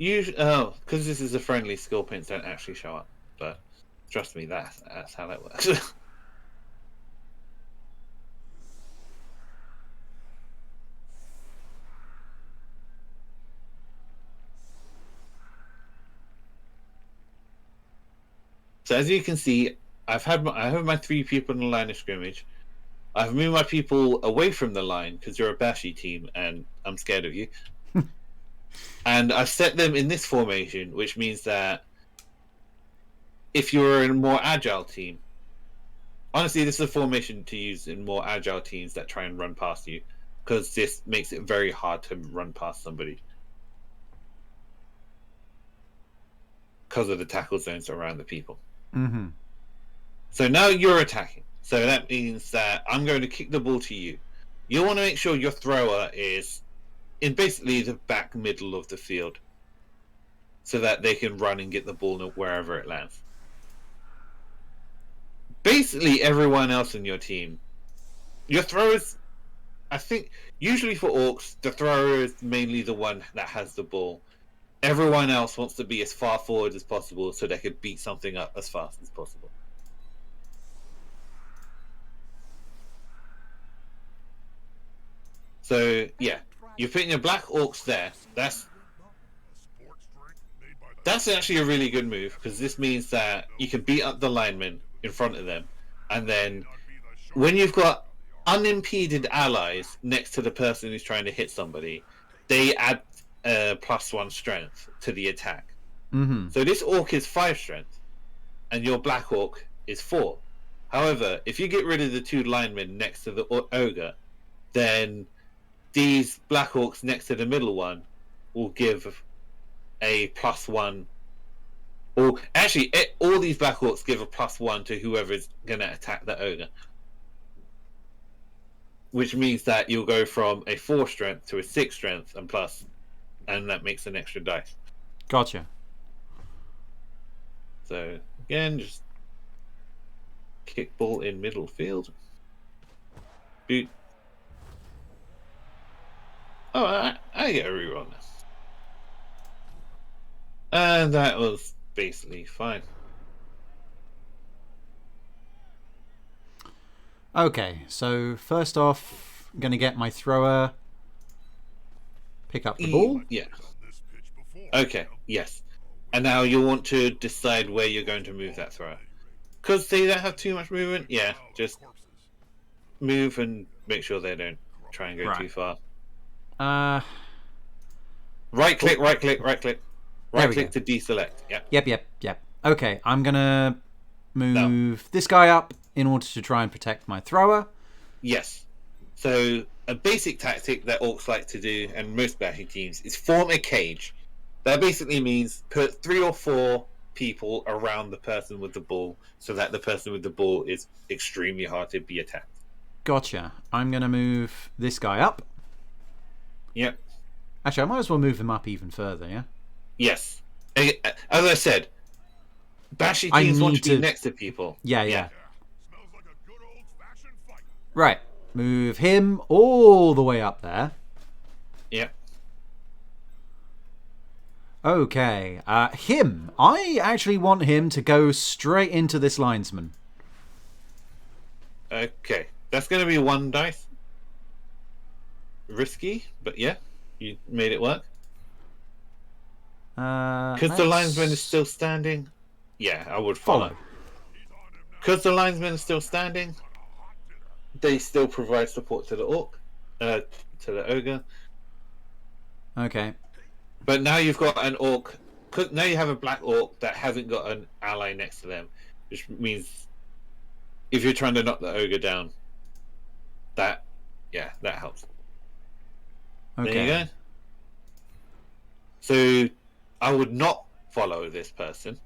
Usually, because this is a friendly, skill points don't actually show up. But trust me, that's how that works. So as you can see, I have my 3 people in the line of scrimmage. I've moved my people away from the line because you're a bashy team and I'm scared of you. And I've set them in this formation, which means that if you're a more agile team, Honestly, this is a formation to use in more agile teams that try and run past you, because this makes it very hard to run past somebody because of the tackle zones around the people. Mm-hmm. So now you're attacking. So that means that I'm going to kick the ball to you. You want to make sure your thrower is in basically the back middle of the field, so that they can run and get the ball wherever it lands. Basically, everyone else in your team, your throwers, I think, usually for orcs, the thrower is mainly the one that has the ball. Everyone else wants to be as far forward as possible so they could beat something up as fast as possible. So, yeah, you're putting your black orcs there. That's actually a really good move, because this means that you can beat up the linemen in front of them, and then when you've got unimpeded allies next to the person who's trying to hit somebody, they add +1 strength to the attack. Mm-hmm. So this orc is 5 strength, and your black orc is 4. However, if you get rid of the 2 linemen next to the ogre, then these black orcs next to the middle one will give a +1. Or actually, all these black orcs give a +1 to whoever's going to attack the ogre. Which means that you'll go from a 4 strength to a 6 strength and plus, and that makes an extra dice. Gotcha. So again, just kick ball in middle field. Boot. Oh, I get a reroll now. And that was basically fine. Okay, so first off, I'm going to get my thrower, pick up the ball. Yeah. Okay, yes. And now you'll want to decide where you're going to move that thrower. Because they don't have too much movement, yeah, just move and make sure they don't try and go too far. Right click, right click, right click. Right click to deselect. Yep. Okay, I'm going to move this guy up in order to try and protect my thrower. Yes. So a basic tactic that orcs like to do, and most bashing teams, is form a cage. That basically means put 3 or 4 people around the person with the ball, so that the person with the ball is extremely hard to be attacked. Gotcha. I'm going to move this guy up. Yep. Actually, I might as well move him up even further, yeah? Yes. As I said, bashing teams want to be next to people. Yeah. Right. Move him all the way up there. Yep. Okay. Him. I actually want him to go straight into this linesman. Okay. That's going to be 1 dice. Risky, but yeah. You made it work. Because the linesman is still standing. Yeah, I would follow. Because the linesman is still standing, they still provide support to the orc, to the ogre. Okay. But now you've got an orc. Now you have a black orc that hasn't got an ally next to them, which means if you're trying to knock the ogre down, that helps. Okay. There you go. So I would not follow this person.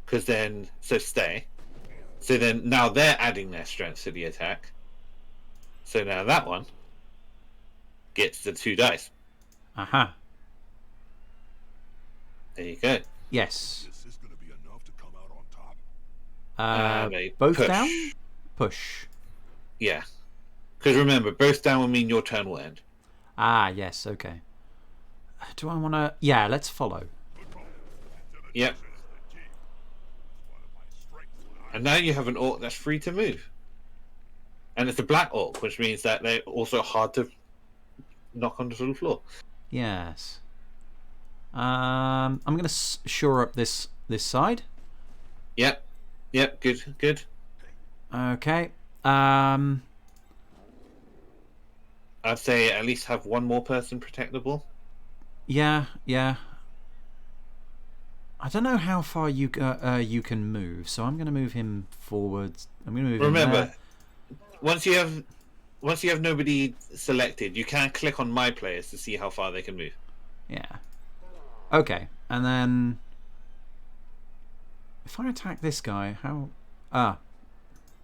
Because then, stay. So then, now they're adding their strength to the attack. So now that one gets the 2 dice. Aha. There you go. Yes. Is this going to be enough to come out on top? Both push. down? Push. Yeah. Because remember, both down will mean your turn will end. Ah, yes, okay. Do I want to... Yeah, let's follow. Yep. And now you have an orc that's free to move. And it's a black orc, which means that they're also hard to knock onto the floor. Yes. I'm going to shore up this side. Yep. Good. Okay. I'd say at least have 1 more person protect the ball. Yeah. I don't know how far you can move, so I'm going to move him forwards. I'm going to move him Remember, there. once you have nobody selected, you can click on my players to see how far they can move. Yeah. Okay, and then if I attack this guy, how?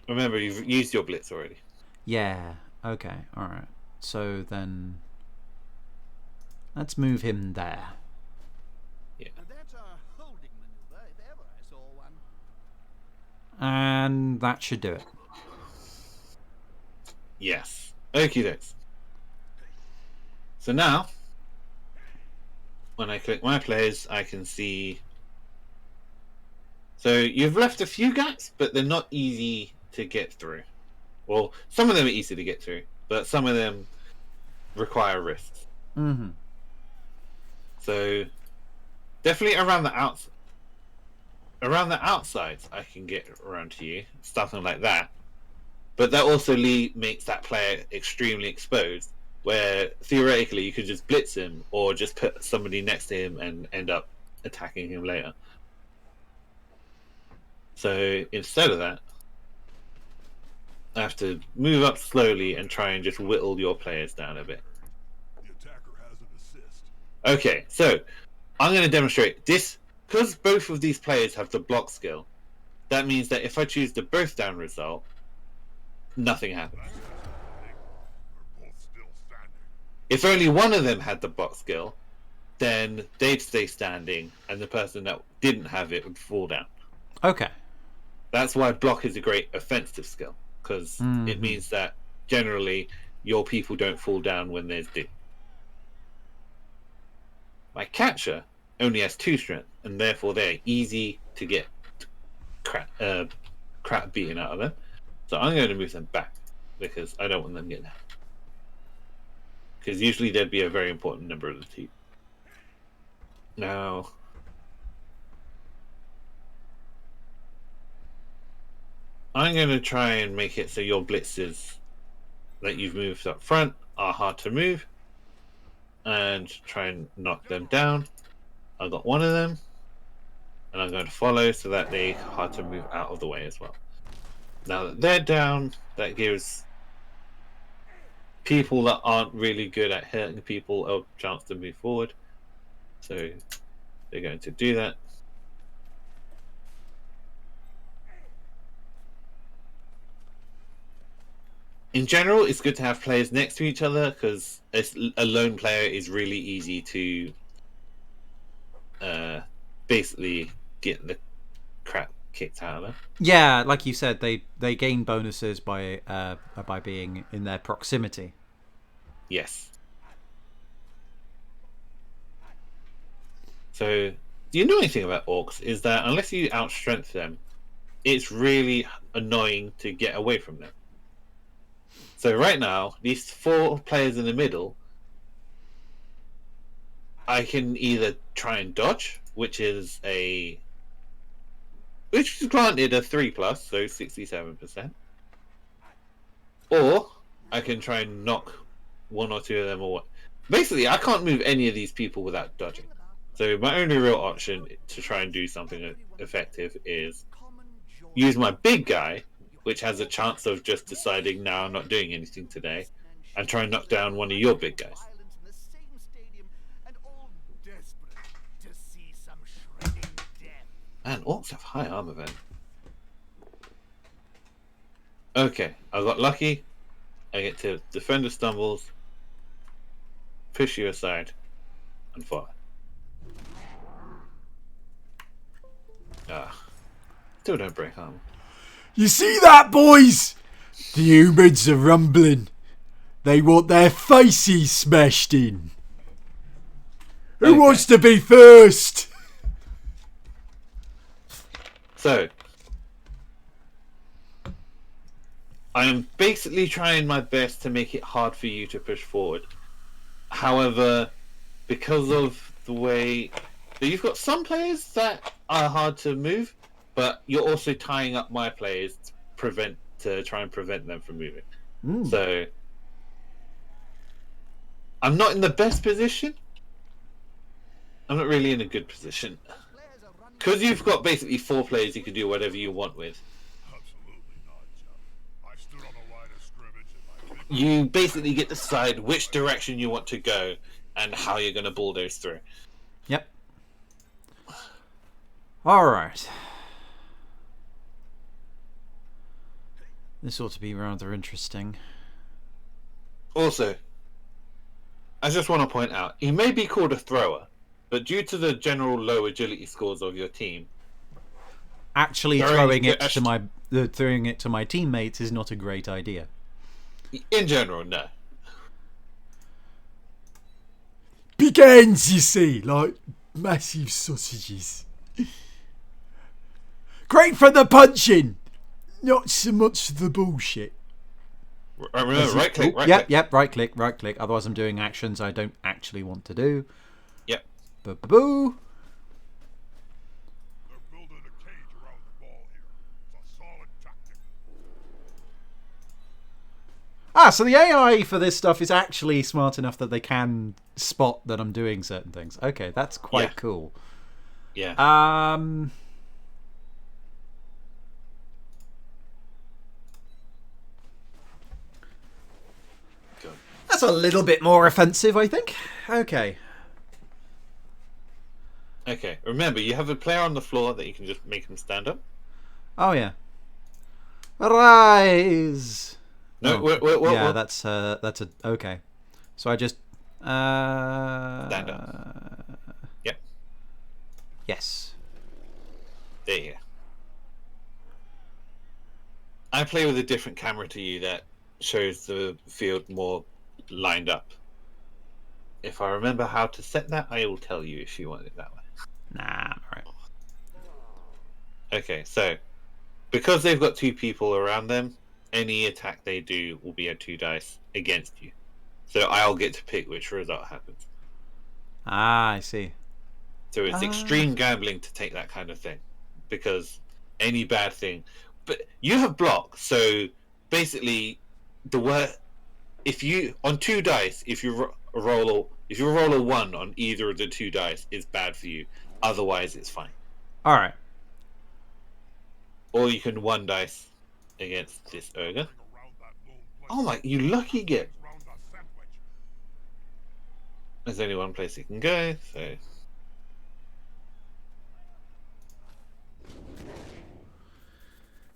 Remember, you've used your blitz already. Yeah. Okay. All right. So then, let's move him there. That's a holding maneuver, if ever I saw one. And that should do it. Yes. Okie dokes. So now, when I click my players, I can see. So you've left a few gaps, but they're not easy to get through. Well, some of them are easy to get through, but some of them require risks. Mm-hmm. So definitely around the outsides, I can get around to you, something like that. But that also makes that player extremely exposed, where theoretically you could just blitz him or just put somebody next to him and end up attacking him later. So instead of that, I have to move up slowly and try and just whittle your players down a bit. The attacker has an assist. Okay, so I'm going to demonstrate this. Because both of these players have the block skill, that means that if I choose the both down result, nothing happens. That's fascinating. We're both still standing. If only one of them had the block skill, then they'd stay standing and the person that didn't have it would fall down. Okay. That's why block is a great offensive skill, because it means that generally your people don't fall down when there's D. My catcher only has 2 strength, and therefore they're easy to get crap beaten out of them. So I'm going to move them back because I don't want them getting out. Because usually there'd be a very important number of the team. Now, I'm going to try and make it so your blitzes that you've moved up front are hard to move, and try and knock them down. I've got one of them, and I'm going to follow so that they're hard to move out of the way as well. Now that they're down, that gives people that aren't really good at hurting people a chance to move forward. So they're going to do that. In general, it's good to have players next to each other because a lone player is really easy to basically get the crap kicked out of them. Yeah, like you said, they gain bonuses by being in their proximity. Yes. So the annoying thing about orcs is that unless you outstrength them, it's really annoying to get away from them. So right now, these 4 players in the middle, I can either try and dodge, which is granted a 3+, so 67%, or I can try and knock 1 or 2 of them away. Basically, I can't move any of these people without dodging. So my only real option to try and do something effective is use my big guy, which has a chance of just deciding, no, I'm not doing anything today, and try and knock down one of your big guys. Man, orcs have high armor then. Okay, I got lucky. I get to defender stumbles, push you aside, and fire. Still don't break armor. You see that, boys? The humans are rumbling. They want their faces smashed in. Who Okay. wants to be first? So, I am basically trying my best to make it hard for you to push forward. However, because of the way that you've got some players that are hard to move, but you're also tying up my players to try and prevent them from moving. So, I'm not in the best position. I'm not really in a good position. because you've got basically 4 players, you can do whatever you want with. Absolutely not, John. I stood on the line of scrimmage and I did You basically get to decide which direction you want to go and how you're going to bulldoze through. Yep. Alright. This ought to be rather interesting. Also, I just want to point out, he may be called a thrower, but due to the general low agility scores of your team, Actually Throwing throwing it to my teammates is not a great idea. in general, no. Big ends, you see, like massive sausages. Great for the punching, not so much the bullshit. Remember, right click, right Yep, click. yep, right click. Otherwise I'm doing actions I don't actually want to do. Yep. Boo. They're building a cage around the ball here. It's a solid tactic. So the AI for this stuff is actually smart enough that they can spot that I'm doing certain things. Okay, that's quite Yeah. cool. Yeah. Good. That's a little bit more offensive, I think. Okay. Okay, remember, you have a player on the floor that you can just make him stand up. Oh yeah. Rise. No, Oh, wait, yeah, what? that's a okay. So I just Stand up. Yep, Yes. there you go. I play with a different camera to you that shows the field more lined up. If I remember how to set that, I will tell you if you want it that way. Nah, I'm alright. Okay, so because they've got 2 people around them, any attack they do will be a 2 dice against you. So I'll get to pick which result happens. I see. So it's extreme gambling to take that kind of thing, because any bad thing. But you have block, so basically, if you on 2 dice, if you roll a 1 on either of the 2 dice, it's bad for you. Otherwise, it's fine. Alright. Or you can 1 dice against this ogre. Around that lone place. Oh my! You lucky git. Around the sandwich. There's only 1 place you can go, so.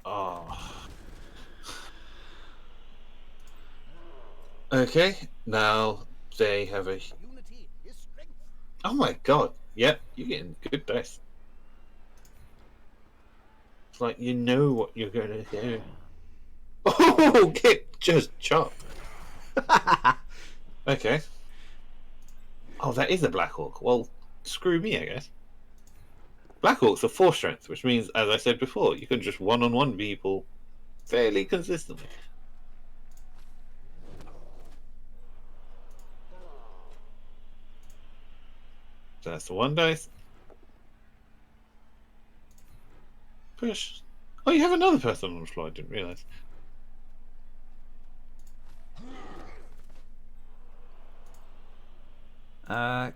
Oh. Okay, now they have a. Unity is strength. Oh my god! Yep, you're getting good dice. It's like you know what you're gonna do. Oh, get just chopped. Okay. Oh, that is a Black Hawk. Well, screw me, I guess. Black Hawks are 4 strength, which means, as I said before, you can just one-on-one people fairly consistently. So that's the 1 dice. Push. Oh, you have another person on the floor. I didn't realise. Dan.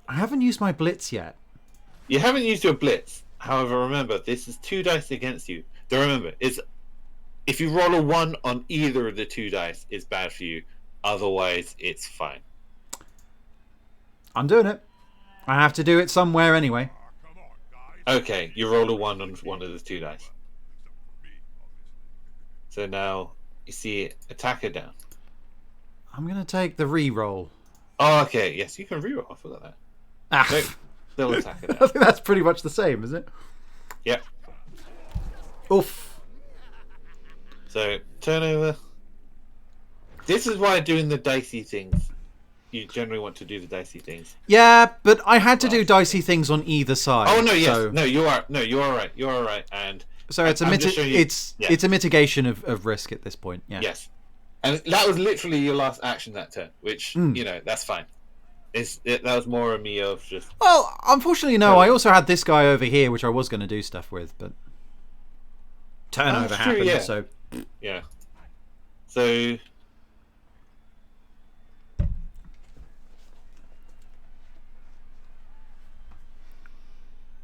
I haven't used my blitz yet. You haven't used your blitz. However, remember, this is 2 dice against you. So remember, if you roll a 1 on either of the 2 dice, it's bad for you. Otherwise, it's fine. I'm doing it. I have to do it somewhere anyway. Come on, guys. Okay, you roll a 1 on one of the 2 dice. Except for me, obviously. So now you see attacker down. I'm gonna take the re-roll. Oh, okay. Yes, you can reroll. I forgot that. Ah. Nope. Still attacker I down. think that's pretty much the same, isn't it? Yep. Oof. So turnover. This is why doing the dicey things. You generally want to do the dicey things. Yeah, but I had to do dicey things on either side. Oh no, yes, so, no, you are right. You are right, and so it's I'm just showing you- yeah. it's a mitigation of risk at this point. Yeah. yes, and that was literally your last action that turn, which you know that's fine. That was more of me of just Well, unfortunately, no. I also had this guy over here, which I was going to do stuff with, but turnover That's true, happened. yeah. So yeah. So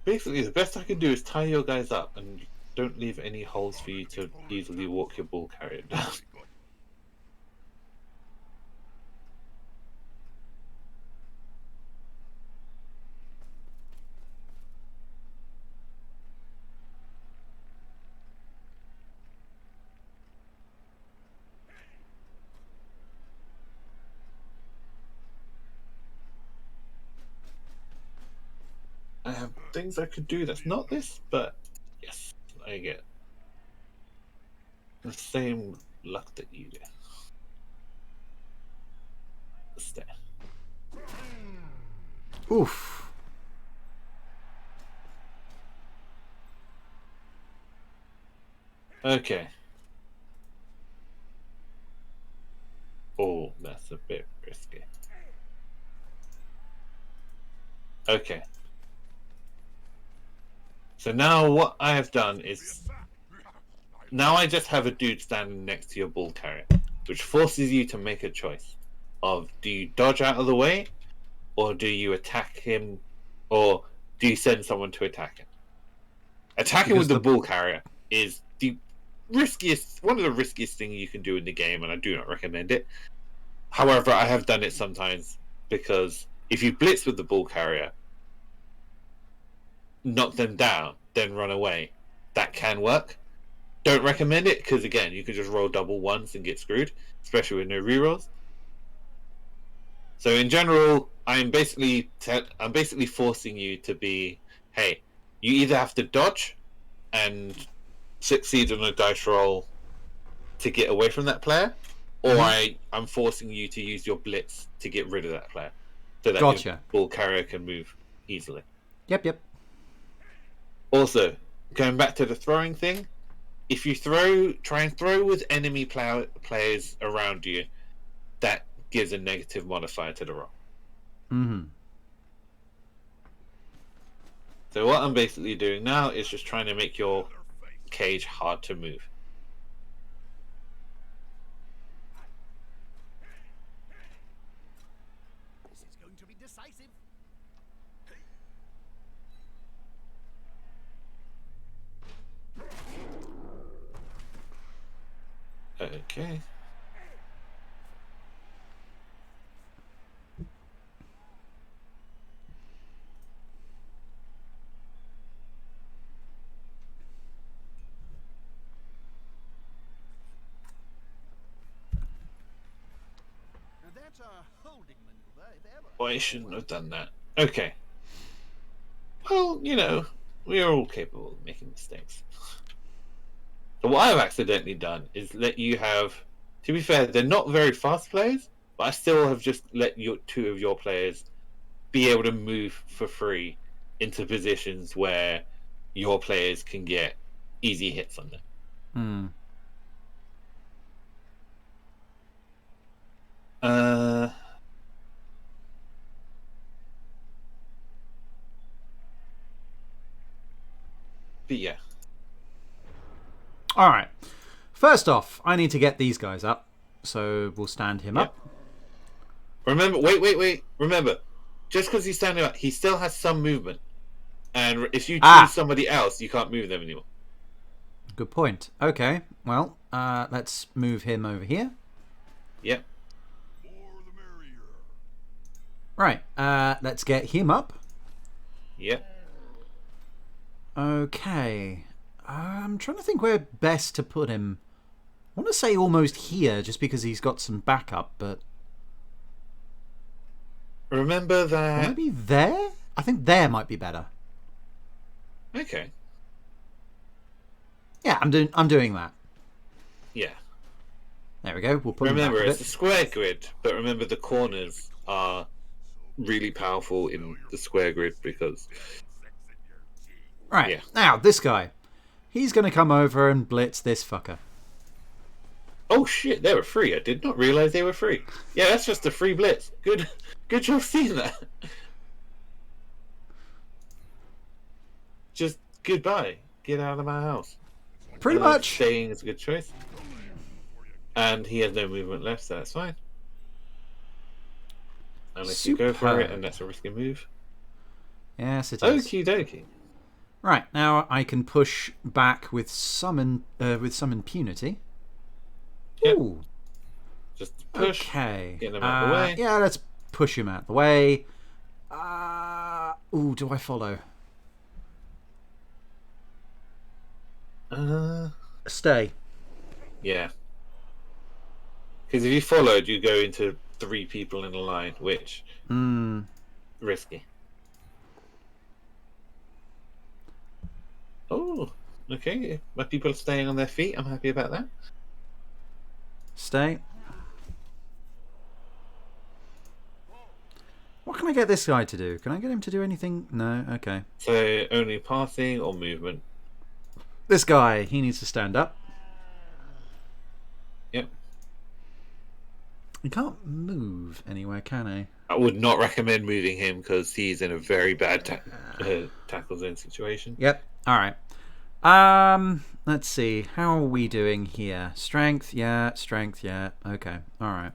Basically, the best I can do is tie your guys up and don't leave any holes for you to easily walk your ball carrier down. I have things I could do that's not this, but yes, I get the same luck that you do. Stay. Oof. Okay. Oh, that's a bit risky. Okay. So now what I have done is... Now I just have a dude standing next to your ball carrier, which forces you to make a choice of, do you dodge out of the way, or do you attack him, or do you send someone to attack him? Attacking with the ball carrier is the riskiest, one of the riskiest things you can do in the game, and I do not recommend it. However, I have done it sometimes, because if you blitz with the ball carrier, knock them down, then run away, that can work. Don't recommend it, because again, you can just roll double ones and get screwed, especially with no rerolls. So in general, I'm basically forcing you to be, hey, you either have to dodge and succeed on a dice roll to get away from that player, or I'm forcing you to use your blitz to get rid of that player, so that your ball carrier can move easily. Yep. Also, going back to the throwing thing, if you try and throw with enemy players around you, that gives a negative modifier to the roll. Mm-hmm. So what I'm basically doing now is just trying to make your cage hard to move. This is going to be decisive. Okay. Now that's a holding maneuver, if ever. Well, I shouldn't have done that. Okay. Well, you know, we are all capable of making mistakes. So what I've accidentally done is let you have... To be fair, they're not very fast players, but I still have just let two of your players be able to move for free into positions where your players can get easy hits on them. Hmm. But yeah. All right. First off, I need to get these guys up, so we'll stand him up. Remember, wait. Remember, just because he's standing up, he still has some movement. And if you choose somebody else, you can't move them anymore. Good point. Okay, well, let's move him over here. Yep. More the merrier. Right, let's get him up. Yep. Okay. I'm trying to think where best to put him. I want to say almost here, just because he's got some backup, but... Remember that... Or maybe there? I think there might be better. Okay. Yeah, I'm doing that. Yeah. There we go. We'll put Remember, him back a it's a bit. square grid, but remember the corners are really powerful in the square grid because... Right, Yeah. now, this guy. He's going to come over and blitz this fucker. Oh shit, they were free. I did not realize they were free. Yeah, that's just a free blitz. Good job seeing that. Just goodbye. Get out of my house. Pretty much. Staying is a good choice. And he has no movement left, so that's fine. Unless you go for it, and that's a risky move. Yes, it is. Okie dokie. Right, now I can push back with some impunity. Yep. Ooh, Just push. okay. Get them out of the way. Yeah, let's push him out the way. Ooh, do I follow? Stay. Yeah. Because if you followed, you go into 3 people in a line, which risky. Oh, okay. My people are staying on their feet. I'm happy about that. Stay. What can I get this guy to do? Can I get him to do anything? No? Okay. So only passing or movement. This guy, he needs to stand up. Yep. He can't move anywhere, can he? I would not recommend moving him because he's in a very bad tackle zone situation. Yep. All right. Let's see. How are we doing here? Strength, yeah. Strength, yeah. Okay. All right.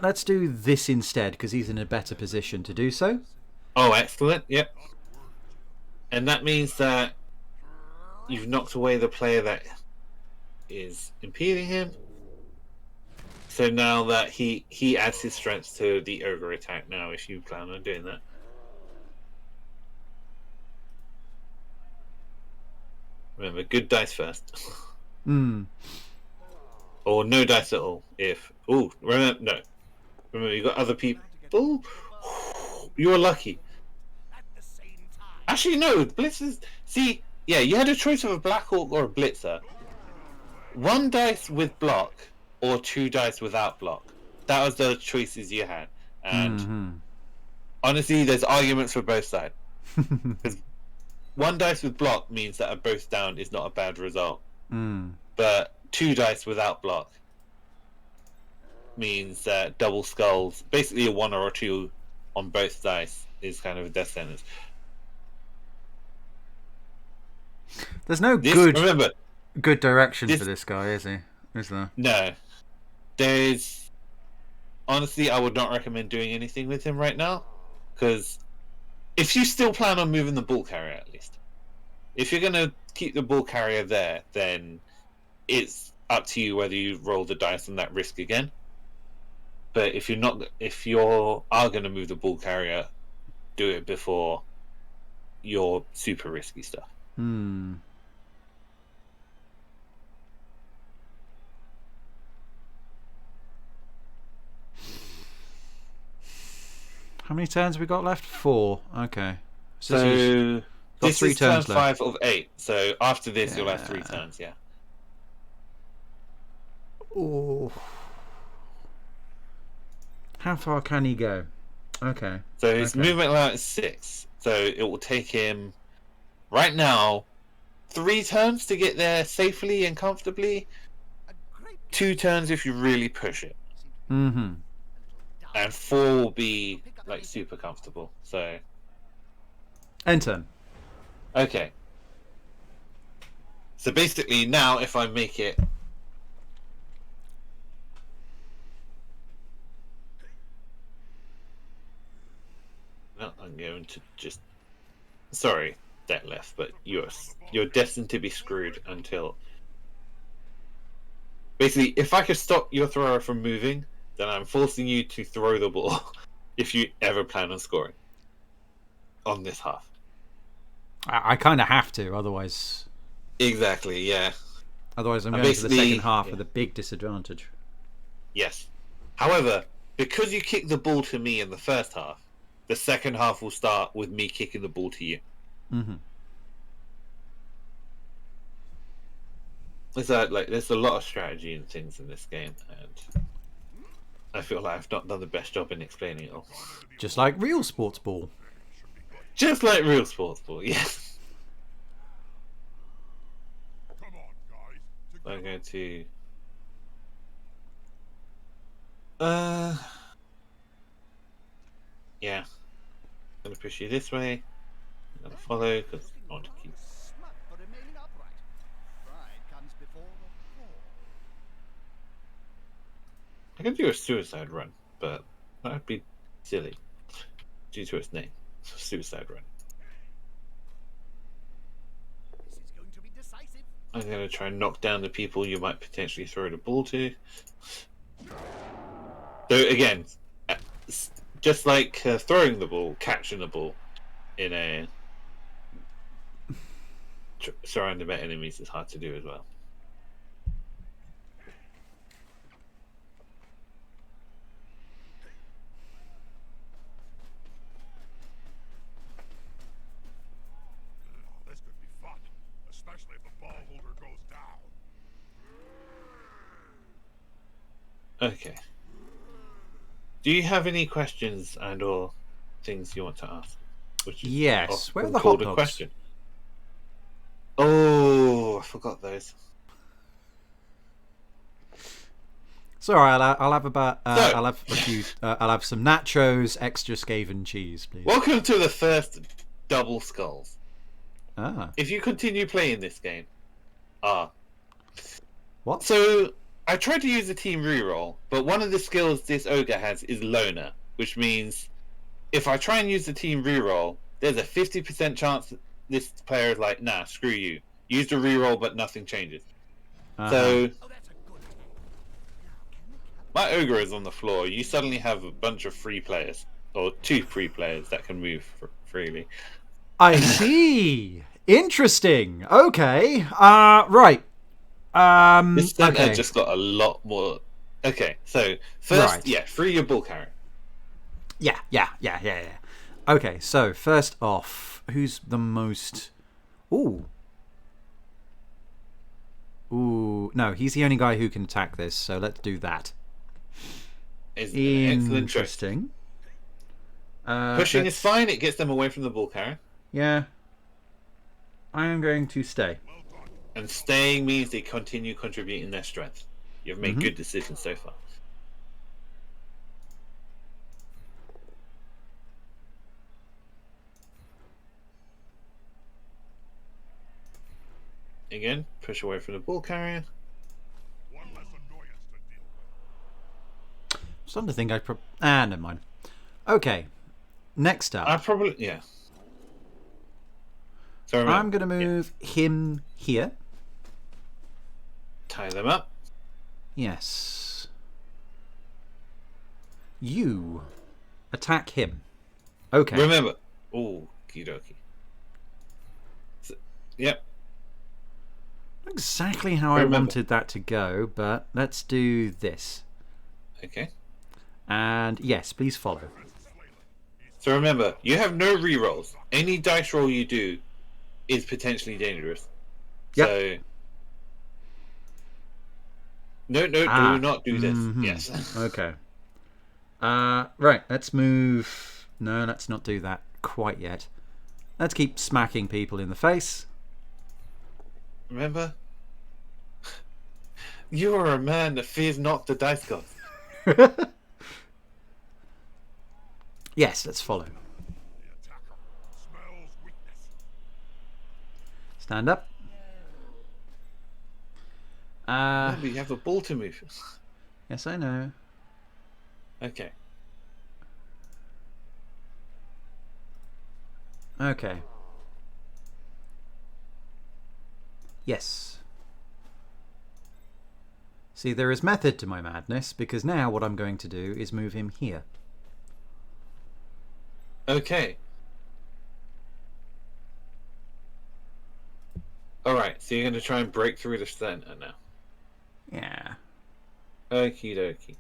Let's do this instead because he's in a better position to do so. Oh, excellent. Yep. And that means that you've knocked away the player that is impeding him. So now that he adds his strength to the ogre attack now, if you plan on doing that. Remember, good dice first. Or no dice at all. Remember, no. Remember, you got other people. You're lucky. Actually, no. Blitzers. See, yeah, you had a choice of a Black Hawk or a Blitzer. 1 dice with block or 2 dice without block. That was the choices you had. And honestly, there's arguments for both sides. Because 1 dice with block means that a both down is not a bad result. But 2 dice without block means that double skulls, basically a 1 or a 2 on both dice, is kind of a death sentence. There's no good direction for this guy, is there? No. There's... Honestly, I would not recommend doing anything with him right now. Because if you still plan on moving the ball carrier, at least. If you're going to keep the ball carrier there, then it's up to you whether you roll the dice on that risk again. But if you are going to move the ball carrier, do it before your super risky stuff. How many turns have we got left? 4. Okay. So this 3 is turn turns left. 5 of 8. So after this, you'll have 3 turns. Yeah. Oh. How far can he go? Okay. So his movement allowance is 6. So it will take him right now 3 turns to get there safely and comfortably. 2 turns if you really push it. And 4 will be like super comfortable. So end turn. Okay. So basically now if I make it I'm going to just sorry that left, but you're destined to be screwed until basically if I could stop your thrower from moving, then I'm forcing you to throw the ball if you ever plan on scoring on this half. I kind of have to, otherwise. Exactly, yeah. Otherwise, I'm going to the second half with a big disadvantage. Yes. However, because you kicked the ball to me in the first half, the second half will start with me kicking the ball to you. There's a lot of strategy and things in this game, and I feel like I've not done the best job in explaining it all. Just like real sports ball. Just like real sports ball, yes. Come on, guys. I'm going to yeah. I'm going to push you this way. I'm going to follow because I want to keep. Smut for remaining upright. Pride comes before a fall. I could do a suicide run, but that would be silly due to its name. Suicide run. I'm going to try and knock down the people you might potentially throw the ball to. So again, just like throwing the ball, catching the ball in a surrounded by enemies is hard to do as well. This could be fun, especially if the ball holder goes down. Okay. Do you have any questions and or things you want to ask? Which is Yes. often Where are the called hot a dogs? question. Oh, I forgot those. It's all right. I'll have about. So- I'll have a few. I'll have some nachos, extra Skaven cheese, please. Welcome to the first Double Skulls. Ah, If you continue playing this game, what? so I tried to use the team reroll, but one of the skills this ogre has is loner, which means if I try and use the team reroll, there's a 50% chance that this player is like, nah, screw you. Use the reroll, but nothing changes. Uh-huh. So my ogre is on the floor. You suddenly have a bunch of free players, or 2 free players that can move freely. I see. Interesting. Okay. Right. This center Okay. just got a lot more. Okay, so first, Right. yeah, free your bull carrier. Yeah. Okay. So first off, who's the most? Ooh. No, he's the only guy who can attack this. So let's do that. Is an excellent choice. Interesting. Pushing let's- is fine. It gets them away from the bull carrier, Yeah. I am going to stay. and staying means they continue contributing their strength. You've made Mhm. good decisions so far. Again, push away from the bull carrier. One less annoyance to deal with. Starting to think never mind. Okay. Next up. I probably, yeah. So I'm going to move him here. tie them up. Yes. You attack him. Okay. Remember, oh, kidoki. So, yep. Not exactly how I Remember. wanted that to go, but let's do this. Okay. And yes, please follow. So remember, you have no rerolls. Any dice roll you do is potentially dangerous. Yep. So no, Ah, do not do this. mhm. Yes. Okay. Right, let's move. No, let's not do that quite yet. Let's keep smacking people in the face. Remember, you are a man that fears not the dice gods. Yes, let's follow. The attacker smells weakness. Stand up. Remember, you have a ball to move. Yes, I know. Okay. Okay. Yes. See, there is method to my madness, because now what I'm going to do is move him here. Okay. All right. So you're going to try and break through the center now. Yeah. Okie dokie.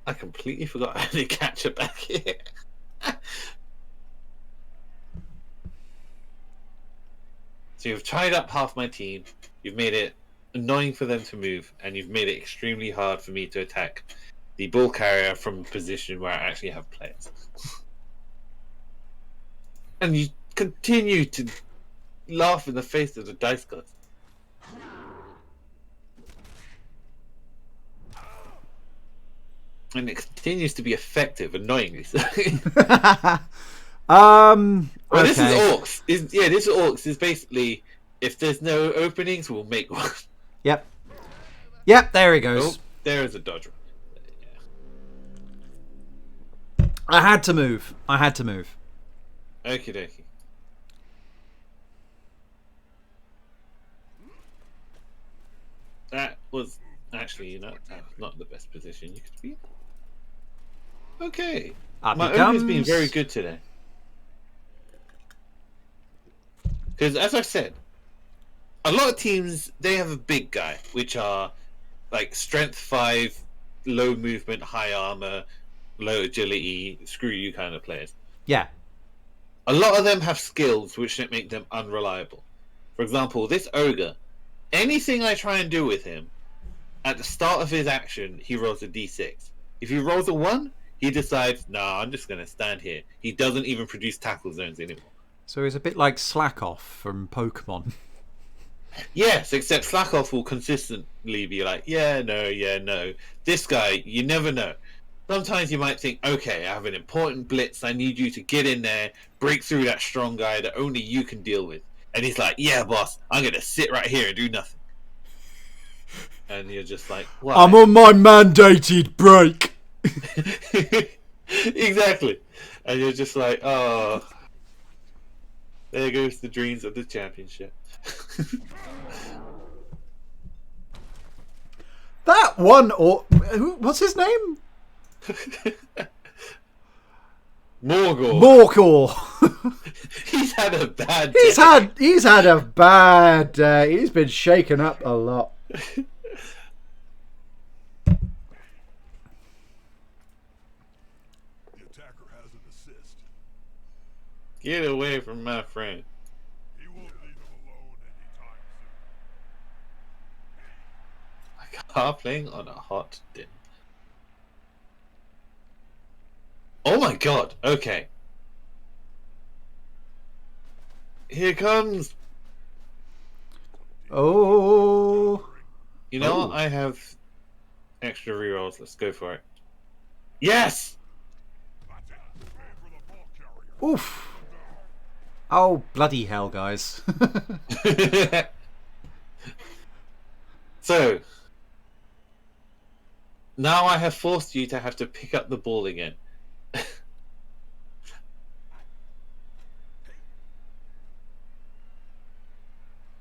I completely forgot I had a catcher back here. So you've tied up half my team. You've made it annoying for them to move, and you've made it extremely hard for me to attack the ball carrier from a position where I actually have players. And you continue to laugh in the face of the dice gods. And it continues to be effective, annoyingly so. Well, Well, okay. this is orcs. This is orcs. Is basically if there's no openings, we'll make one. Yep. Yep, there he Oh, goes. there is a dodger. I had to move. Okie dokie. was actually, not the best position you could be in. Okay. Up My he ogre's been comes. very good today. Because, as I said, a lot of teams, they have a big guy, which are like strength 5, low movement, high armor, low agility, screw you kind of players. Yeah. A lot of them have skills which make them unreliable. For example, this ogre, anything I try and do with him, at the start of his action, he rolls a d6. If he rolls a 1, he decides, nah, I'm just going to stand here. He doesn't even produce tackle zones anymore. So he's a bit like Slackoff from Pokemon. Yes, except Slackoff will consistently be like, yeah, no. This guy, you never know. Sometimes you might think, okay, I have an important blitz. I need you to get in there, break through that strong guy that only you can deal with. And he's like, yeah, boss, I'm going to sit right here and do nothing. And you're just like, why? I'm on my mandated break. Exactly. And you're just like, oh, there goes the dreams of the championship. That one, or what's his name? Morgor. He's had a bad day. He's had a bad day. He's been shaken up a lot. The attacker has an assist. Get away from my friend. He won't leave him alone anytime soon. Like a car playing on a hot day. Oh my god, okay. Here comes. Oh. You know Oh. what? I have extra rerolls. Let's go for it. Yes! That's it. Aim for the ball carrier. Oof. Oh, bloody hell, guys. So, now I have forced you to have to pick up the ball again.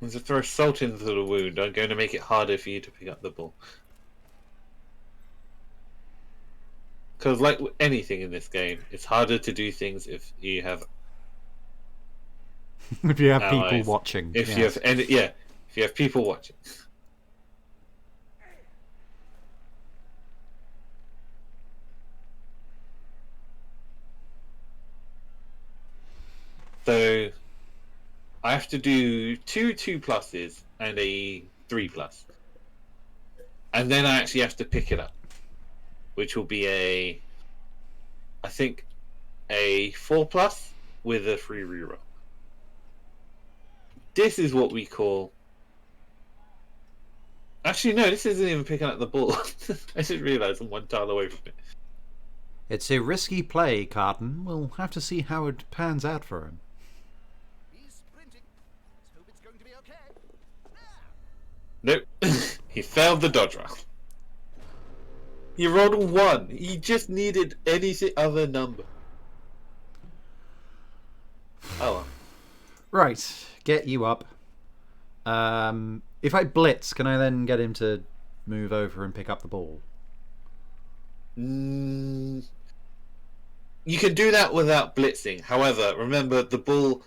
And to throw salt into the wound, I'm going to make it harder for you to pick up the ball. Because, like anything in this game, it's harder to do things if you have If you have people allies. watching. If yes. you have if you have people watching. So I have to do 2 2+ and a 3+. And then I actually have to pick it up. Which will be I think a 4+ with a free reroll. This is what we call. Actually, no, this isn't even picking up the ball. I just realised I'm 1 tile away from it. It's a risky play, Carton. We'll have to see how it pans out for him. He's sprinting. Let's hope it's going to be okay. Nope. He failed the dodge roll. He rolled a 1. He just needed any other number. Oh well. Right, get you up. If I blitz, can I then get him to move over and pick up the ball? You can do that without blitzing. However, remember the ball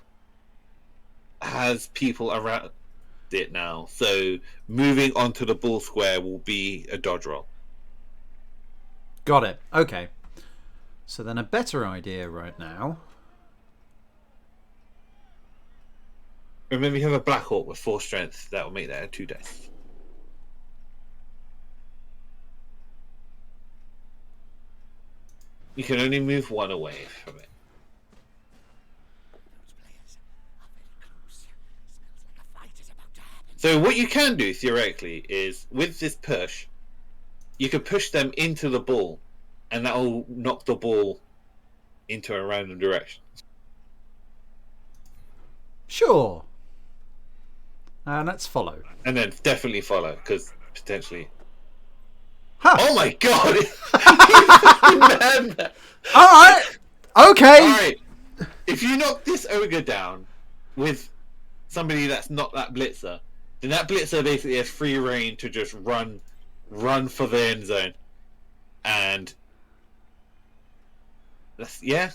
has people around it now, so moving onto the ball square will be a dodge roll. Got it. Okay. So then a better idea right now. Remember, you have a Black Hawk with 4 strength. That will make that a 2 dice. You can only move 1 away from it. Those players are very close. Smells like a fight is about to happen. So what you can do, theoretically, is with this push, you can push them into the ball, and that will knock the ball into a random direction. Sure. Let's follow. And then definitely follow, because potentially... Huh. Oh my god! You fucking madman! Alright! Okay! Alright, if you knock this ogre down with somebody that's not that blitzer, then that blitzer basically has free reign to just run for the end zone, and that's Yeah,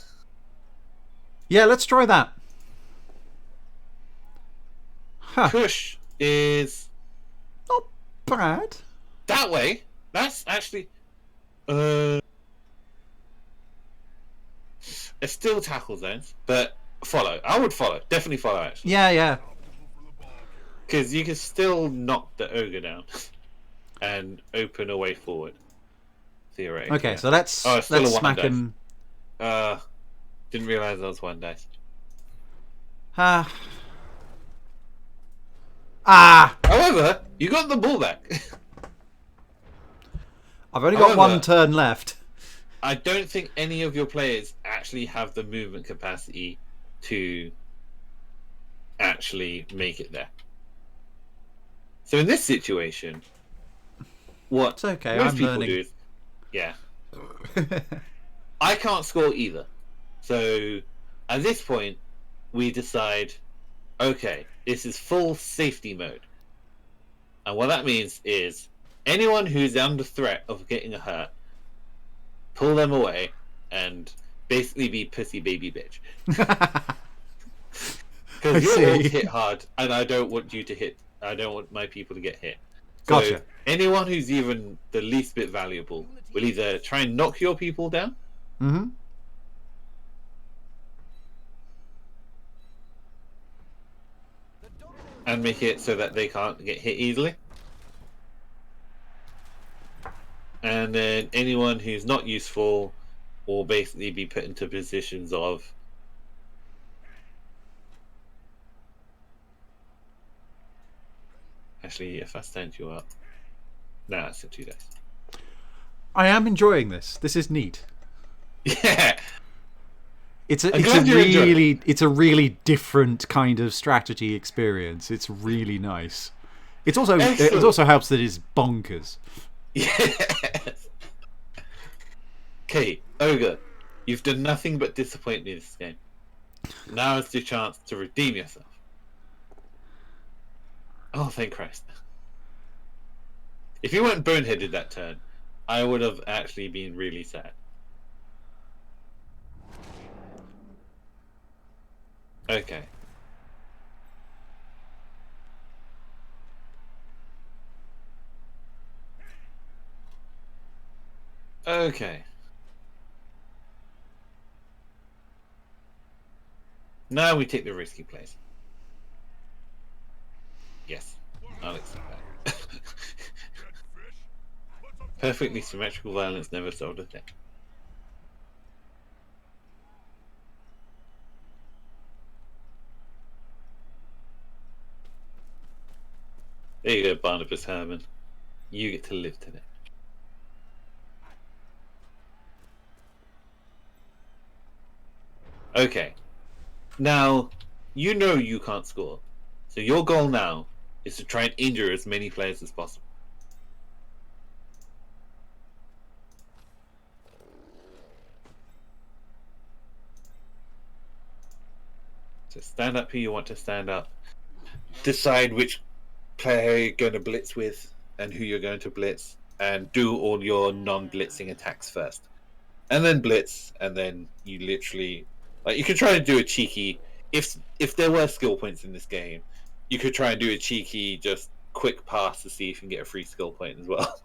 let's try that. Huh. Push is Not bad. that way. That's actually it's still tackle zones, but follow. I would follow. Definitely follow, actually. Yeah. Because you can still knock the ogre down and open a way forward. Theoretically. Okay, so let's smack him. Didn't realise that was 1 dice. Ah. However, you got the ball back. I've only got one turn left. I don't think any of your players actually have the movement capacity to actually make it there. So in this situation, what It's okay, most I'm people learning. do is, yeah, I can't score either. So at this point, we decide, okay, this is full safety mode. And what that means is anyone who's under threat of getting hurt, pull them away and basically be pussy baby bitch. Because you're all hit hard, and I don't want you to hit. I don't want my people to get hit. So Gotcha. anyone who's even the least bit valuable will either try and knock your people down, Mm-hmm. and make it so that they can't get hit easily. And then anyone who's not useful will basically be put into positions of actually, if I stand you up, nah, it's a 2 dice. I am enjoying this. This is neat. Yeah, It's glad you enjoyed it. it's a really different kind of strategy experience. It's really nice. It Excellent. also helps that it's bonkers. yes. Okay, Ogre, you've done nothing but disappoint me this game. Now is your chance to redeem yourself. Oh, thank Christ. If you weren't boneheaded that turn, I would have actually been really sad. Okay. Okay. Now we take the risky plays. Yes, I'll accept that. Perfectly symmetrical violence never solved a thing. There you go, Barnabas Herman. You get to live today. Okay. Now, you know you can't score. So your goal now is to try and injure as many players as possible. So stand up who you want to stand up. Decide which player you're going to blitz with and who you're going to blitz. And do all your non-blitzing attacks first. And then blitz, and then you literally... Like, you could try to do a cheeky... If there were skill points in this game, you could try and do a cheeky, just quick pass to see if you can get a free skill point as well.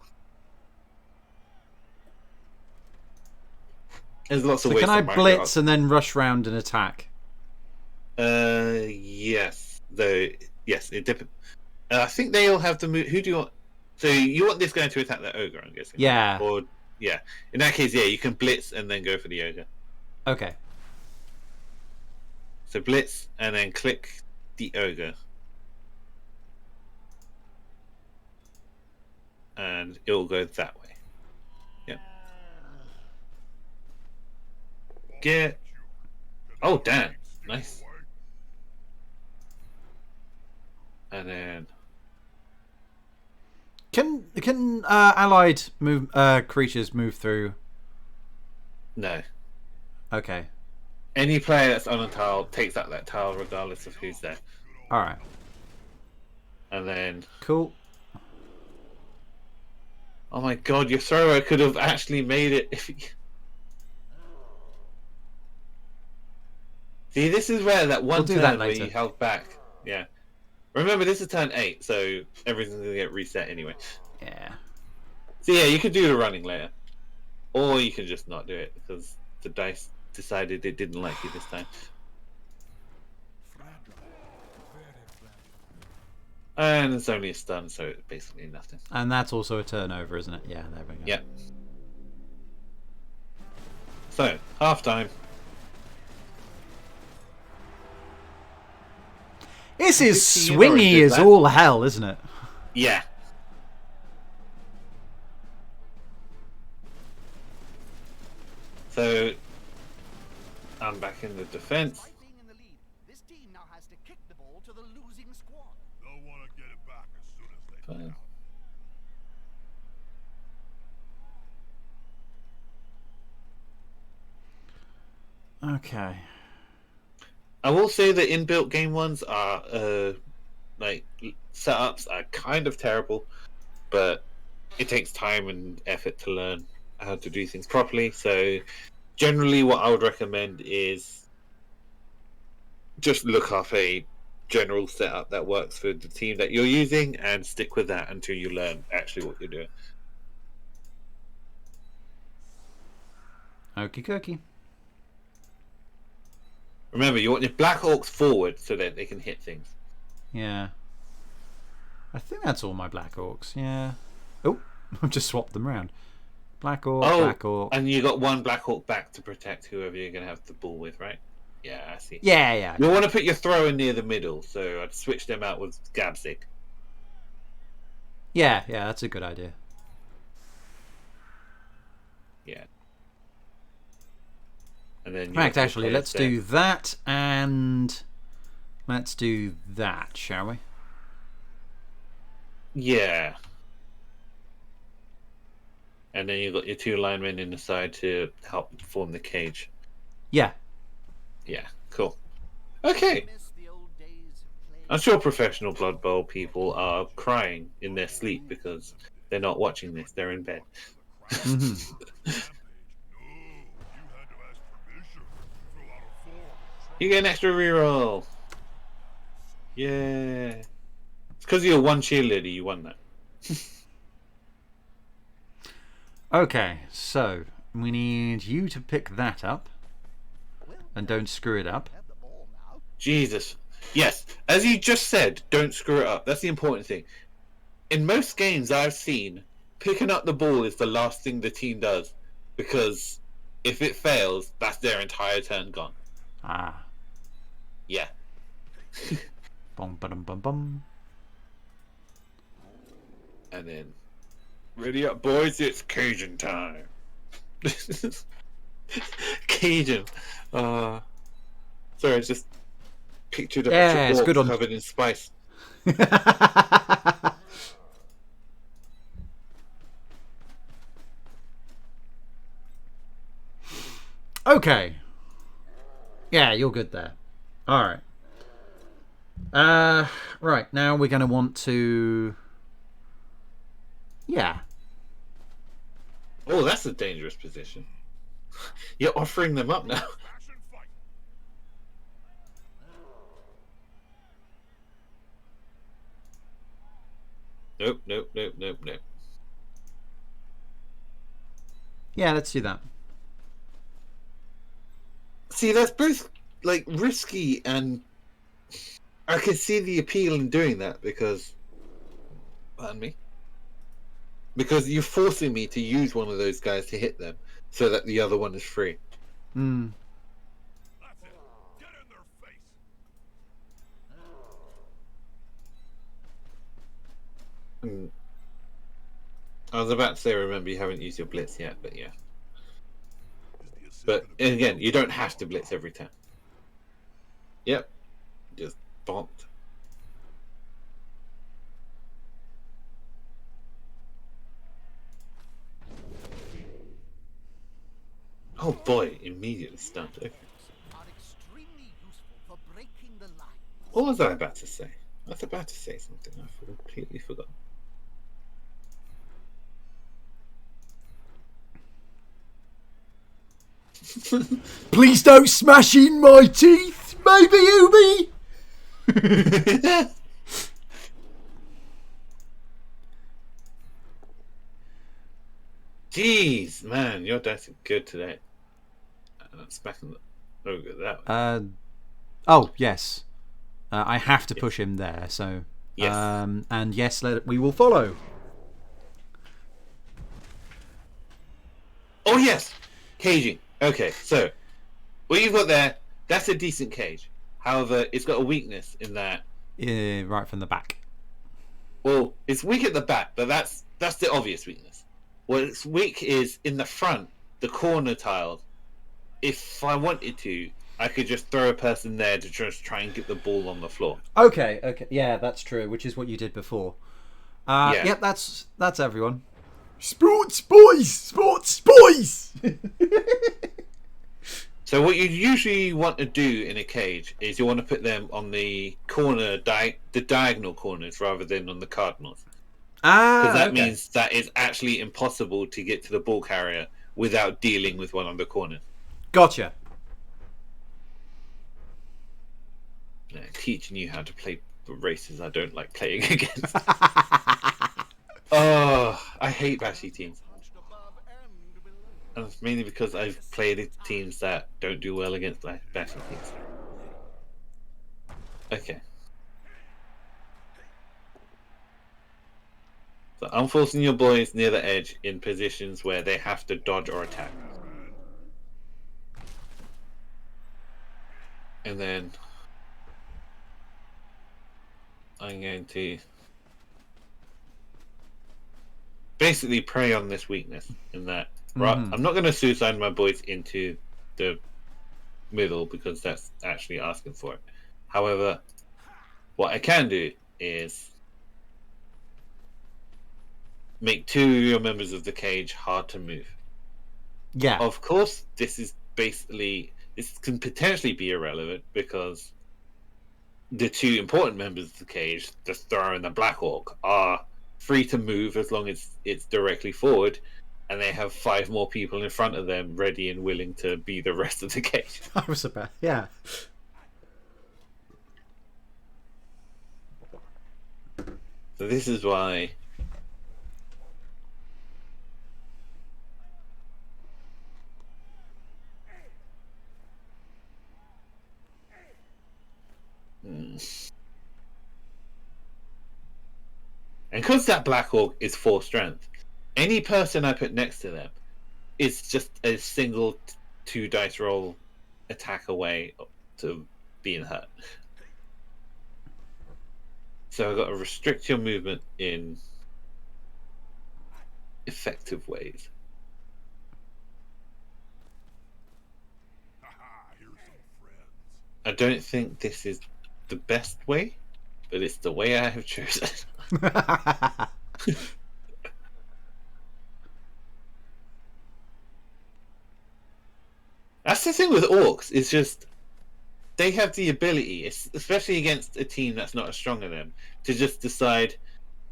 There's lots of So ways can I to mark it blitz up. and then rush round and attack? Yes. Though, yes, it depends. I think they all have to move... Who do you want... So you want this guy to attack that ogre, I'm guessing? Yeah. Or, yeah. In that case, yeah, you can blitz and then go for the ogre. Okay. So blitz and then click the ogre. And it will go that way. Yeah. Get... Oh, damn. Nice. And then... Can allied creatures move through? No. Okay. Any player that's on a tile takes out that tile regardless of who's there. All right. And then, Cool. oh my god, your thrower could have actually made it if. See, this is where that one We'll do turn that where later. you held back. Yeah. Remember, this is turn 8, so everything's gonna get reset anyway. Yeah. So yeah, you could do the running later, or you can just not do it because the dice decided it didn't like you this time. And it's only a stun, so it's basically nothing. And that's also a turnover, isn't it? Yeah, there we go. Yeah. So, half time. This is 16 swingy oranges, as that. all hell, isn't it? Yeah. So, I'm back in the defense. Despite being in the lead, this team now has to kick the ball to the losing squad. They'll want to get it back as soon as they Fine. can. Okay. I will say the inbuilt game ones are like setups are kind of terrible, but it takes time and effort to learn how to do things properly. So generally what I would recommend is just look up a general setup that works for the team that you're using and stick with that until you learn actually what you're doing. Okie dokie. Remember, you want your Black Orcs forward so that they can hit things. Yeah. I think that's all my Black Orcs. Yeah. Oh, I've just swapped them around. Black Orc, Black Orc. And you got one Black Orc back to protect whoever you're going to have the ball with, right? Yeah, I see. Yeah, yeah. You want to put your thrower near the middle, so I'd switch them out with Gabzik. Yeah, yeah, that's a good idea. Yeah. And then In fact, actually, let's do that and let's do that, shall we? Yeah. And then you've got your two linemen in the side to help form the cage. Yeah. Yeah, cool. Okay. Miss the old days of playing. I'm sure professional Blood Bowl people are crying in their sleep because they're not watching this, they're in bed. Mhm. No, you had to ask permission. Fill out a form. You get an extra reroll. Yeah. It's because you're one cheerleader, you won that. Okay, so we need you to pick that up Well, and don't screw it up. have the ball now. Jesus. Yes, as you just said, don't screw it up. That's the important thing. In most games I've seen, picking up the ball is the last thing the team does. Because if it fails, that's their entire turn gone. Ah. Yeah. Bum, bum, bum, bum. And then, ready up, boys, it's Cajun time. Cajun. Sorry, I just pictured a bunch Yeah, of it's good orcs on- covered in spice. Okay. Yeah, you're good there. Alright. Right, now we're going to want to... Yeah. Oh, that's a dangerous position. You're offering them up now. Action fight. Nope, nope, nope, nope, nope. Yeah, let's do that. See, that's both like risky and I can see the appeal in doing that because, pardon me, because you're forcing me to use one of those guys to hit them so that the other one is free. Hmm. That's it. Get in their face. I was about to say, remember, you haven't used your blitz yet, but yeah. Is the But assist gonna be again, you don't have to blitz every time. Yep, just bonked. Oh boy, immediately stunned. Okay. Are extremely useful for breaking the line. What was I about to say? I was about to say something. I completely forgot. Please don't smash in my teeth, baby Ubi. Jeez, man, your dice are good today. That's back in the. Oh, good that way. Oh yes, I have to push him there. So Yes. and yes, we will follow. Oh yes, caging. Okay, so what you've got there, that's a decent cage. However, it's got a weakness in that. Right from the back. Well, it's weak at the back, but that's the obvious weakness. What it's weak is in the front, the corner tiles. If I wanted to, I could just throw a person there to just try and get the ball on the floor. Okay, yeah, that's true. Which is what you did before. Yeah. Yep, that's everyone. Sports boys. So what you usually want to do in a cage is you want to put them on the corner, the diagonal corners rather than on the cardinals. Because that means that it's actually impossible to get to the ball carrier without dealing with one on the corner. Gotcha. Teaching you how to play races I don't like playing against. Oh, I hate bashy teams. And it's mainly because I've played teams that don't do well against bashy teams. Okay. So I'm forcing your boys near the edge in positions where they have to dodge or attack. And then I'm going to basically prey on this weakness in that I'm not going to suicide my boys into the middle because that's actually asking for it. However, what I can do is make two of your members of the cage hard to move. Yeah. Of course, this can potentially be irrelevant because the two important members of the cage, the Thrower and the Black Orc, are free to move as long as it's directly forward, and they have 5 more people in front of them ready and willing to be the rest of the cage. I was about, yeah. So this is why and because that Black Orc is 4 strength, any person I put next to them is just a single 2 dice roll attack away to being hurt. So I've got to restrict your movement in effective ways. Here's some friends. I don't think this is the best way, but it's the way I have chosen. That's the thing with orcs, it's just they have the ability, especially against a team that's not as strong as them, to just decide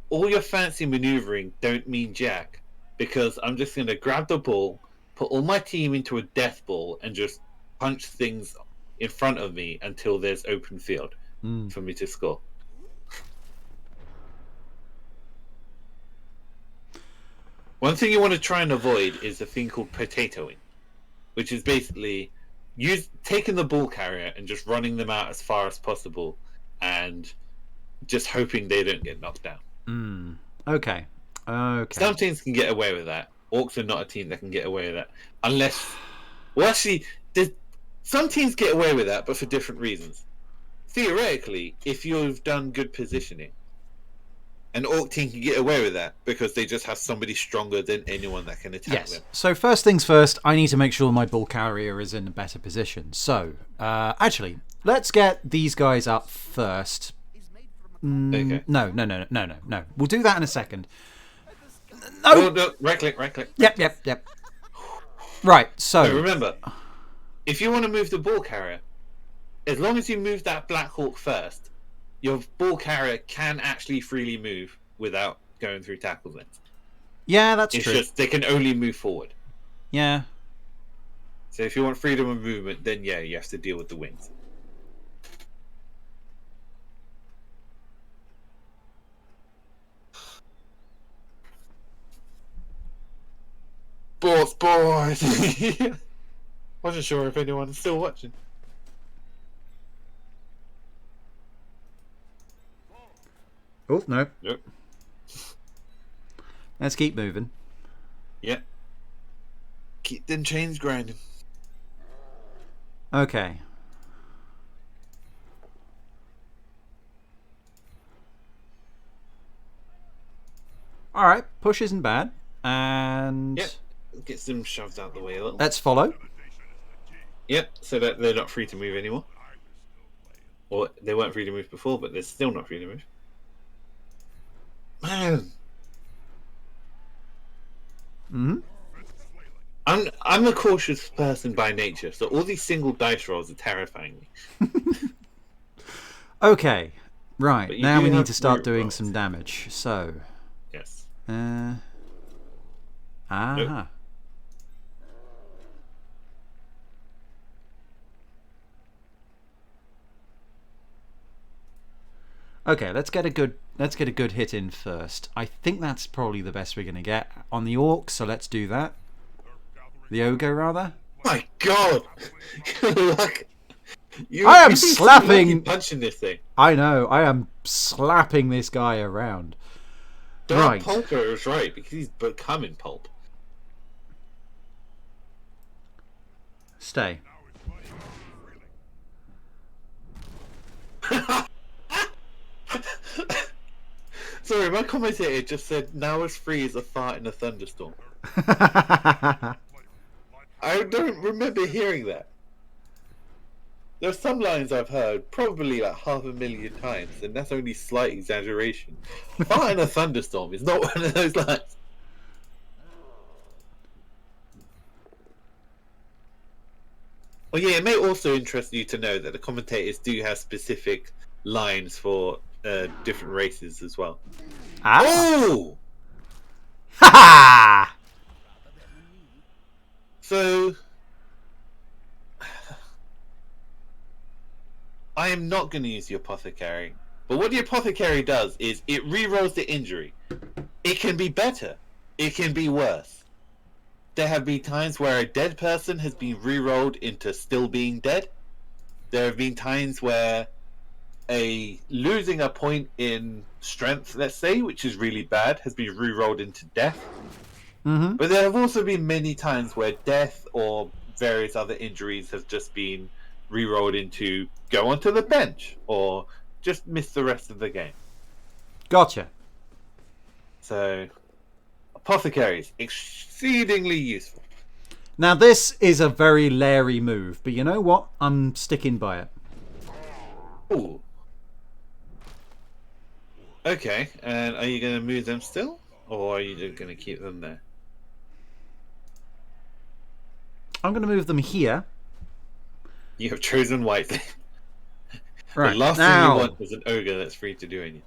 all your fancy maneuvering don't mean jack, because I'm just going to grab the ball, put all my team into a death ball, and just punch things in front of me until there's open field for me to score. One thing you want to try and avoid is a thing called potatoing, which is basically taking the ball carrier and just running them out as far as possible and just hoping they don't get knocked down. Okay. Some teams can get away with that. Orcs are not a team that can get away with that. Unless... Well, actually, some teams get away with that, but for different reasons. Theoretically, if you've done good positioning, an Orc team can get away with that because they just have somebody stronger than anyone that can attack them. So first things first, I need to make sure my ball carrier is in a better position. So, actually, let's get these guys up first. Okay. No. We'll do that in a second. No, right click. Yep. Right, so remember, if you want to move the ball carrier, as long as you move that Black Hawk first, your ball carrier can actually freely move without going through tackle zones. Yeah, that's It's true. just they can only move forward. Yeah. So if you want freedom of movement, then yeah, you have to deal with the wings. Boys. Wasn't sure if anyone's still watching. Oh, no. Yep. Let's keep moving. Yep. Keep them chains grinding. Okay. Alright, push isn't bad. And Yep. Gets them shoved out the way a little. let's follow. Yep, so that they're not free to move anymore. Or they weren't free to move before, but they're still not free to move. Man. Mm-hmm. I'm a cautious person by nature, so all these single dice rolls are terrifying me. Okay. Right, But you now do we need have to start root doing rolls. some damage. So, Yes. aha. Okay, let's get a good hit in first. I think that's probably the best we're gonna get on the orc, so let's do that. The ogre, rather. My God! Look, I am you'd be so slapping- lucky punching this thing. I know. I am slapping this guy around. Dark Right. Pulper is right because he's becoming pulp. Stay. Sorry, my commentator just said now as free as a fart in a thunderstorm. I don't remember hearing that. There are some lines I've heard probably like 500,000 times, and that's only slight exaggeration. Fart in a thunderstorm is not one of those lines. Well, yeah, it may also interest you to know that the commentators do have specific lines for different races as well. Ah. Oh! Ha ha! So, I am not going to use the Apothecary. But what the Apothecary does is it re-rolls the injury. It can be better. It can be worse. There have been times where a dead person has been re-rolled into still being dead. There have been times where losing a point in strength, let's say, which is really bad, has been re-rolled into death. Mm-hmm. But there have also been many times where death or various other injuries have just been re-rolled into go onto the bench or just miss the rest of the game. Gotcha. So, Apothecaries, exceedingly useful. Now this is a very Larry move, but you know what? I'm sticking by it. Ooh. Okay, and are you going to move them still? Or are you going to keep them there? I'm going to move them here. You have chosen wisely. Right. The last now, thing you want is an ogre that's free to do anything.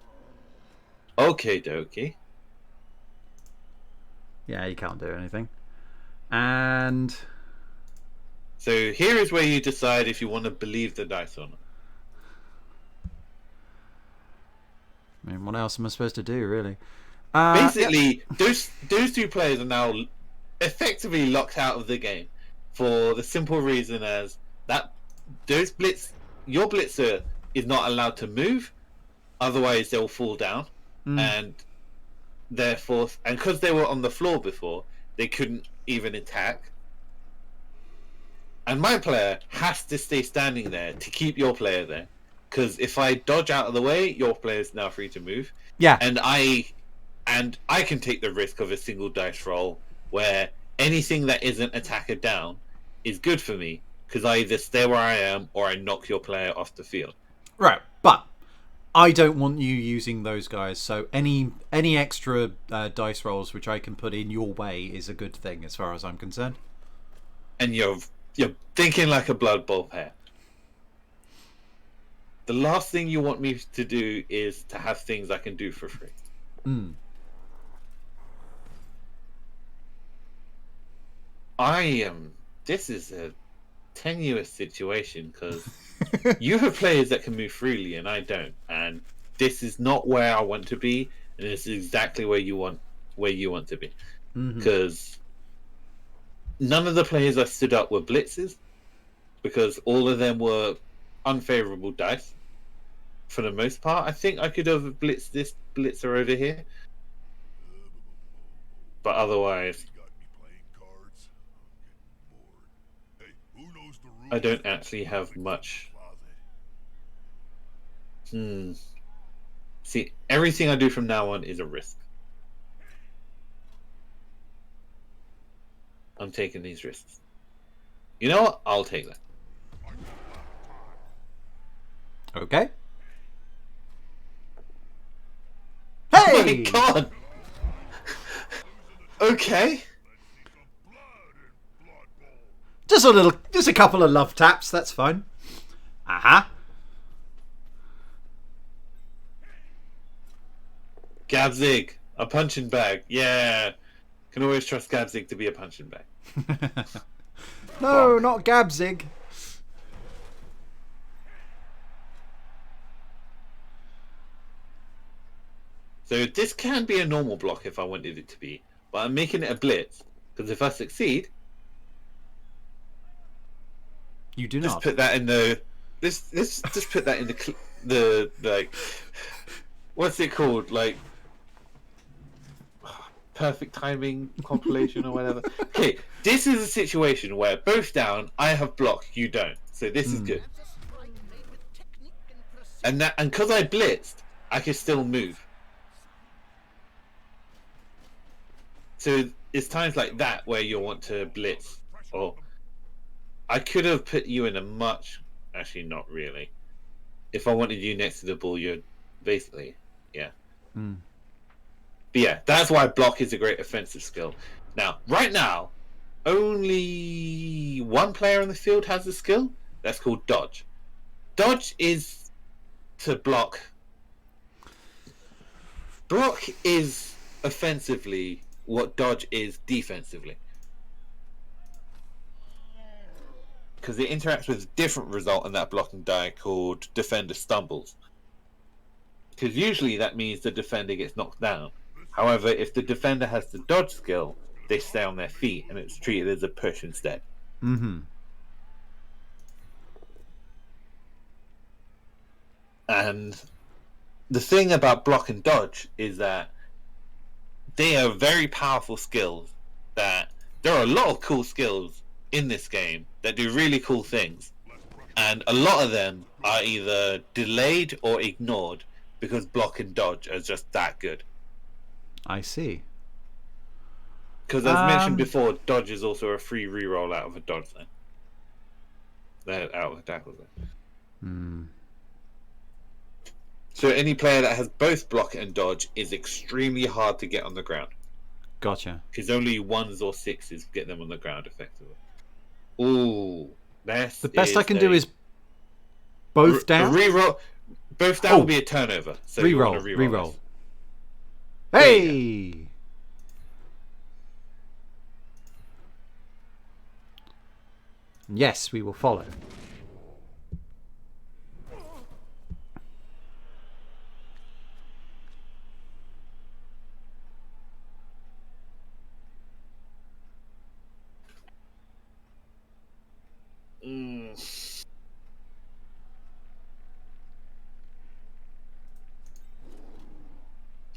Okay, dokie. yeah, you can't do anything. And So here is where you decide if you want to believe the dice or not. I mean, what else am I supposed to do, really? Basically, those two players are now effectively locked out of the game for the simple reason as that your blitzer is not allowed to move, otherwise they'll fall down, and therefore, and because they were on the floor before, they couldn't even attack. And my player has to stay standing there to keep your player there, because if I dodge out of the way, your player is now free to move. Yeah. And I can take the risk of a single dice roll where anything that isn't attacker down is good for me because I either stay where I am or I knock your player off the field. Right, but I don't want you using those guys, so any extra dice rolls which I can put in your way is a good thing as far as I'm concerned. And you're thinking like a Blood Bowl pair. The last thing you want me to do is to have things I can do for free. Mm. This is a tenuous situation because you have players that can move freely and I don't, and this is not where I want to be, and this is exactly where you want to be, because none of the players I stood up were blitzes, because all of them were unfavorable dice for the most part. I think I could have blitzed this blitzer over here, but otherwise You got me playing cards. I'm getting bored. Hey, who knows the rules? I don't actually have much. See, everything I do from now on is a risk. I'm taking these risks. You know what? I'll take that. Okay. Oh Hey! my god! Okay. Just a couple of love taps. That's fine. Aha. Gabzig, a punching bag. Yeah. Can always trust Gabzig to be a punching bag. No, not Gabzig. So this can be a normal block if I wanted it to be, but I'm making it a blitz because if I succeed, You do just not. put that in the. Let's just put that in the like. What's it called? Like perfect timing compilation or whatever. Okay, this is a situation where both down, I have blocked, you don't. So this is good. And because I blitzed, I can still move. So it's times like that where you'll want to blitz. Or I could have put you in a much... Actually, not really. If I wanted you next to the ball, you're basically... Yeah. But yeah, that's why block is a great offensive skill. Now, right now, only one player on the field has a skill. That's called dodge. Dodge is to block. Block is offensively what dodge is defensively. Because it interacts with a different result in that blocking die called defender stumbles. Because usually that means the defender gets knocked down. However, if the defender has the dodge skill, they stay on their feet and it's treated as a push instead. And the thing about block and dodge is that they are very powerful skills. That there are a lot of cool skills in this game that do really cool things, and a lot of them are either delayed or ignored because block and dodge are just that good. I see. Because as mentioned before, dodge is also a free reroll out of a dodge zone. Out of a tackle zone. So any player that has both block and dodge is extremely hard to get on the ground. Gotcha. Because only 1s or 6s get them on the ground effectively. Ooh, The best I can do is both down. Reroll. Both down will be a turnover. So Reroll. You Reroll. This. Hey! Yes, we will follow.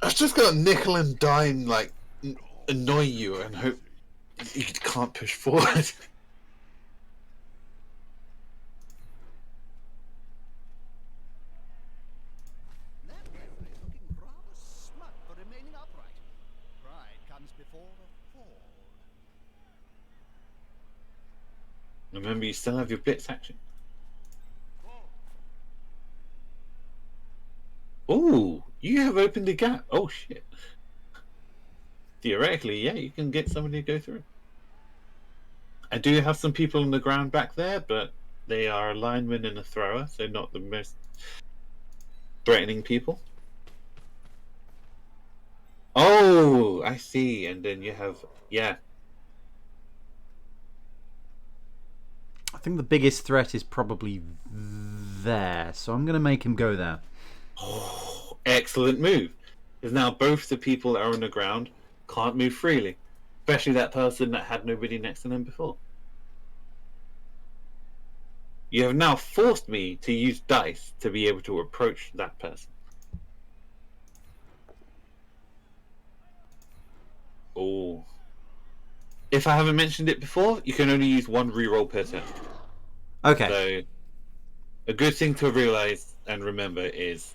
I was just gonna nickel and dime, like annoy you and hope you can't push forward. That referee is looking rather smug for remaining upright. Pride comes before a fall. Remember, you still have your blitz action. Ooh, you have opened a gap. Oh shit. Theoretically, yeah, you can get somebody to go through. I do have some people on the ground back there, but they are a lineman and a thrower, so not the most threatening people. Oh, I see. And then you have, yeah. I think the biggest threat is probably there, so I'm going to make him go there. Oh, excellent move. Because now both the people that are on the ground can't move freely. Especially that person that had nobody next to them before. You have now forced me to use dice to be able to approach that person. Oh. If I haven't mentioned it before, you can only use one reroll per turn. Okay. So, a good thing to realize and remember is,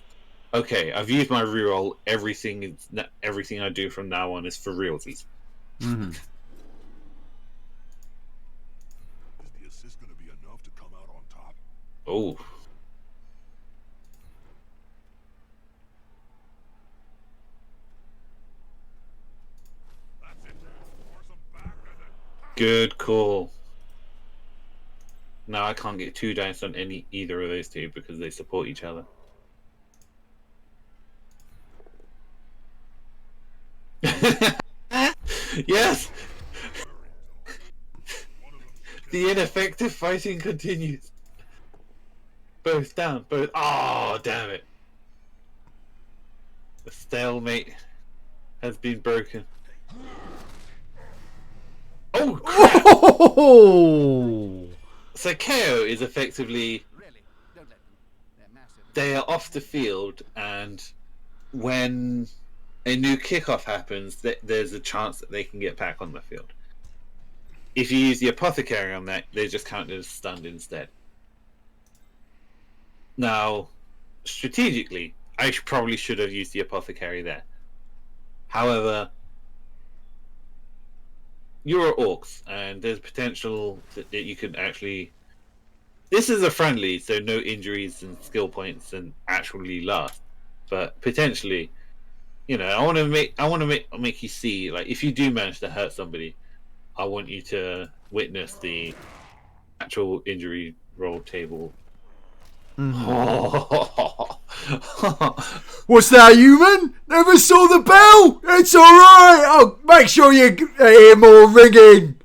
okay, I've used my reroll. Everything I do from now on is for realsies. Mm-hmm. Is the assist going to be enough to come out on top? Oh. That's it. Force them back and then... Good call. Now I can't get 2 dice on either of those two because they support each other. Yes! The ineffective fighting continues. Both down, both. Oh, damn it. The stalemate has been broken. Oh, crap! Oh! So KO is effectively, Really, don't let them. They're massive. they are off the field, and when a new kickoff happens, there's a chance that they can get back on the field. If you use the apothecary on that, they just count as stunned instead. Now, strategically, I probably should have used the apothecary there. However, you're orcs, and there's potential that you could actually. This is a friendly, so no injuries and skill points and actually last. But potentially, I want to make you see, like, if you do manage to hurt somebody, I want you to witness the actual injury roll table. What's that, human? Never saw the bell? It's alright! Oh, make sure you hear more ringing!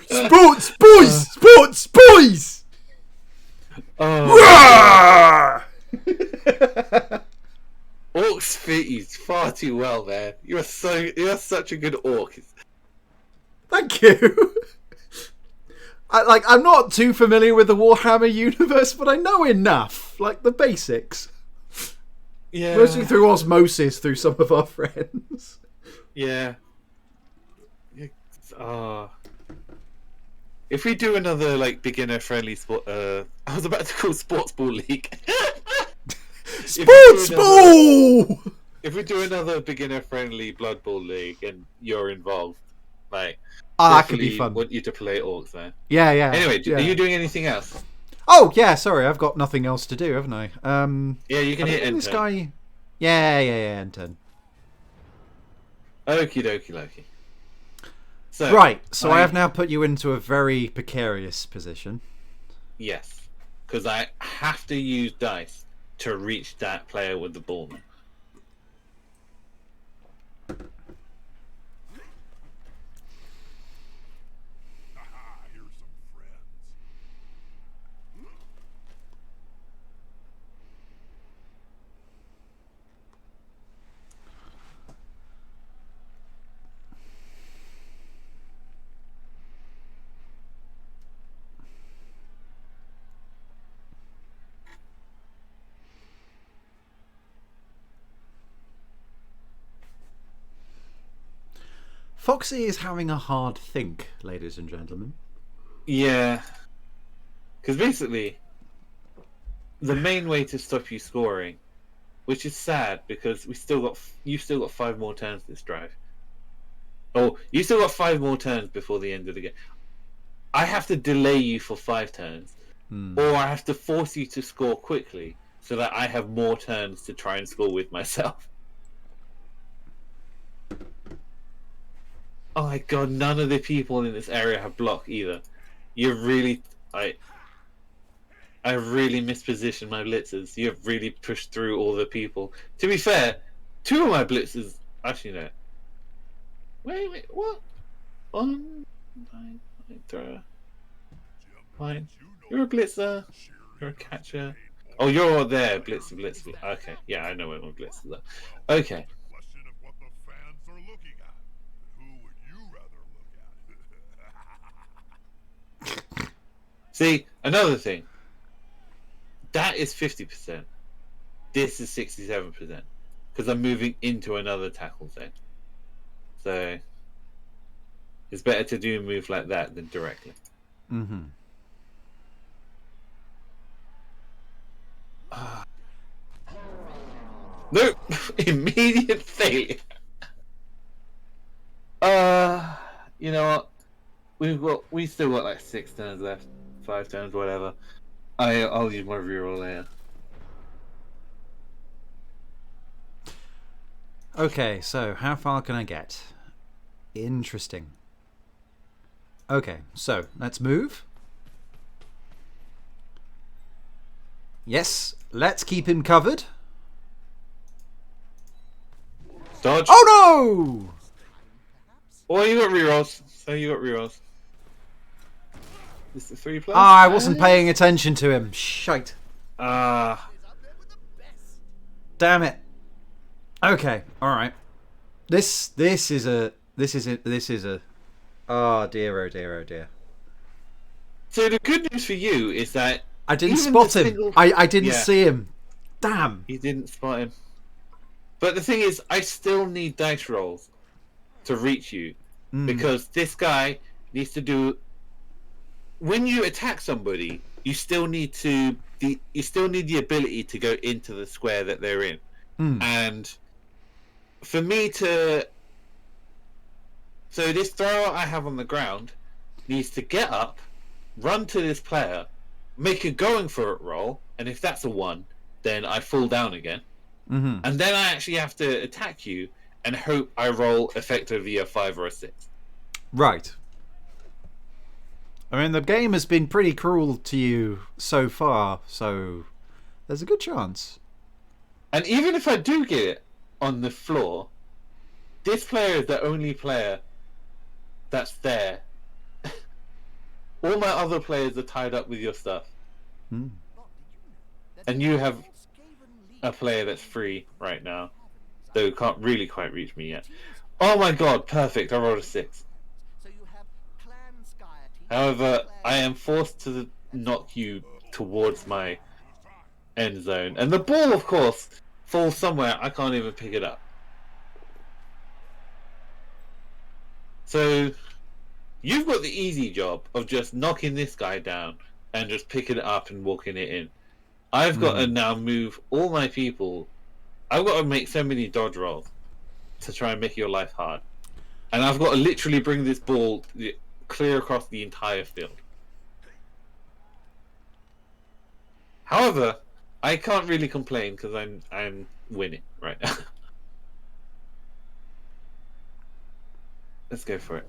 Sports, boys! Sports, boys! Roar! Orcs fit you far too well, man. You're such a good orc. Thank you! I'm not too familiar with the Warhammer universe, but I know enough. Like, the basics. Yeah. Mostly through osmosis through some of our friends. Yeah. If we do another, like, beginner-friendly sport... I was about to call Sports Ball League. Sports Ball! If we do another beginner-friendly Blood Bowl League and you're involved, like... that could be fun. Want you to play orcs there. Yeah. Anyway, yeah. Are you doing anything else? Oh, yeah, sorry, I've got nothing else to do, haven't I? Yeah, you can hit enter. This guy... Yeah, enter. Okie dokie Loki. So, Right, so I have now put you into a very precarious position. Yes, because I have to use dice to reach that player with the ball. Haha, here's some friends. Foxy is having a hard think, ladies and gentlemen. Yeah, because basically, the main way to stop you scoring, which is sad because you've still got 5 more turns this drive. Oh, you still got 5 more turns before the end of the game. I have to delay you for 5 turns, or I have to force you to score quickly so that I have more turns to try and score with myself. Oh my god, none of the people in this area have block either. You're really... I I really mispositioned my blitzers. You have really pushed through all the people. To be fair, 2 of my blitzers... Actually, no. Wait, what? Thrower. Fine. You're a blitzer. You're a catcher. Oh, you're there, blitzer. Okay, yeah, I know where my blitzers are. Okay. The question of what the fans are looking at. Who would you rather look at? See, another thing. That is 50%. This is 67%. Because I'm moving into another tackle zone. So, it's better to do a move like that than directly. Mm-hmm. Nope! Immediate failure. You know what? We still got like 6 turns left, 5 turns, whatever. I'll use my reroll later. Okay, so how far can I get? Interesting. Okay, so let's move. Yes, let's keep him covered. Dodge. Oh no! Well, you got rerolls. So you got rerolls. Is the 3+? Ah, I wasn't paying attention to him. Shite. Damn it. Okay, all right. This is a. Oh dear, oh dear, oh dear. So the good news for you is that I didn't even spot the him. single- I didn't Yeah. see him. Damn. You didn't spot him. But the thing is, I still need dice rolls to reach you because this guy needs to do. When you attack somebody, you still need the ability to go into the square that they're in, and for me to. So this thrower I have on the ground needs to get up, run to this player, make a going for it roll, and if that's a 1, then I fall down again. Mm-hmm. And then I actually have to attack you and hope I roll effectively a 5 or a 6. Right. I mean, the game has been pretty cruel to you so far, so there's a good chance. And even if I do get it on the floor, this player is the only player that's there. All my other players are tied up with your stuff. And you have a player that's free right now, though can't really quite reach me yet. Oh my god, perfect, I rolled a 6. However, I am forced to knock you towards my end zone. And the ball, of course, falls somewhere I can't even pick it up. So, you've got the easy job of just knocking this guy down and just picking it up and walking it in. I've got to now move all my people. I've got to make so many dodge rolls to try and make your life hard. And I've got to literally bring this ball clear across the entire field. However, I can't really complain because I'm winning right now. Let's go for it.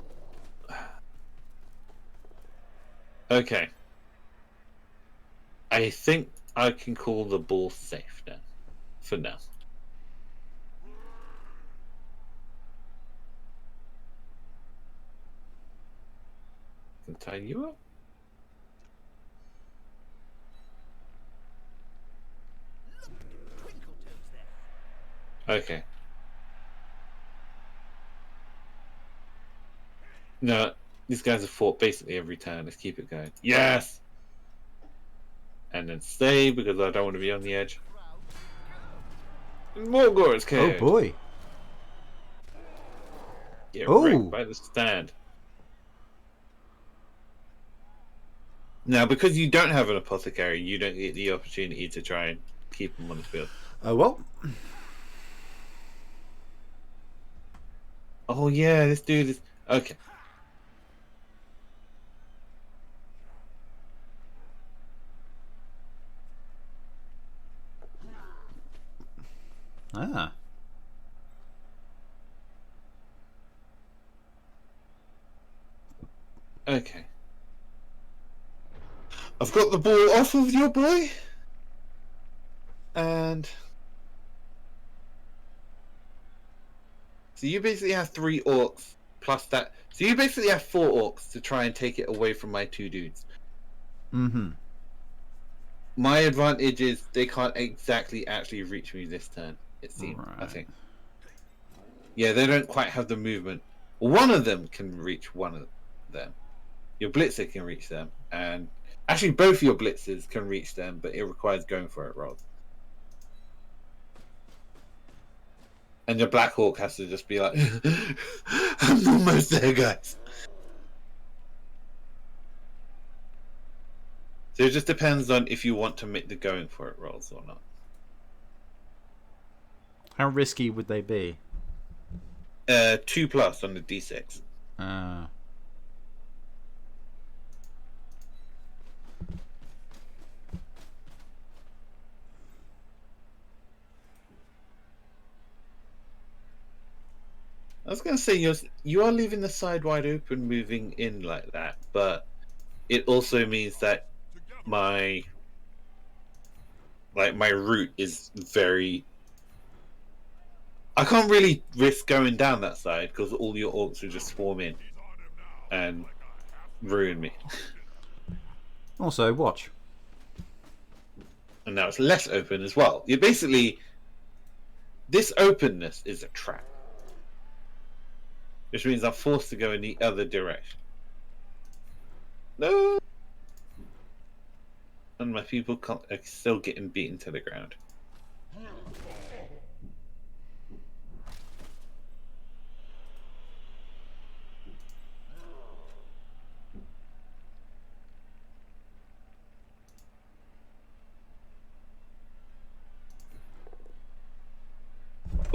Okay. I think I can call the ball safe now. For now. Can tie you up? Okay. No, these guys have fought basically every turn. Let's keep it going. Yes! And then stay because I don't want to be on the edge. More Gore's Oh code. boy. Get Oh. wrecked by the stand. Now, because you don't have an apothecary, you don't get the opportunity to try and keep them on the field. Oh well. Oh yeah, let's do this. Okay. Ah. Okay. I've got the ball off of your boy, and so you basically have 3 orcs plus that. So you basically have 4 orcs to try and take it away from my 2 dudes. Mm-hmm. My advantage is they can't exactly actually reach me this turn. It seems. I Right. think. Yeah, they don't quite have the movement. One of them can reach one of them. Your blitzer can reach them, and actually both your blitzers can reach them, but it requires going for it rolls. And your Black Hawk has to just be like, I'm almost there, guys. So it just depends on if you want to make the going for it rolls or not. How risky would they be? 2+ on the D6. I was going to say you are leaving the side wide open, moving in like that, but it also means that my route is very. I can't really risk going down that side because all your orcs will just swarm in and ruin me. Also, watch. And now it's less open as well. You basically, this openness is a trap, which means I'm forced to go in the other direction. No, and my people are still getting beaten to the ground.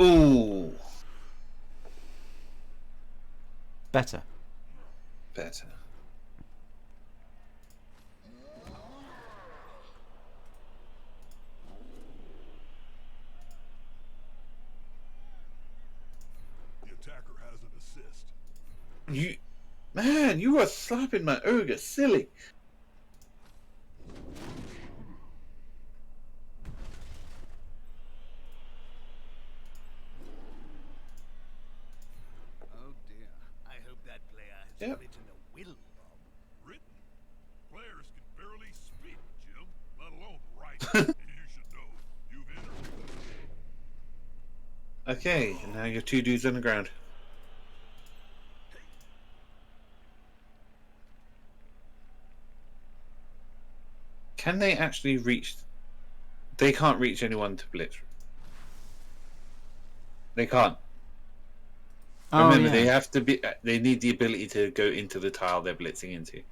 Ooh, Better. better. The attacker has an assist. You are slapping my ogre silly. Oh dear. I hope that player has Yep. written a will, Bob. Written. Players can barely speak, Jim, let alone write. You should know. You've entered. Okay, and now your 2 dudes on the ground. Can they actually reach? They can't reach anyone to blitz. They can't. Oh, Remember, yeah. they have to be. They need the ability to go into the tile they're blitzing into.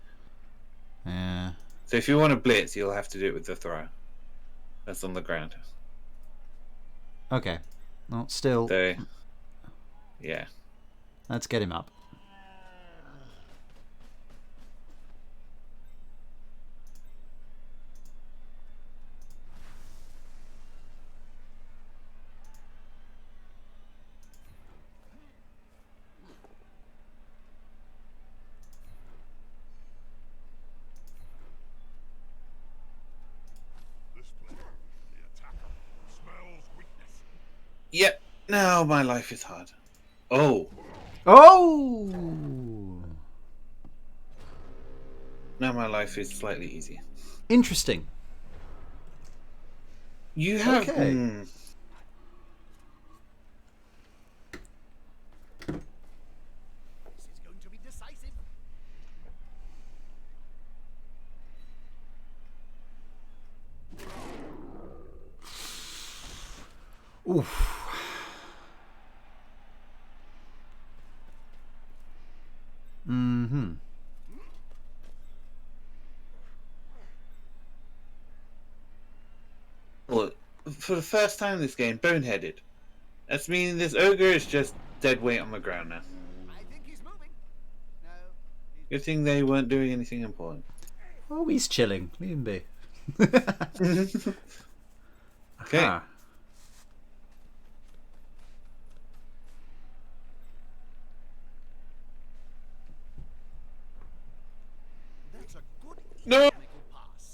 Yeah. So if you want to blitz, you'll have to do it with the throw. That's on the ground. Okay. Well, still, So, yeah. let's get him up. This player, the attacker, smells weakness. Yep. Now my life is hard. Oh. Oh! Now my life is slightly easier. Interesting. You have. Okay. This is going to be decisive. Oof. Mm-hmm. Well, for the first time in this game, boneheaded. That's meaning this ogre is just dead weight on the ground now. I think he's moving. No. Good thing they weren't doing anything important. Oh, he's chilling. Leave him be. Okay. Aha. That's a good No. economical pass.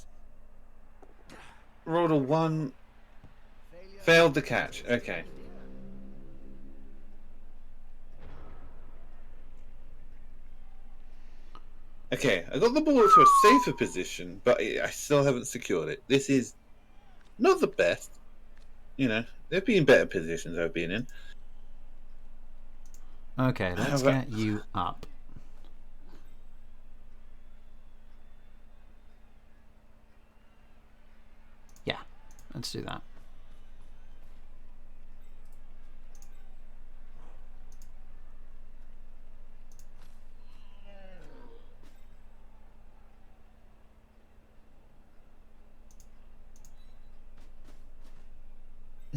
rolled a 1. Failed the catch. Okay. Okay, I got the ball to a safer position, but I still haven't secured it. This is not the best. You know, there have been better positions I've been in. Okay, let's get you up. Yeah, let's do that.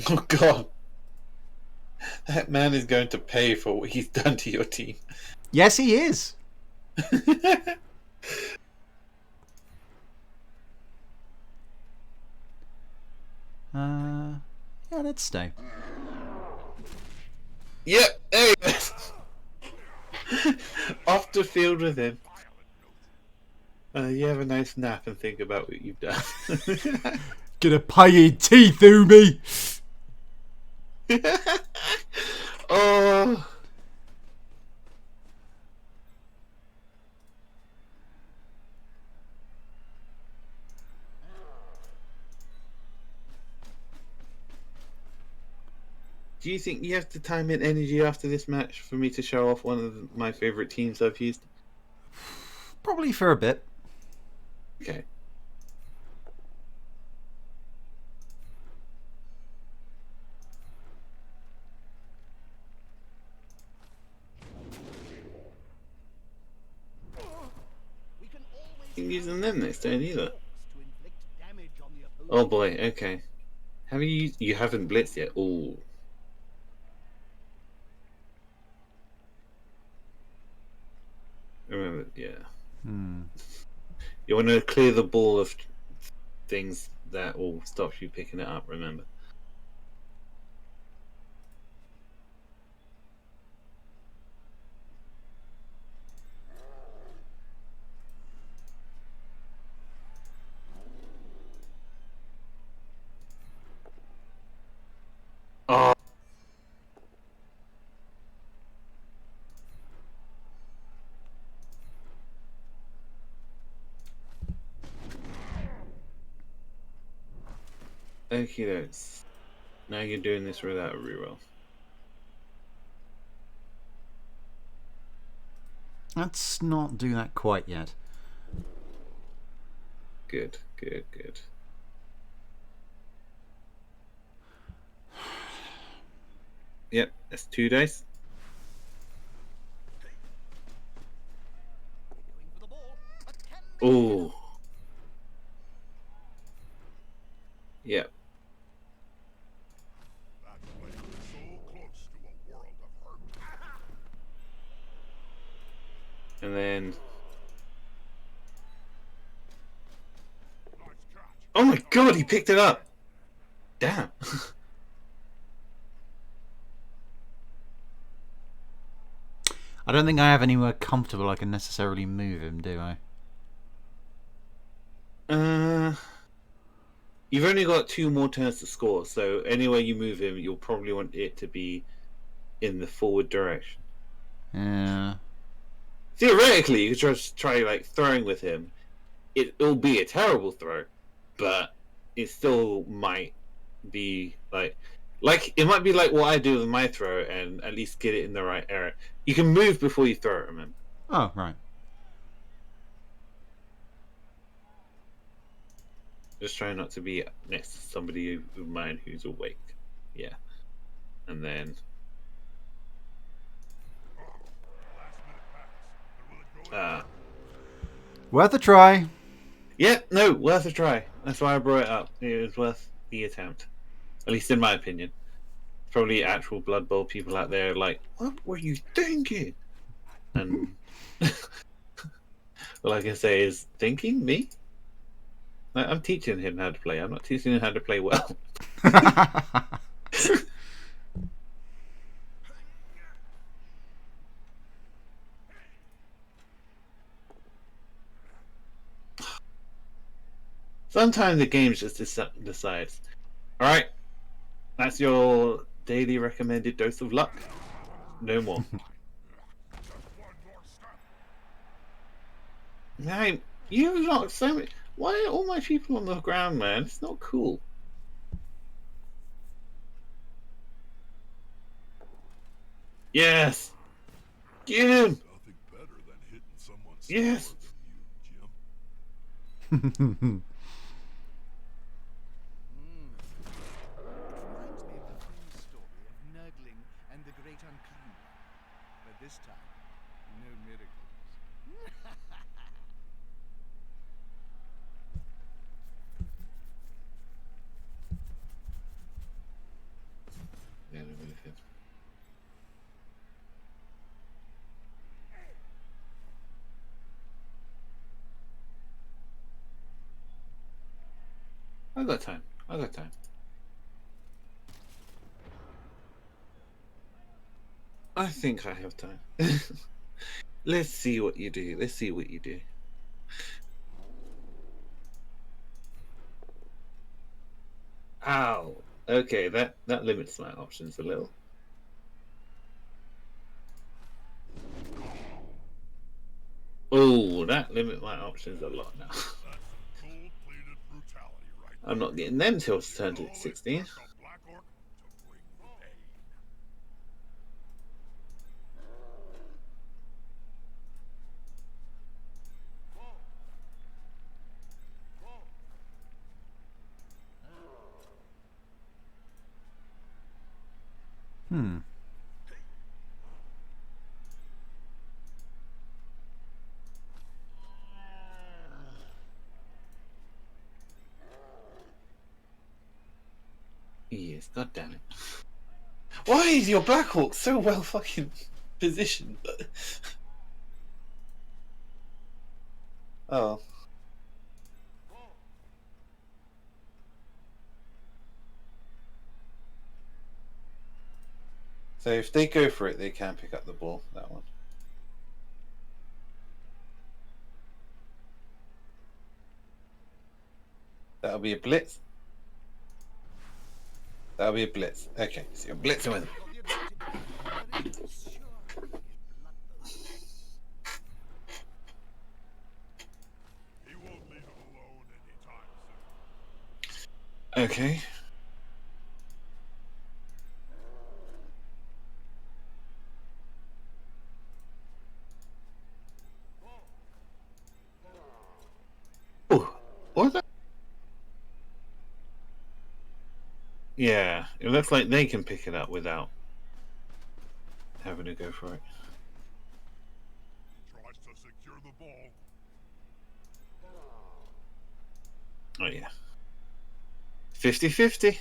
Oh God, that man is going to pay for what he's done to your team. Yes, he is. Yeah, let's stay. Yep, there he is. Off the field with him. You have a nice nap and think about what you've done. Gonna pay your teeth, Umi. Oh. Do you think you have to time in energy after this match for me to show off one of my favourite teams I've used? Probably for a bit. Okay. I'm using them next turn either. Oh boy, okay. Have you haven't blitzed yet? Ooh. Remember, yeah. You want to clear the ball of things that will stop you picking it up, remember? Oh. Okay, that's now you're doing this without a reroll. Let's not do that quite yet. Good, good, good. Yep, that's 2 dice. Ooh. Yep. That player is so close to a world of hurt. And then. Nice catch. Oh my God, he picked it up. Damn. I don't think I have anywhere comfortable I can necessarily move him, do I? You've only got 2 more turns to score, so anywhere you move him, you'll probably want it to be in the forward direction. Yeah. Theoretically, you could just try like throwing with him. It'll be a terrible throw, but it still might be like it might be like what I do with my throw, and at least get it in the right area. You can move before you throw it. Remember? Oh, right. Just try not to be next to somebody of mine who's awake. Yeah, and then. Worth a try. Yeah, no, worth a try. That's why I brought it up. It was worth the attempt, at least in my opinion. Probably actual Blood Bowl people out there are like, what were you thinking? And all I can say is, thinking? Me? I'm teaching him how to play. I'm not teaching him how to play well. Sometimes the game just decides. Alright, that's your daily recommended dose of luck. No more. Man, you've knocked so many. Why are all my people on the ground, man? It's not cool. Yes! Get him! Nothing better than hitting someone Yes. smaller than you, Jim. It reminds me of the famous story of Nurgling and the Great Unclean One. But this time, no miracles. Yeah, no, really good. I got time. I got time. I think I have time. Let's see what you do. Let's see what you do. Ow. Okay, that limits my options a little. Oh, that limits my options a lot now. That's cold-blooded brutality right there. I'm not getting them till turn to 16. A black orc to bring pain. Hmm. Yes, god damn it. Why is your Black Hawk so well fucking positioned? Oh. So if they go for it, they can pick up the ball, that one. That'll be a blitz. That'll be a blitz. Okay, so you're blitzing with them. He won't leave him alone anytime soon. Okay. Oh, what was that? Yeah, it looks like they can pick it up without having to go for it. He tries to secure the ball. Oh yeah. 50-50. Get it.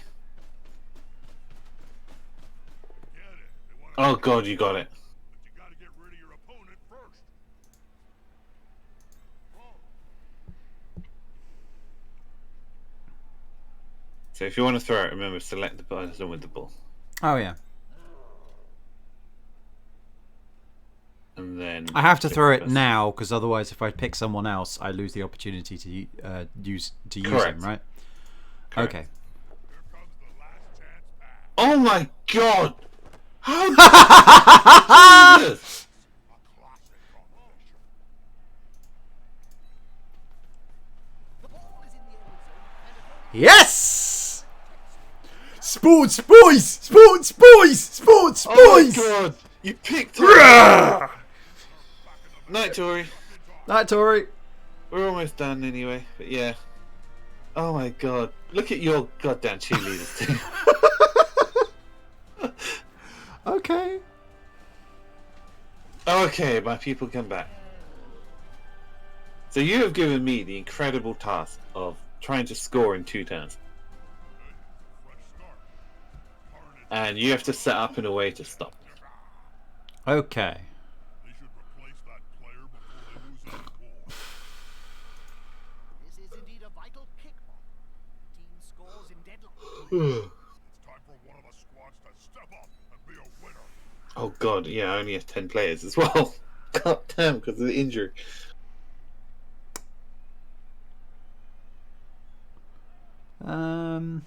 They wanna Oh god, you got it. But you gotta get rid of your opponent first. So if you want to throw it, remember select the person with the ball. Oh yeah. And then I have to pick throw the it person. now because otherwise, if I pick someone else, I lose the opportunity to use Correct. him. Right? Correct. Okay. Here comes the last chance pass. Oh my god! How Jesus! A classic combination. The ball is in the end zone, and a Yes! Sports boys! Sports boys! Sports Oh boys! my god! You picked it! Rah! Night, Tori. That Tory. We're almost done anyway, but yeah. Oh my god. Look at your goddamn cheerleaders too. Okay. Okay, my people come back. So you have given me the incredible task of trying to score in 2 turns. Fresh start. Carnage. And you have to set up in a way to stop. Okay. They should replace that player before they lose that ball. This is indeed a vital kickball. The team scores in deadlock. It's time for one of the squads to step up and be a winner. Oh god, yeah, I only have 10 players as well. God damn, because of the injury. Um,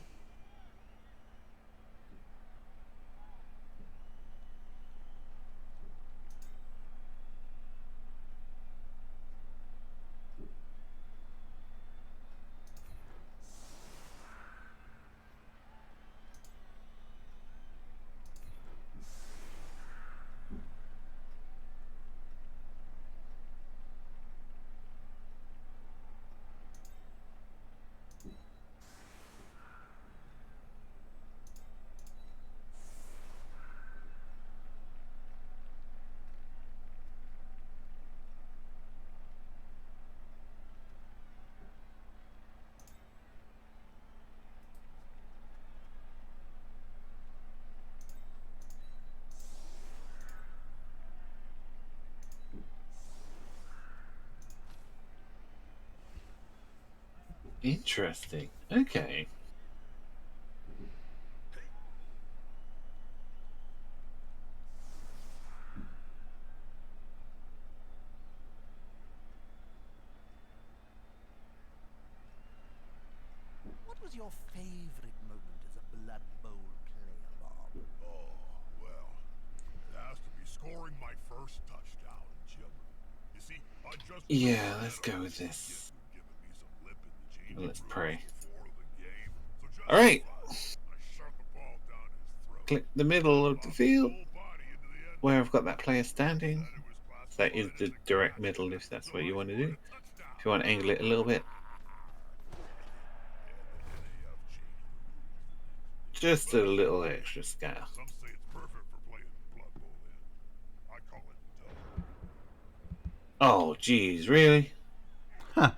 Interesting. Okay. What was your favorite moment as a Blood Bowl player, Bob? Oh, well, it has to be scoring my first touchdown, Jim. You see, I just Yeah, let's go with this. given me some lip in the changing Let's rooms pray. before the game. So just All right. I shot the ball down his throat. Click the middle of the field Full body into the end where I've got that player standing. zone. It was So that is the direct middle if that's what you want to do. If you want to angle it a little bit, just a little extra scale. Some say it's perfect for playing Blood Bowl in. I call it dumb. Oh, geez, really? huh.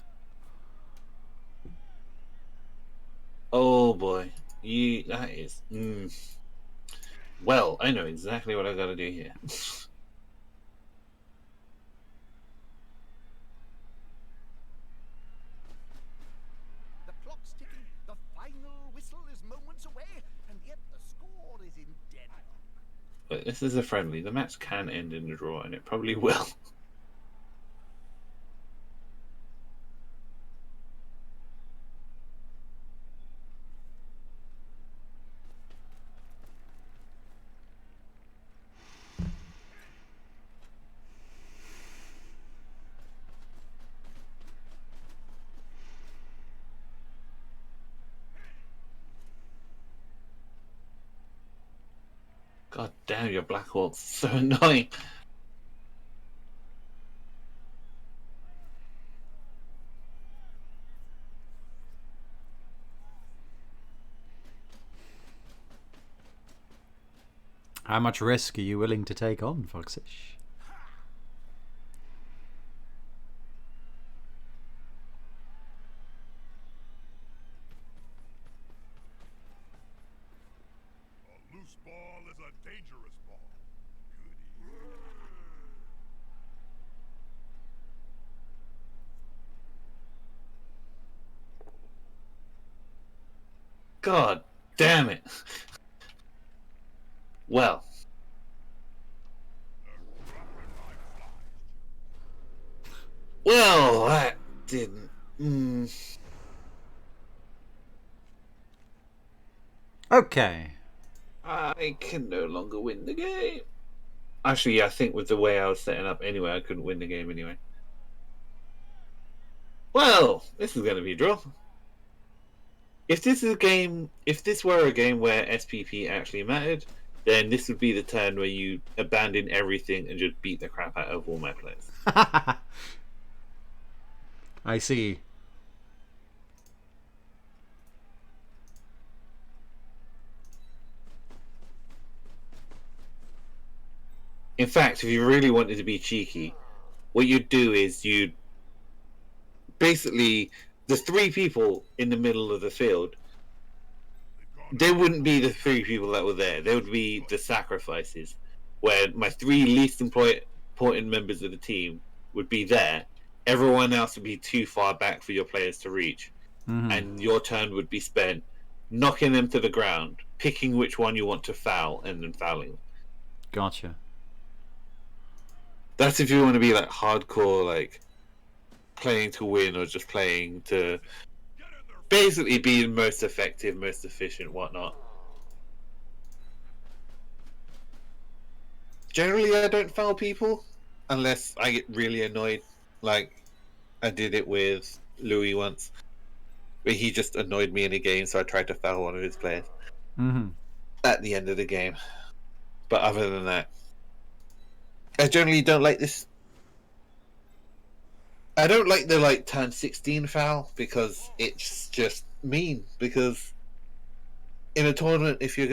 Oh boy, that is. Well, I know exactly what I got to do here. The clock's ticking, the final whistle is moments away, and yet the score is in deadlock. But this is a friendly. The match can end in a draw, and it probably will. God damn, your Black Hawk's so annoying. How much risk are you willing to take on, Foxy? A loose ball is a dangerous ball. Goody. God damn it. Well, that didn't. Okay. I can no longer win the game. Actually, yeah, I think with the way I was setting up anyway, I couldn't win the game anyway. Well, this is going to be a draw. If this were a game where SPP actually mattered, then this would be the turn where you abandon everything and just beat the crap out of all my players. I see. In fact, if you really wanted to be cheeky, what you'd do is you'd basically, the three people in the middle of the field, they wouldn't be the three people that were there. They would be the sacrifices, where my three least important members of the team would be there. Everyone else would be too far back for your players to reach. And your turn would be spent knocking them to the ground, picking which one you want to foul, and then fouling them. Gotcha. That's if you want to be like hardcore, like playing to win or just playing to basically being most effective, most efficient, whatnot. Generally, I don't foul people unless I get really annoyed. Like I did it with Louis once, where he just annoyed me in a game, so I tried to foul one of his players at the end of the game. But other than that, I generally don't like this. I don't like the turn 16 foul because it's just mean. Because in a tournament, if you're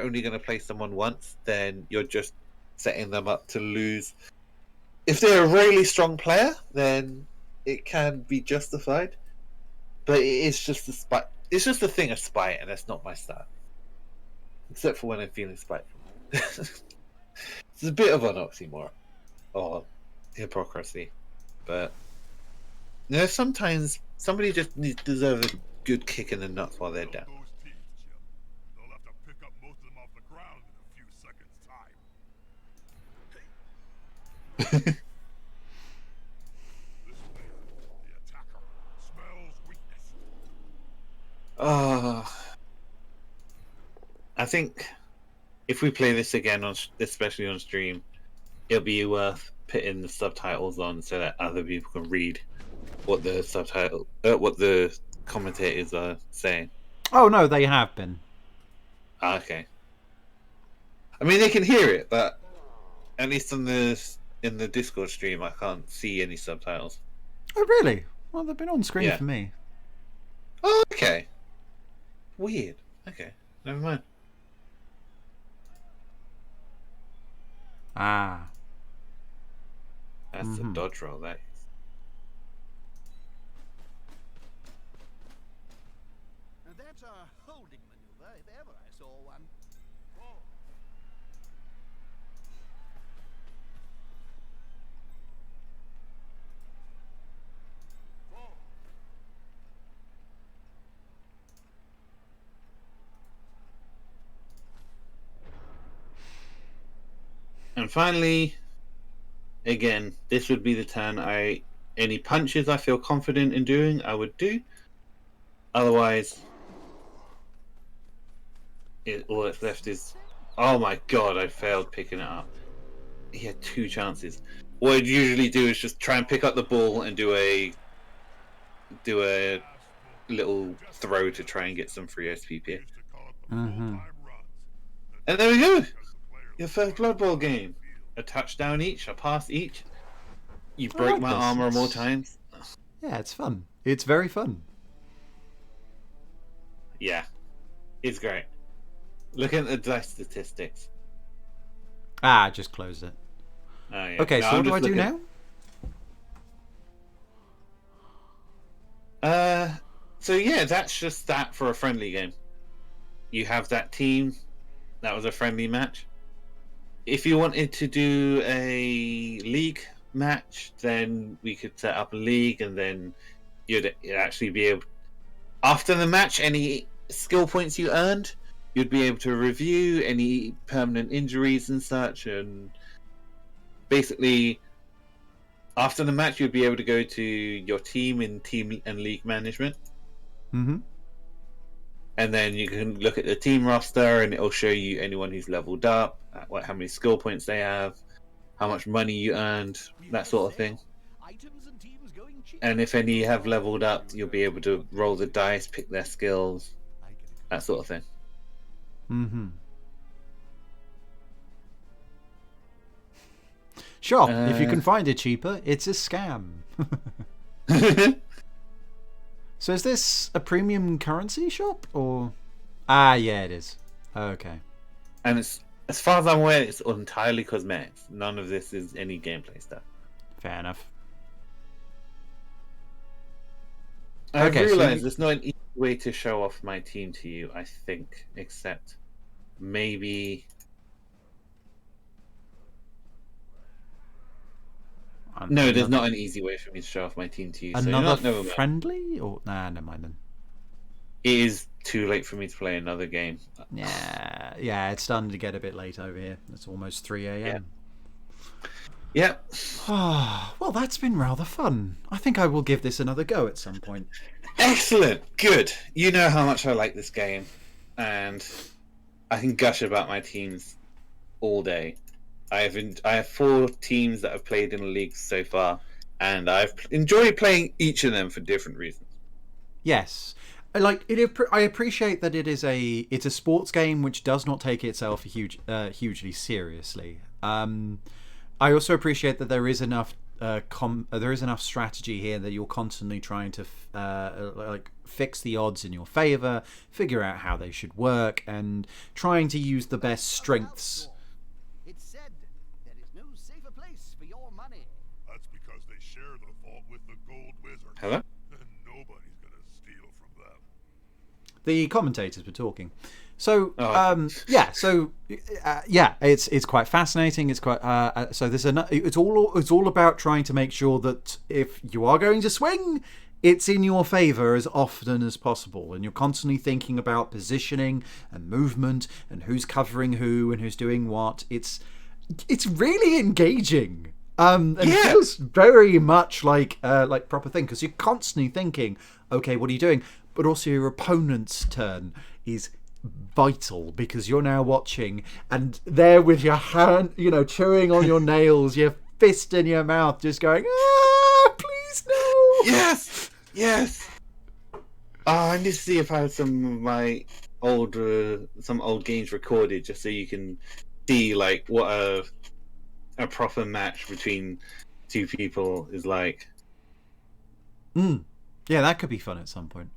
only gonna play someone once, then you're just setting them up to lose. If they're a really strong player, then it can be justified. But it's just a spite. It's just a thing of spite, and that's not my style. Except for when I'm feeling spiteful. It's a bit of an oxymoron or hypocrisy, but sometimes somebody just deserves a good kick in the nuts while they're down. Those teeth, Jim. They'll have to pick up most of them off the ground in a few seconds' time. This player, the attacker, smells weakness. I think if we play this again, especially on stream, it'll be worth putting the subtitles on so that other people can read what the commentators are saying. Oh no, they have been. Okay. I mean, they can hear it, but at least in the Discord stream, I can't see any subtitles. Oh really? Well, they've been on screen Yeah. for me. Oh, okay. Weird. Okay, never mind. Ah. That's a dodge roll, that is. Now that's a holding maneuver, if ever I saw one. And finally, again, this would be the turn any punches I feel confident in doing, I would do. Otherwise, all that's left is... Oh my god, I failed picking it up. He had 2 chances. What I'd usually do is just try and pick up the ball and do a little throw to try and get some free SPP. Used to call it the full-time runs. And there we go! Because the player Your first Blood Bowl game. A touchdown each, a pass each. You broke like my this. armor more times. Yeah, it's fun. It's very fun. Yeah, it's great. Look at the dice statistics. Ah, I just closed it. Oh, yeah. Okay, No, so I'm what do I just do looking- now? So yeah, that's just that for a friendly game. You have that team. That was a friendly match. If you wanted to do a league match, then we could set up a league, and then you'd actually be able... After the match, any skill points you earned, you'd be able to review any permanent injuries and such, and basically after the match you'd be able to go to your team in team and league management, and then you can look at the team roster and it'll show you anyone who's leveled up, how many skill points they have, how much money you earned, that sort of thing. Items and teams going cheap. And if any have leveled up, you'll be able to roll the dice, pick their skills, that sort of thing. Sure, if you can find it cheaper, it's a scam. So is this a premium currency shop, or... Ah, yeah, it is. Okay. And it's, as far as I'm aware, it's entirely cosmetics. None of this is any gameplay stuff. Fair enough. I've Okay, so realised you- there's not an easy way to show off my team to you, I think, except maybe... No, there's not an easy way for me to show off my team to you. So you're Another not, never mind. friendly? Or Nah, never mind then. It is too late for me to play another game. Yeah, it's starting to get a bit late over here. It's almost 3 a.m. Yep. Well, that's been rather fun. I think I will give this another go at some point. Excellent. Good. You know how much I like this game, and I can gush about my teams all day. I have 4 teams that I've played in the league so far, and I've enjoyed playing each of them for different reasons. Yes, like I appreciate that it's a sports game which does not take itself hugely seriously. I also appreciate that there is enough strategy here that you're constantly trying to like fix the odds in your favor, figure out how they should work, and trying to use the best strengths. It's said there is no safer place for your money. That's because they share the vault with the Gold Wizard. Hello? And nobody's gonna steal from them. The commentators were talking. So Oh. it's quite fascinating. It's quite so it's all about trying to make sure that if you are going to swing, it's in your favor as often as possible, and you're constantly thinking about positioning and movement and who's covering who and who's doing what. It's really engaging. And it feels very much like proper thing, because you're constantly thinking, okay, what are you doing? But also your opponent's turn is vital, because you're now watching and there with your hand, chewing on your nails, your fist in your mouth, just going, please no. Yes. I need to see if I have some of my old games recorded, just so you can see like what a proper match between 2 people is like. Yeah, that could be fun at some point.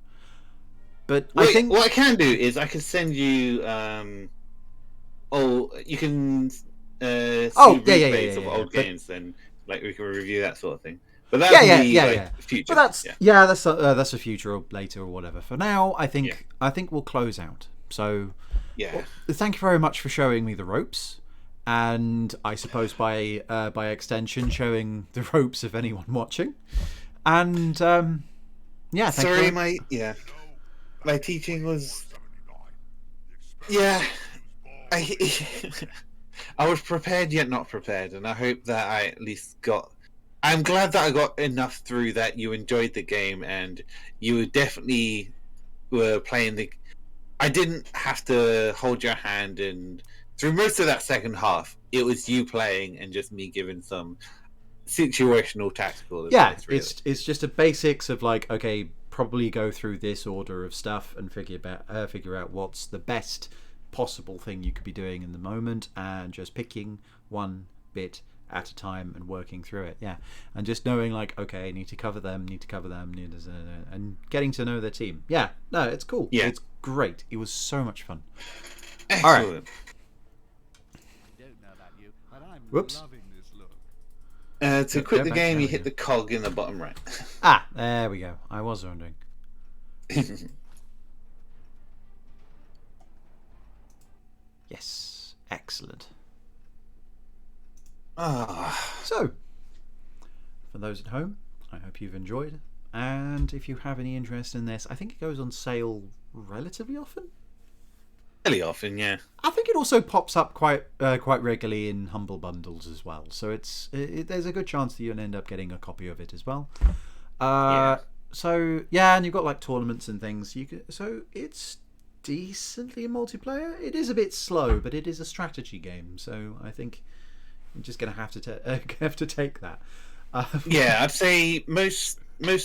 But Wait, I think what I can do is I can send you. You can. See replays of old games, then like we can review that sort of thing. But that's future. But that's a future or later or whatever. For now, I think we'll close out. So thank you very much for showing me the ropes, and I suppose by extension showing the ropes of anyone watching. And sorry, my teaching was. Yeah, I was prepared yet not prepared, and I hope that I at least got. I'm glad that I got enough through that you enjoyed the game, and you definitely were playing the. I didn't have to hold your hand, and through most of that second half, it was you playing and just me giving some situational tactical advice, really. It's just a basics of like, okay, probably go through this order of stuff and figure out what's the best possible thing you could be doing in the moment, and just picking one bit at a time and working through it. And just knowing like, okay, need to cover them, and getting to know their team. It's cool. It's great. It was so much fun. Excellent. All right. I don't know about you, but I'm Whoops. loving this look. To quit the back game, down you again. hit the cog in the bottom right. There we go. I was wondering. Yes, excellent. So, for those at home, I hope you've enjoyed. And if you have any interest in this, I think it goes on sale relatively often. Fairly often, yeah. I think it also pops up quite regularly in humble bundles as well. So there's a good chance that you'll end up getting a copy of it as well. So and you've got like tournaments and things. So it's decently multiplayer. It is a bit slow, but it is a strategy game. So I think you're just gonna have to take that. I'd say most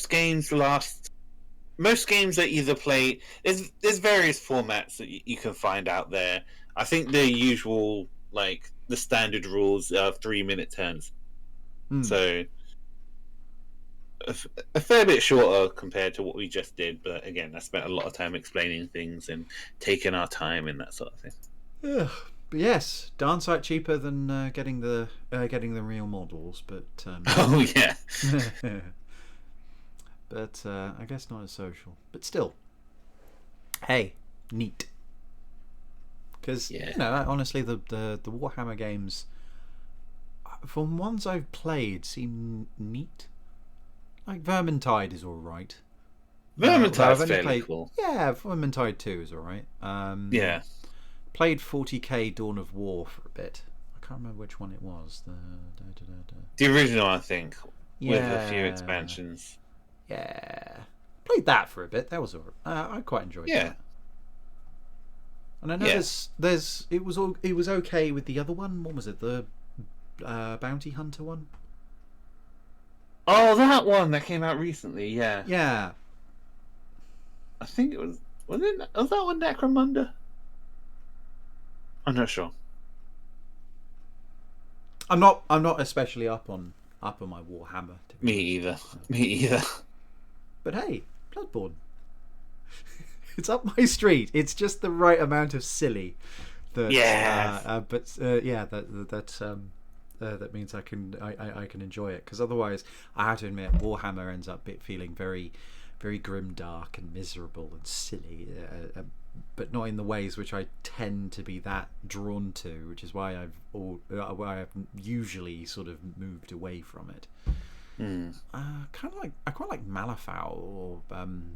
games last. Most games that either play, there's various formats that you can find out there. I think the usual, like the standard rules are 3-minute turns. So a fair bit shorter compared to what we just did. But again, I spent a lot of time explaining things and taking our time and that sort of thing. But yes, darn sight cheaper than getting the real models. But Oh yeah. But I guess not as social. But still, hey, neat. Because honestly, the Warhammer games, from ones I've played, seem neat. Like Vermintide is all right. Vermintide's fairly cool. Yeah, Vermintide 2 is all right. Played 40k Dawn of War for a bit. I can't remember which one it was. The original, I think, with a few Yeah. expansions. Yeah, played that for a bit. That was I quite enjoyed Yeah. that. And I know Yeah. it was okay with the other one. What was it? The Bounty Hunter one? Oh, that one that came out recently. Yeah, Yeah. I think it was. Was that one Necromunda? I'm not sure. I'm not especially up on my Warhammer. To be Me honest. either. Me either. But hey, Bloodborne. It's up my street. It's just the right amount of silly. That, Yes. that means I can enjoy it, because otherwise I have to admit Warhammer ends up feeling very, very grim, dark, and miserable and silly, but not in the ways which I tend to be that drawn to, which is why I've usually sort of moved away from it. I quite like Malifaux, or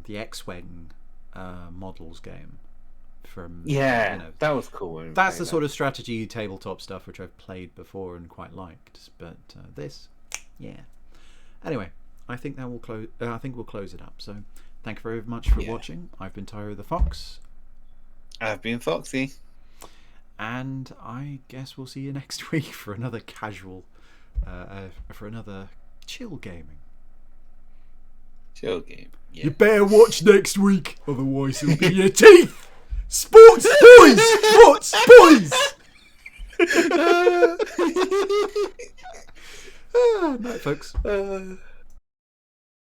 the X-Wing models game from That was cool. that's the sort of strategy tabletop stuff which I've played before and quite liked. But this, yeah. Anyway, I think that will close. I think we'll close it up. So, thank you very much for watching. I've been Tyro the Fox. I've been Foxy. And I guess we'll see you next week for another casual, for another chill gaming. Chill game. Yeah. You better watch next week, otherwise it'll be your teeth. Sports boys! Sports boys! Night, folks.